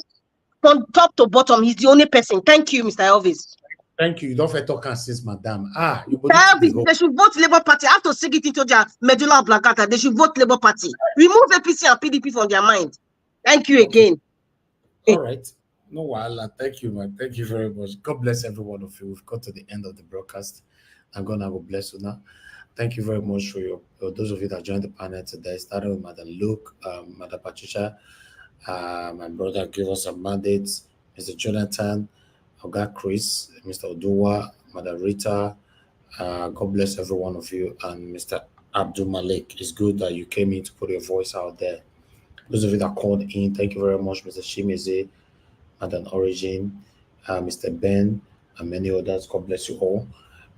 Speaker 20: from top to bottom. He's the only person. Thank you, Mr. Elvis.
Speaker 13: Thank you. You don't have to talk and since, madam.
Speaker 20: They should vote Labour Party. I have to sink it into their medulla oblongata. They should vote Labour Party. Remove APC and PDP from their mind. Thank you again.
Speaker 13: All right. No, Wala. Thank you, man. Thank you very much. God bless every one of you. We've got to the end of the broadcast. I'm going to bless you now. Thank you very much for those of you that joined the panel today. Starting with Madam Luke, Madam Patricia, my brother gave us some mandates, Mr. Jonathan, Oga Chris, Mr. Oduwa, Madam Rita. God bless every one of you, and Mr. Abdul Malik. It's good that you came in to put your voice out there. Those of you that called in, thank you very much, Mr. Shimize, Madam Origin, Mr. Ben, and many others. God bless you all.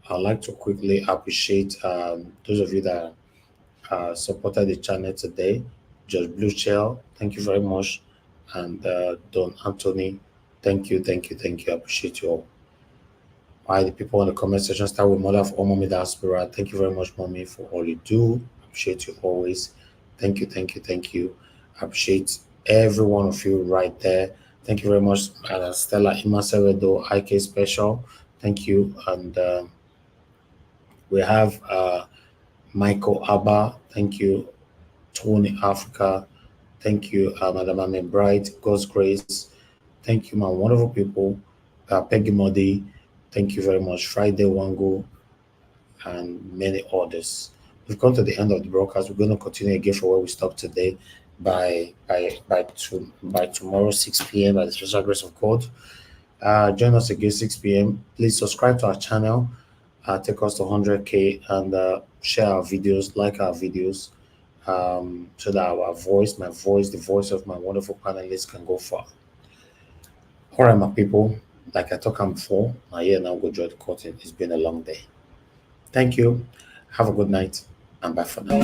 Speaker 13: I'd like to quickly appreciate those of you that supported the channel today. Judge Blue Shell, thank you very much. And Don Anthony, thank you. I appreciate you all.
Speaker 4: Why the people in the comment section start with Mother of all Mommy Diaspora. Thank you very much, Mommy, for all you do. Appreciate you always. Thank you, thank you, thank you. Appreciate every one of you right there. Thank you very much, Stella Imaseredo, IK Special. Thank you. And we have Michael Abba. Thank you. Tony Africa. Thank you, Madam Ame Bright. God's Grace. Thank you, my wonderful people. Peggy Modi. Thank you very much. Friday Wango and many others. We've come to the end of the broadcast. We're going to continue again for where we stopped today by tomorrow 6 p.m. by the special grace of God. Join us again 6 p.m. Please subscribe to our channel. Take us to 100K and share our videos, like our videos, so that our voice, my voice, the voice of my wonderful panelists can go far. All right, my people. Like I talked on before, now go join the curtain. It's been a long day. Thank you. Have a good night and bye for now.